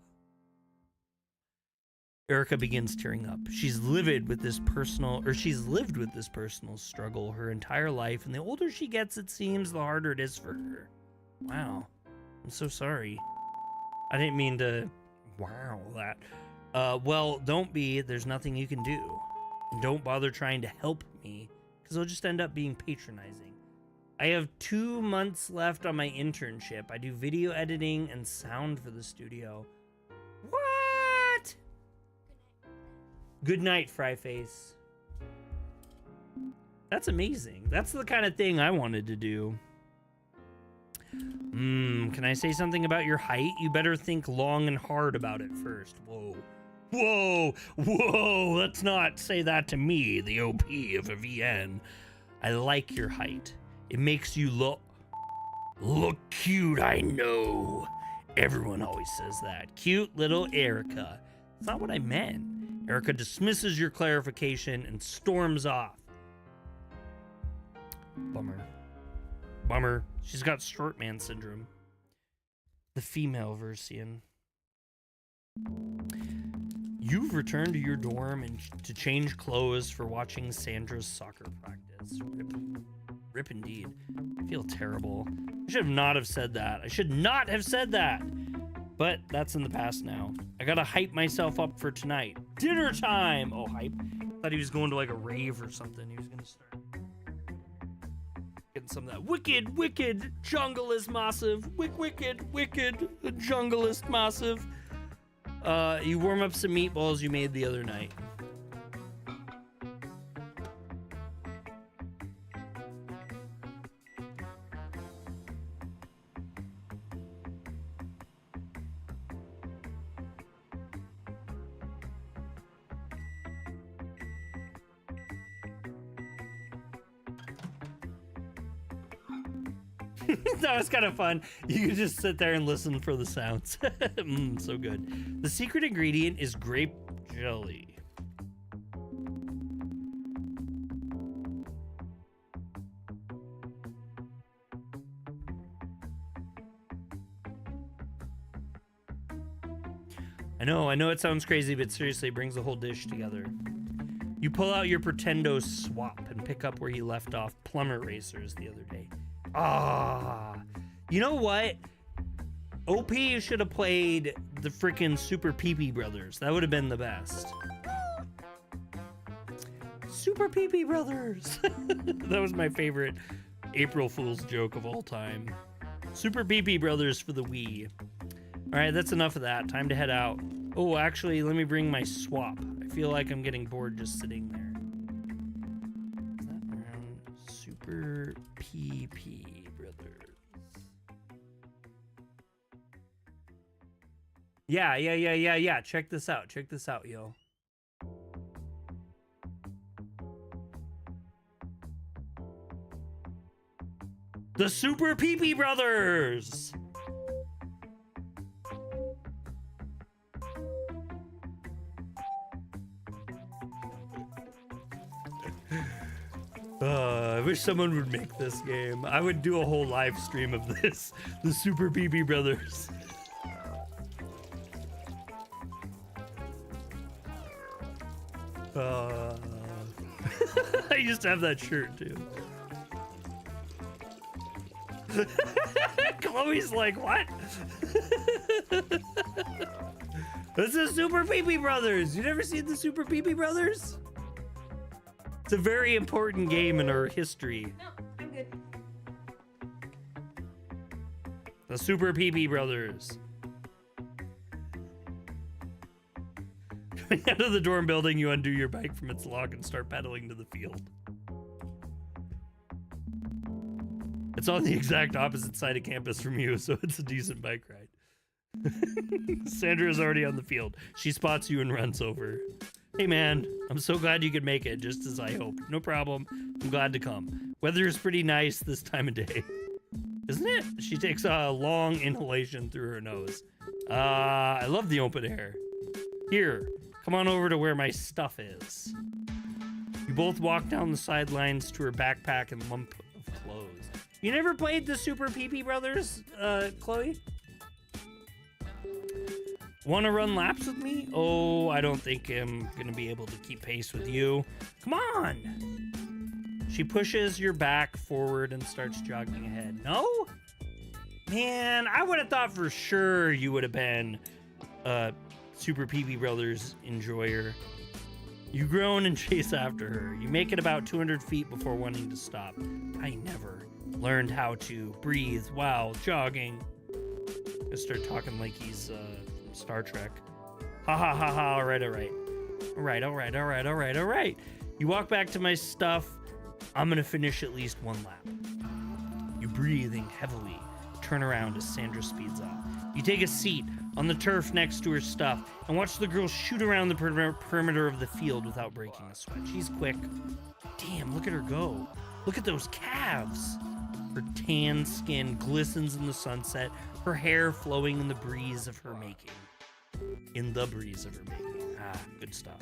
Erica begins tearing up. She's lived with this personal struggle her entire life, and the older she gets, it seems, the harder it is for her. Wow. I'm so sorry. I didn't mean to wow that. Well, don't be. There's nothing you can do. And don't bother trying to help me, because it'll just end up being patronizing. I have 2 months left on my internship. I do video editing and sound for the studio. What? Good night, Fryface. That's amazing. That's the kind of thing I wanted to do. Can I say something about your height? You better think long and hard about it first. Whoa. Whoa. Whoa. Let's not say that to me, the OP of a VN. I like your height. It makes you look cute, I know. Everyone always says that. Cute little Erica. That's not what I meant. Erica dismisses your clarification and storms off. Bummer. She's got short man syndrome. The female version. You've returned to your dorm and to change clothes for watching Sandra's soccer practice. Rip indeed. I feel terrible. I should not have said that. But that's in the past now. I gotta hype myself up for tonight. Dinner time! Oh, hype. Thought he was going to like a rave or something. He was gonna start getting some of that wicked jungle is massive. Wicked jungle is massive. You warm up some meatballs you made the other night. That was kind of fun. You can just sit there and listen for the sounds. So good. The secret ingredient is grape jelly. I know it sounds crazy, but seriously, it brings the whole dish together. You pull out your Pretendo swap and pick up where you left off plumber racers the other day. You know what? OP should have played the freaking Super Pee-Pee Brothers. That would have been the best. Super Pee-Pee Brothers. That was my favorite April Fool's joke of all time. Super Pee-Pee Brothers for the Wii. All right, that's enough of that. Time to head out. Oh, actually, let me bring my swap. I feel like I'm getting bored just sitting there. Is that around? Super Pee-Pee Brothers. Yeah. Check this out, yo. The Super Pee-Pee Brothers! I wish someone would make this game. I would do a whole live stream of this. The Super Pee-Pee Brothers. I used to have that shirt too. Chloe's like, what? This is Super Pee-Pee Brothers. You never seen the Super Pee-Pee Brothers? It's a very important game in our history. No, I'm good. The Super Pee-Pee Brothers. Coming out of the dorm building, you undo your bike from its lock and start pedaling to the field. It's on the exact opposite side of campus from you, so it's a decent bike ride. Sandra is already on the field. She spots you and runs over. Hey man, I'm so glad you could make it, just as I hoped. No problem. I'm glad to come. Weather is pretty nice this time of day. Isn't it? She takes a long inhalation through her nose. I love the open air. Here, come on over to where my stuff is. You both walk down the sidelines to her backpack and lump of clothes. You never played the Super Pee-Pee Brothers, Chloe? Want to run laps with me? Oh, I don't think I'm gonna be able to keep pace with you. Come on! She pushes your back forward and starts jogging ahead. No? Man, I would have thought for sure you would have been a Super Pee-Pee Brothers enjoyer. You groan and chase after her. You make it about 200 feet before wanting to stop. I never learned how to breathe while jogging. I start talking like he's from Star Trek. Ha ha ha ha, alright. Alright. You walk back to my stuff. I'm gonna finish at least one lap. You breathing heavily. Turn around as Sandra speeds up. You take a seat on the turf next to her stuff and watch the girl shoot around the perimeter of the field without breaking a sweat. She's quick. Damn, look at her go. Look at those calves. Her tan skin glistens in the sunset, her hair flowing in the breeze of her making. Ah, good stuff.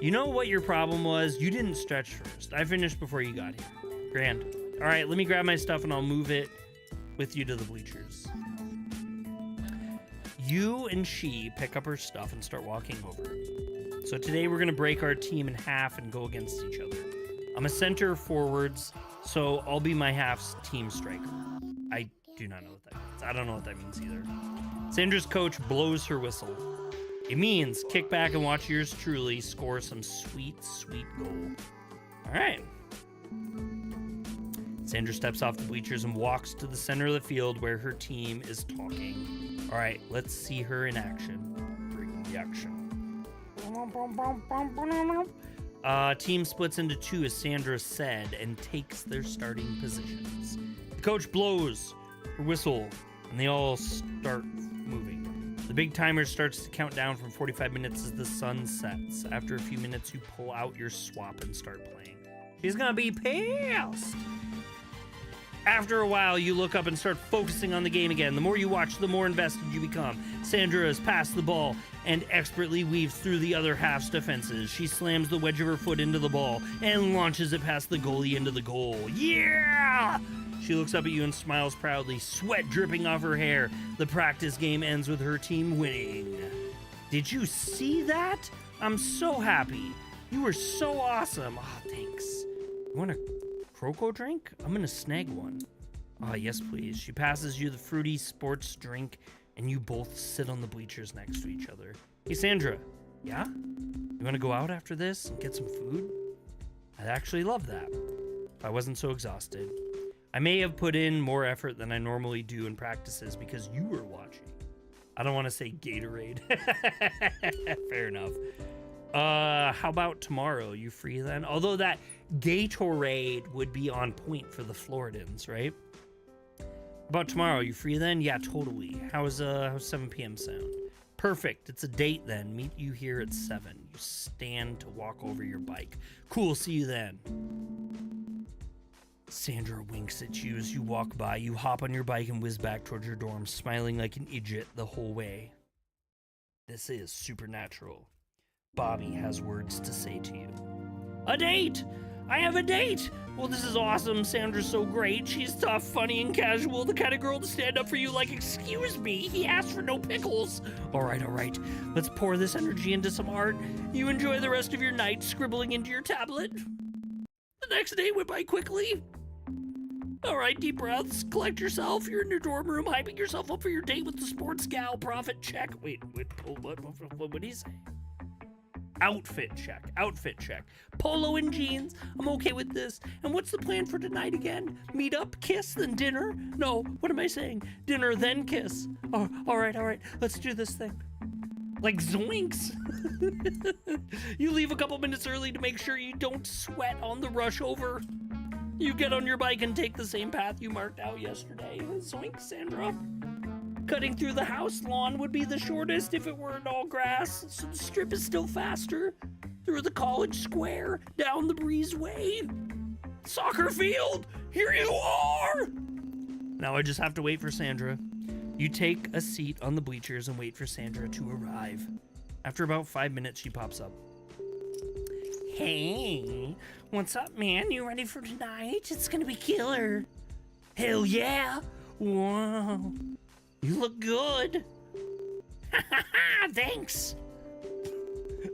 You know what your problem was? You didn't stretch first. I finished before you got here. Grand. All right, let me grab my stuff and I'll move it with you to the bleachers. You and she pick up her stuff and start walking over. So today we're gonna break our team in half and go against each other. I'm a center forwards, so I'll be my half's team striker. I do not know what that means. I don't know what that means either. Sandra's coach blows her whistle. It means kick back and watch yours truly score some sweet, sweet goal. All right. Sandra steps off the bleachers and walks to the center of the field where her team is talking. All right, let's see her in action. Bring the action. Team splits into two, as Sandra said, and takes their starting positions. The coach blows her whistle, and they all start moving. The big timer starts to count down from 45 minutes as the sun sets. After a few minutes, you pull out your swap and start playing. She's gonna be pissed. After a while, you look up and start focusing on the game again. The more you watch, the more invested you become. Sandra has passed the ball and expertly weaves through the other half's defenses. She slams the wedge of her foot into the ball and launches it past the goalie into the goal. Yeah! She looks up at you and smiles proudly, sweat dripping off her hair. The practice game ends with her team winning. Did you see that? I'm so happy. You were so awesome. Oh, thanks. You want a Croco drink? I'm gonna snag one. Ah, yes, please. She passes you the fruity sports drink, and you both sit on the bleachers next to each other. Hey, Sandra. Yeah? You wanna go out after this and get some food? I'd actually love that, if I wasn't so exhausted. I may have put in more effort than I normally do in practices because you were watching. I don't want to say Gatorade. Fair enough. How about tomorrow? You free then? Although that Gatorade would be on point for the Floridans, right? About tomorrow, you free then? Yeah, totally. How's 7 p.m. sound? Perfect. It's a date then. Meet you here at 7. You stand to walk over your bike. Cool, see you then. Sandra winks at you as you walk by. You hop on your bike and whiz back towards your dorm, smiling like an idiot the whole way. This is supernatural. Bobby has words to say to you. A date! I have a date! Well, this is awesome. Sandra's so great. She's tough, funny, and casual. The kind of girl to stand up for you like, excuse me, he asked for no pickles. All right. Let's pour this energy into some art. You enjoy the rest of your night scribbling into your tablet. The next day went by quickly. All right, deep breaths. Collect yourself. You're in your dorm room, hyping yourself up for your date with the sports gal. Profit check. Wait, what did he say? Outfit check. Polo and jeans. I'm okay with this. And what's the plan for tonight again? Meet up, kiss, then dinner? No, what am I saying? Dinner, then kiss. Oh, all right. Let's do this thing. Like zoinks! You leave a couple minutes early to make sure you don't sweat on the rush over. You get on your bike and take the same path you marked out yesterday. Zoinks, Sandra. Cutting through the house lawn would be the shortest if it weren't all grass, so the strip is still faster. Through the college square, down the breezeway. Soccer field! Here you are! Now I just have to wait for Sandra. You take a seat on the bleachers and wait for Sandra to arrive. After about 5 minutes, she pops up. Hey, what's up, man? You ready for tonight? It's gonna be killer. Hell yeah! Wow. You look good. Thanks.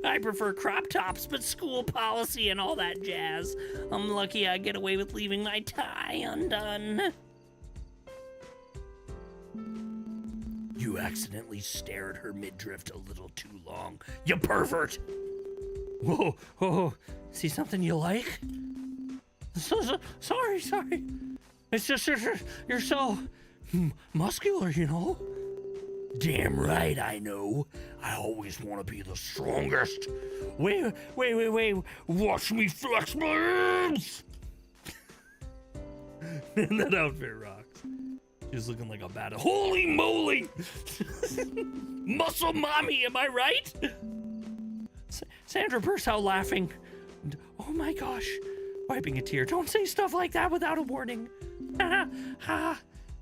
I prefer crop tops, but school policy and all that jazz. I'm lucky I get away with leaving my tie undone. You accidentally stared her midriff a little too long. You pervert! Whoa, whoa, see something you like? Sorry. It's just you're so muscular, you know? Damn right I know. I always want to be the strongest. Wait. Watch me flex my arms! Man, that outfit rocks. She's looking like a bad. Holy moly! Muscle mommy, am I right? Sandra bursts out laughing. Oh my gosh. Wiping a tear. Don't say stuff like that without a warning.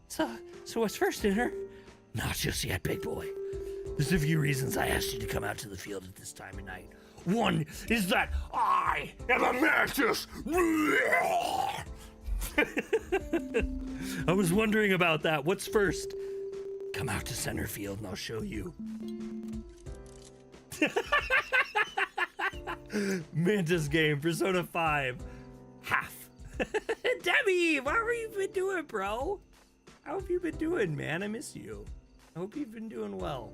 So what's first, dinner? Not just yet, big boy. There's a few reasons I asked you to come out to the field at this time of night. One is that I am a Mantis. I was wondering about that. What's first? Come out to center field and I'll show you. Mantis game, Persona 5. Half. Debbie, what have you been doing, bro? How have you been doing, man? I miss you. I hope you've been doing well.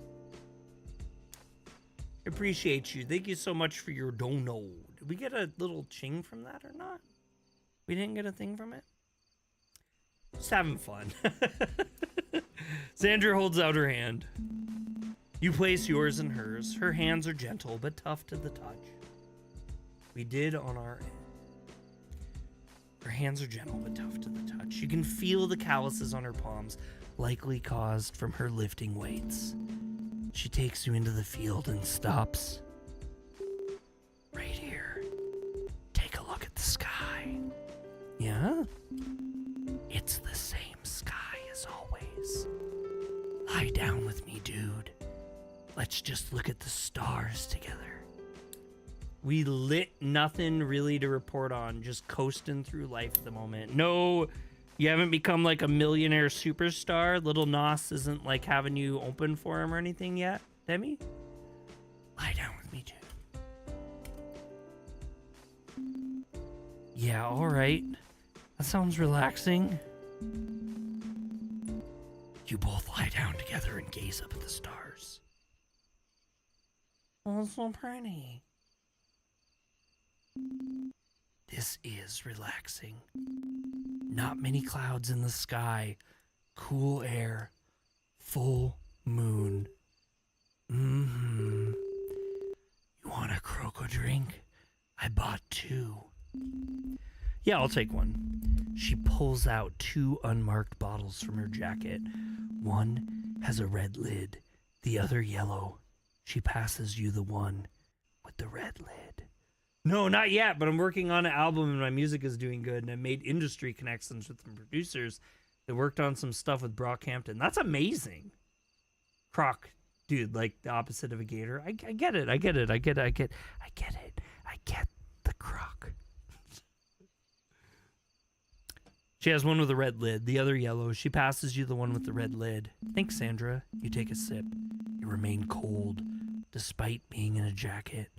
I appreciate you. Thank you so much for your dono. Did we get a little ching from that or not? We didn't get a thing from it? Just having fun. Sandra holds out her hand. You place yours in hers. Her hands are gentle but tough to the touch. We did on our end. Her hands are gentle but tough to the touch. You can feel the calluses on her palms, likely caused from her lifting weights. She takes you into the field and stops. Right here. Take a look at the sky. Yeah? It's the same sky as always. Lie down with me, dude. Let's just look at the stars together. We lit nothing really to report on, just coasting through life at the moment. No, you haven't become like a millionaire superstar. Little Nos isn't like having you open for him or anything yet, Demi? Lie down with me, dude. Yeah, all right. That sounds relaxing. You both lie down together and gaze up at the stars. Oh, so pretty. This is relaxing. Not many clouds in the sky, cool air, full moon. You want a croco drink? I bought 2. Yeah, I'll take one. She pulls out 2 unmarked bottles from her jacket. One has a red lid, the other yellow. She passes you the one with the red lid. No, not yet, but I'm working on an album and my music is doing good, and I made industry connections with some producers that worked on some stuff with Brockhampton. That's amazing. Croc, dude, like the opposite of a gator. I get it. I get the croc. She has one with a red lid, the other yellow. She passes you the one with the red lid. Thanks, Sandra. You take a sip. You remain cold, despite being in a jacket.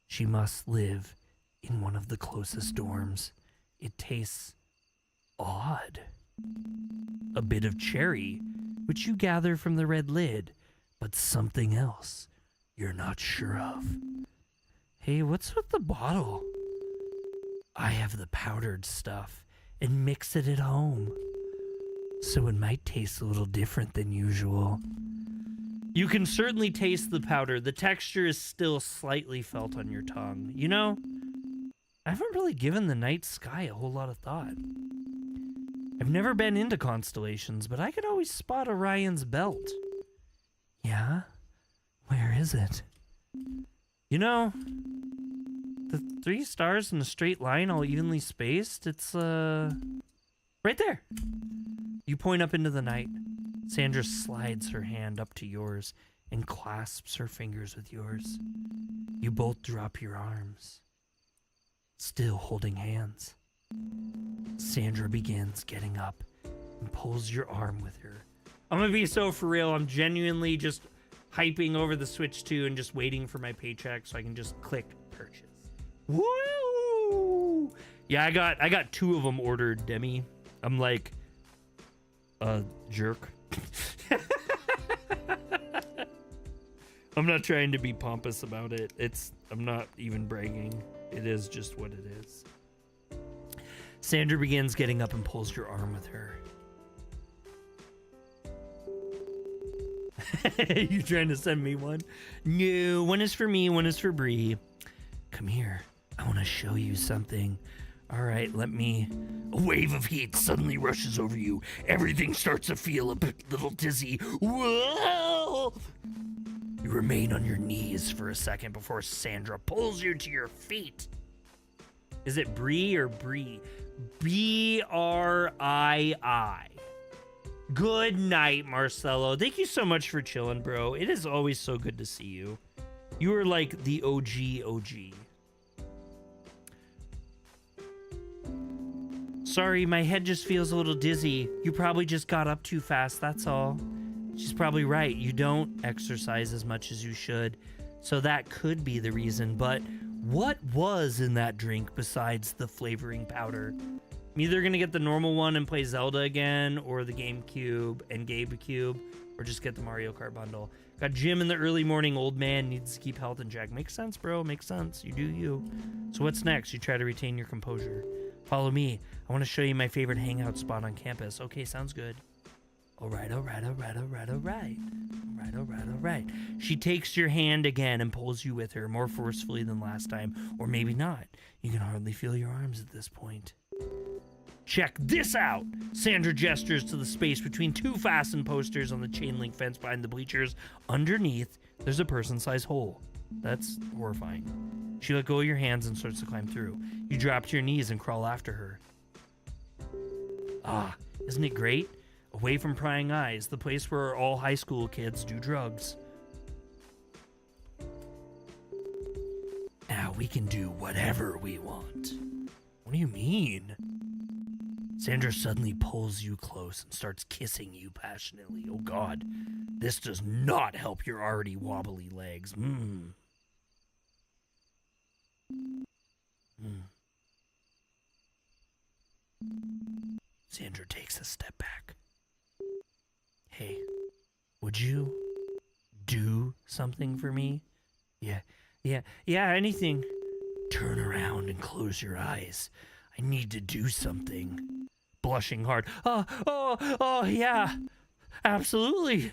She must live in one of the closest dorms. It tastes odd. A bit of cherry, which you gather from the red lid, but something else you're not sure of. Hey, what's with the bottle? I have the powdered stuff and mix it at home, so it might taste a little different than usual. You can certainly taste the powder. The texture is still slightly felt on your tongue. You know, I haven't really given the night sky a whole lot of thought. I've never been into constellations, but I could always spot Orion's belt. Yeah? Where is it? You know, the 3 stars in a straight line, all evenly spaced, it's, right there. You point up into the night. Sandra slides her hand up to yours and clasps her fingers with yours. You both drop your arms, still holding hands. Sandra begins getting up and pulls your arm with her. I'm gonna be so for real. I'm genuinely just hyping over the Switch 2 and just waiting for my paycheck so I can just click purchase. Woo! Yeah, I got 2 of them ordered, Demi. I'm like a jerk. I'm not trying to be pompous about it. I'm not even bragging. It is just what it is. Sandra begins getting up and pulls your arm with her. You trying to send me one? No, one is for me, one is for Bree. Come here. I want to show you something. All right, let me... A wave of heat suddenly rushes over you. Everything starts to feel a little dizzy. Whoa! You remain on your knees for a second before Sandra pulls you to your feet. Is it Bree or Bree? Brii. Good night, Marcelo. Thank you so much for chilling, bro. It is always so good to see you. You are like the OG. Sorry, my head just feels a little dizzy. You probably just got up too fast, that's all. She's probably right. You don't exercise as much as you should, so that could be the reason. But what was in that drink besides the flavoring powder? I'm either gonna get the normal one and play Zelda again, or the GameCube and GameCube, or just get the Mario Kart bundle. Got gym in the early morning, old man needs to keep health in check. Makes sense, bro, makes sense. You do you. So what's next? You try to retain your composure. Follow me. I want to show you my favorite hangout spot on campus. Okay, sounds good. All right. She takes your hand again and pulls you with her, more forcefully than last time. Or maybe not. You can hardly feel your arms at this point. Check this out! Sandra gestures to the space between 2 fastened posters on the chain link fence behind the bleachers. Underneath, there's a person-sized hole. That's horrifying. She let go of your hands and starts to climb through. You drop to your knees and crawl after her. Ah, isn't it great? Away from prying eyes, the place where all high school kids do drugs. Now we can do whatever we want. What do you mean? Sandra suddenly pulls you close and starts kissing you passionately. Oh God, this does not help your already wobbly legs. Sandra takes a step back. Hey, would you do something for me? Yeah, anything. Turn around and close your eyes. I need to do something. Blushing hard. Oh, yeah, absolutely.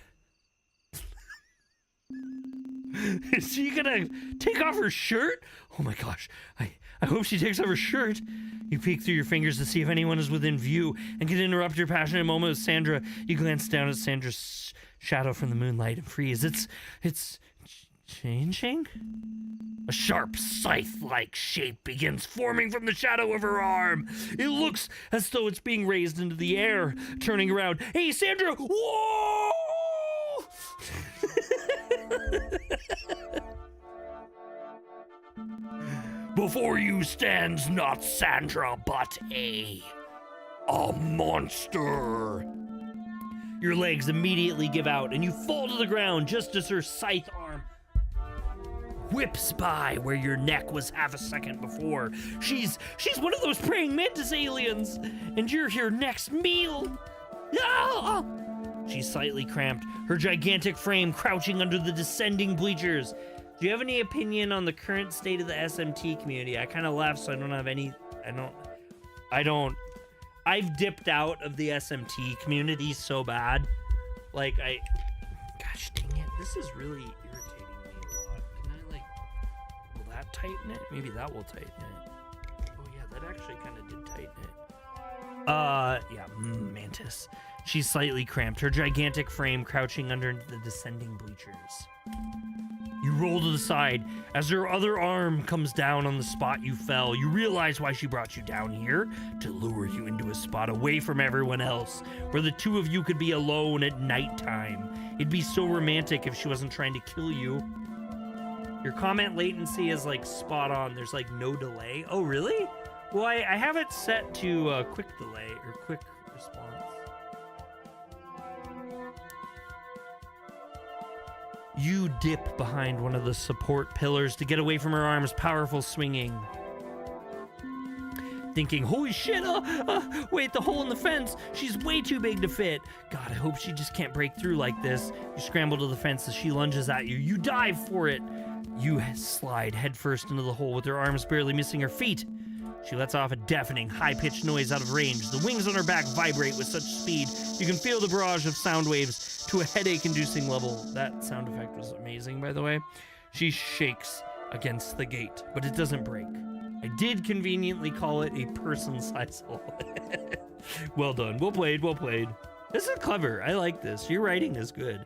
Is she gonna take off her shirt? Oh my gosh, I hope she takes off her shirt. You peek through your fingers to see if anyone is within view and can interrupt your passionate moment with Sandra. You glance down at Sandra's shadow from the moonlight and freeze. It's changing? A sharp scythe-like shape begins forming from the shadow of her arm. It looks as though it's being raised into the air. Turning around. Hey, Sandra! Whoa! Before you stands not Sandra, but a monster. Your legs immediately give out, and you fall to the ground just as her scythe arm whips by where your neck was half a second before. She's one of those praying mantis aliens, and you're your next meal. Ah! She's slightly cramped, her gigantic frame crouching under the descending bleachers. Do you have any opinion on the current state of the SMT community? I kind of left, so I don't have any. I've dipped out of the SMT community so bad. Like, gosh dang it. this is really irritating me a lot. Can I, like, will that tighten it? Maybe that will tighten it. Oh, yeah, that actually kind of did tighten it. Yeah, Mantis. She's slightly cramped, her gigantic frame crouching under the descending bleachers. You roll to the side. As her other arm comes down on the spot you fell, you realize why she brought you down here, to lure you into a spot away from everyone else, where the two of you could be alone at nighttime. It'd be so romantic if she wasn't trying to kill you. Your comment latency is like spot on. There's like no delay. Oh, really? Well, I have it set to quick delay or quick response. You dip behind one of the support pillars to get away from her arm's powerful swinging. Thinking, holy shit, wait, the hole in the fence, she's way too big to fit. God, I hope she just can't break through like this. You scramble to the fence as she lunges at you. You dive for it. You slide headfirst into the hole with her arms barely missing her feet. She lets off a deafening, high-pitched noise out of range. The wings on her back vibrate with such speed, you can feel the barrage of sound waves to a headache-inducing level. That sound effect was amazing, by the way. She shakes against the gate, but it doesn't break. I did conveniently call it a person-sized hole. Well done. Well played, well played. This is clever. I like this. Your writing is good.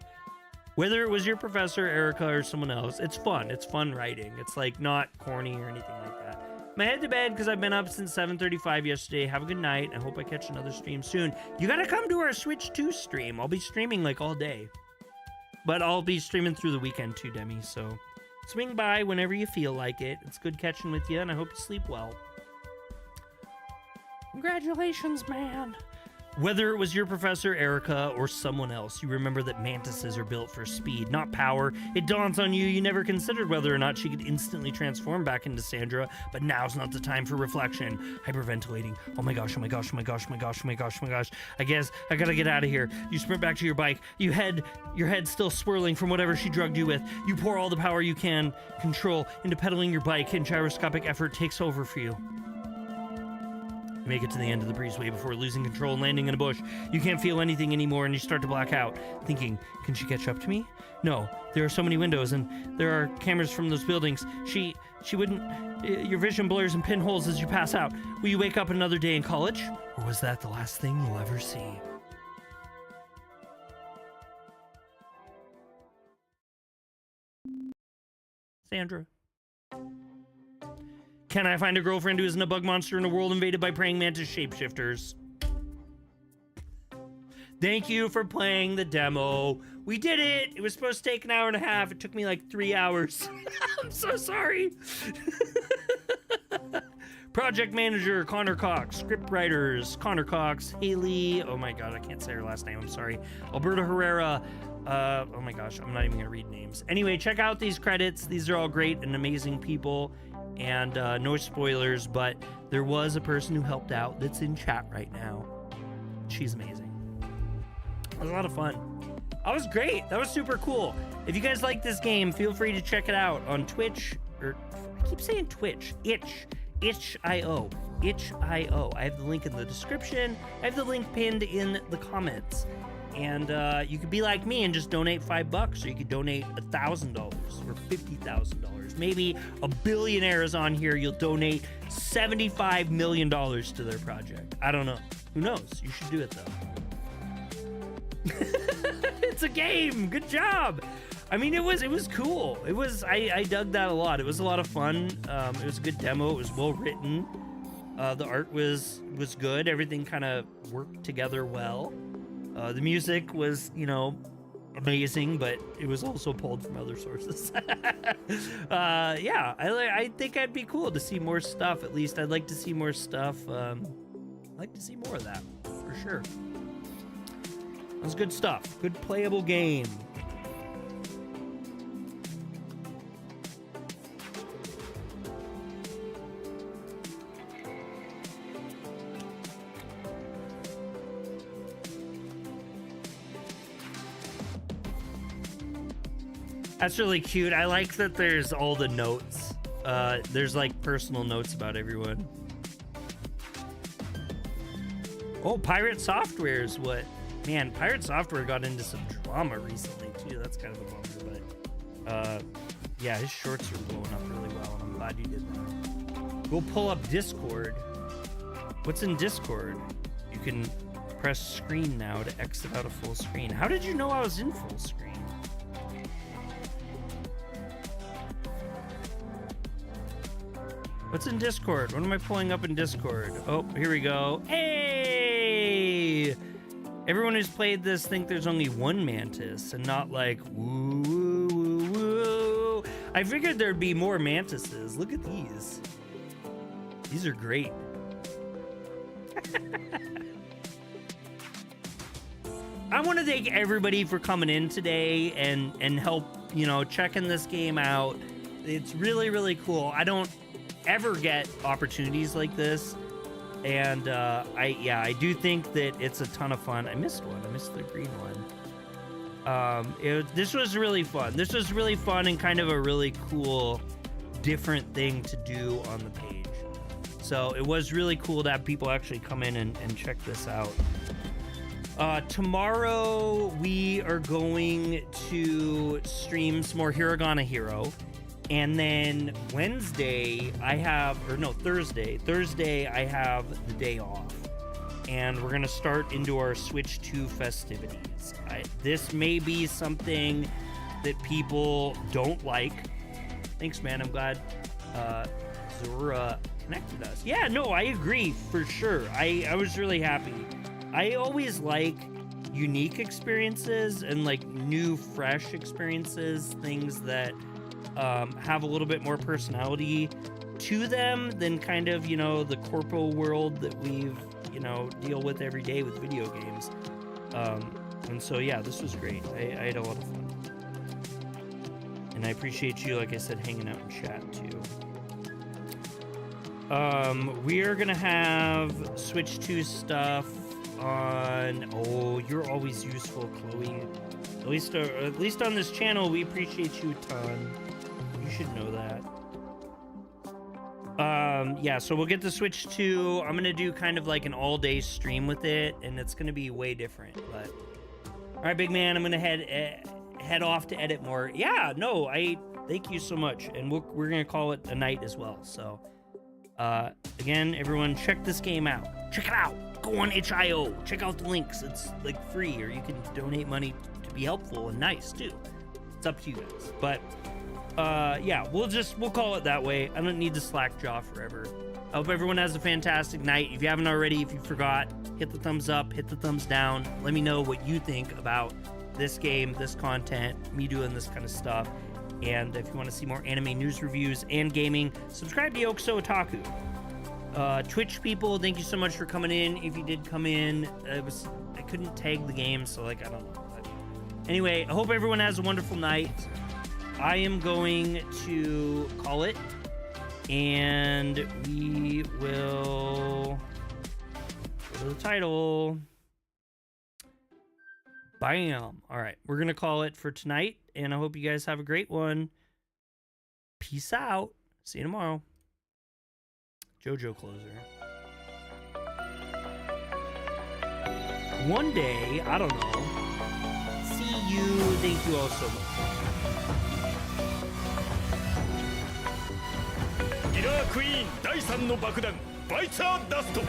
Whether it was your professor, Erica, or someone else, it's fun. It's fun writing. It's like not corny or anything like that. I'm head to bed because I've been up since 7:35 yesterday. Have a good night. I hope I catch another stream soon. You gotta come to our Switch 2 stream. I'll be streaming like all day. But I'll be streaming through the weekend too, Demi, so swing by whenever you feel like it. It's good catching with you, and I hope you sleep well. Congratulations, man. Whether it was your professor, Erica, or someone else, you remember that mantises are built for speed, not power. It dawns on you you never considered whether or not she could instantly transform back into Sandra, but now's not the time for reflection. Hyperventilating. Oh my gosh, oh my gosh, oh my gosh, oh my gosh, oh my gosh, oh my gosh. I guess I gotta get out of here. You sprint back to your bike. Your head still swirling from whatever she drugged you with. You pour all the power you can control into pedaling your bike, and gyroscopic effort takes over for you. Make it to the end of the breezeway before losing control and landing in a bush. You can't feel anything anymore and you start to black out, thinking, can she catch up to me? No, there are so many windows and there are cameras from those buildings. She wouldn't... Your vision blurs and pinholes as you pass out. Will you wake up another day in college? Or was that the last thing you'll ever see? Sandra. Can I find a girlfriend who isn't a bug monster in a world invaded by praying mantis shapeshifters? Thank you for playing the demo. We did it. It was supposed to take an hour and a half. It took me like 3 hours. I'm so sorry. Project manager, Connor Cox. Script writers, Connor Cox, Haley. Oh my God, I can't say her last name. I'm sorry. Alberto Herrera. Oh my gosh, I'm not even gonna read names. Anyway, check out these credits. These are all great and amazing people. And no spoilers, but there was a person who helped out that's in chat right now. She's amazing. It was a lot of fun. That was great. That was super cool. If you guys like this game, feel free to check it out on Twitch, or I keep saying Twitch, itch.io. itch.io. I have the link in the description. I have the link pinned in the comments. And you could be like me and just donate $5, or you could donate $1,000 or $50,000. Maybe a billionaire is on here. You'll donate $75 million to their project. I don't know. Who knows? You should do it though. It's a game. Good job. I mean, it was cool. It was. I dug that a lot. It was a lot of fun. It was a good demo. It was well written. The art was good. Everything kind of worked together well. The music was, amazing, but it was also pulled from other sources. Yeah, I think I'd be cool to see more stuff. At least I'd like to see more stuff. I'd like to see more of that, for sure. That was good stuff. Good playable game. That's really cute. I like that there's all the notes. There's like personal notes about everyone. Oh, Pirate Software is what Man, Pirate Software got into some drama recently too. That's kind of a bummer, but yeah, his shorts are blowing up really well, and I'm glad you did that. We'll pull up Discord. What's in Discord? You can press screen now to exit out of full screen. How did you know I was in full screen? What's in Discord? What am I pulling up in Discord? Oh, here we go. Hey! Everyone who's played this think there's only one Mantis and not like woo woo woo woo. I figured there'd be more Mantises. Look at these. These are great. I want to thank everybody for coming in today and help, you know, checking this game out. It's really, really cool. I don't ever get opportunities like this, and I do think that it's a ton of fun. I missed one. I missed the green one. This was really fun. This was really fun and kind of a really cool, different thing to do on the page. So it was really cool to have people actually come in and check this out. Tomorrow we are going to stream some more Hiragana Hero. And then Thursday, I have the day off. And we're going to start into our Switch 2 festivities. This may be something that people don't like. Thanks, man. I'm glad Zora connected us. Yeah, no, I agree for sure. I was really happy. I always like unique experiences and like new, fresh experiences, things that have a little bit more personality to them than kind of, you know, the corpo world that we've, you know, deal with every day with video games. And so, yeah, this was great. I had a lot of fun. And I appreciate you, like I said, hanging out in chat too. We are going to have Switch 2 stuff on... Oh, you're always useful, Chloe. At least on this channel, we appreciate you a ton. You should know that. Yeah, so we'll get the Switch 2. I'm gonna do kind of like an all-day stream with it, and it's gonna be way different. But all right, big man, I'm gonna head off to edit more. Yeah, no, I thank you so much, and we're gonna call it a night as well. So again, everyone, check this game out. Check it out. Go on itch.io. Check out the links. It's like free, or you can donate money to be helpful and nice too. It's up to you guys. But yeah, we'll call it that way. I don't need to slack jaw forever. I hope everyone has a fantastic night. If you haven't already, if you forgot, hit the thumbs up, hit the thumbs down. Let me know what you think about this game, this content, me doing this kind of stuff. And if you want to see more anime news reviews and gaming, subscribe to Yokuso Otaku. Twitch people, thank you so much for coming in. If you did come in, I couldn't tag the game, so like, I don't know. But anyway, I hope everyone has a wonderful night. I am going to call it, and we will go to the title. Bam. All right, we're going to call it for tonight, and I hope you guys have a great one. Peace out. See you tomorrow. JoJo closer. One day, I don't know. See you. Thank you all so much. キラークイーン第3の爆弾バイツァーダスト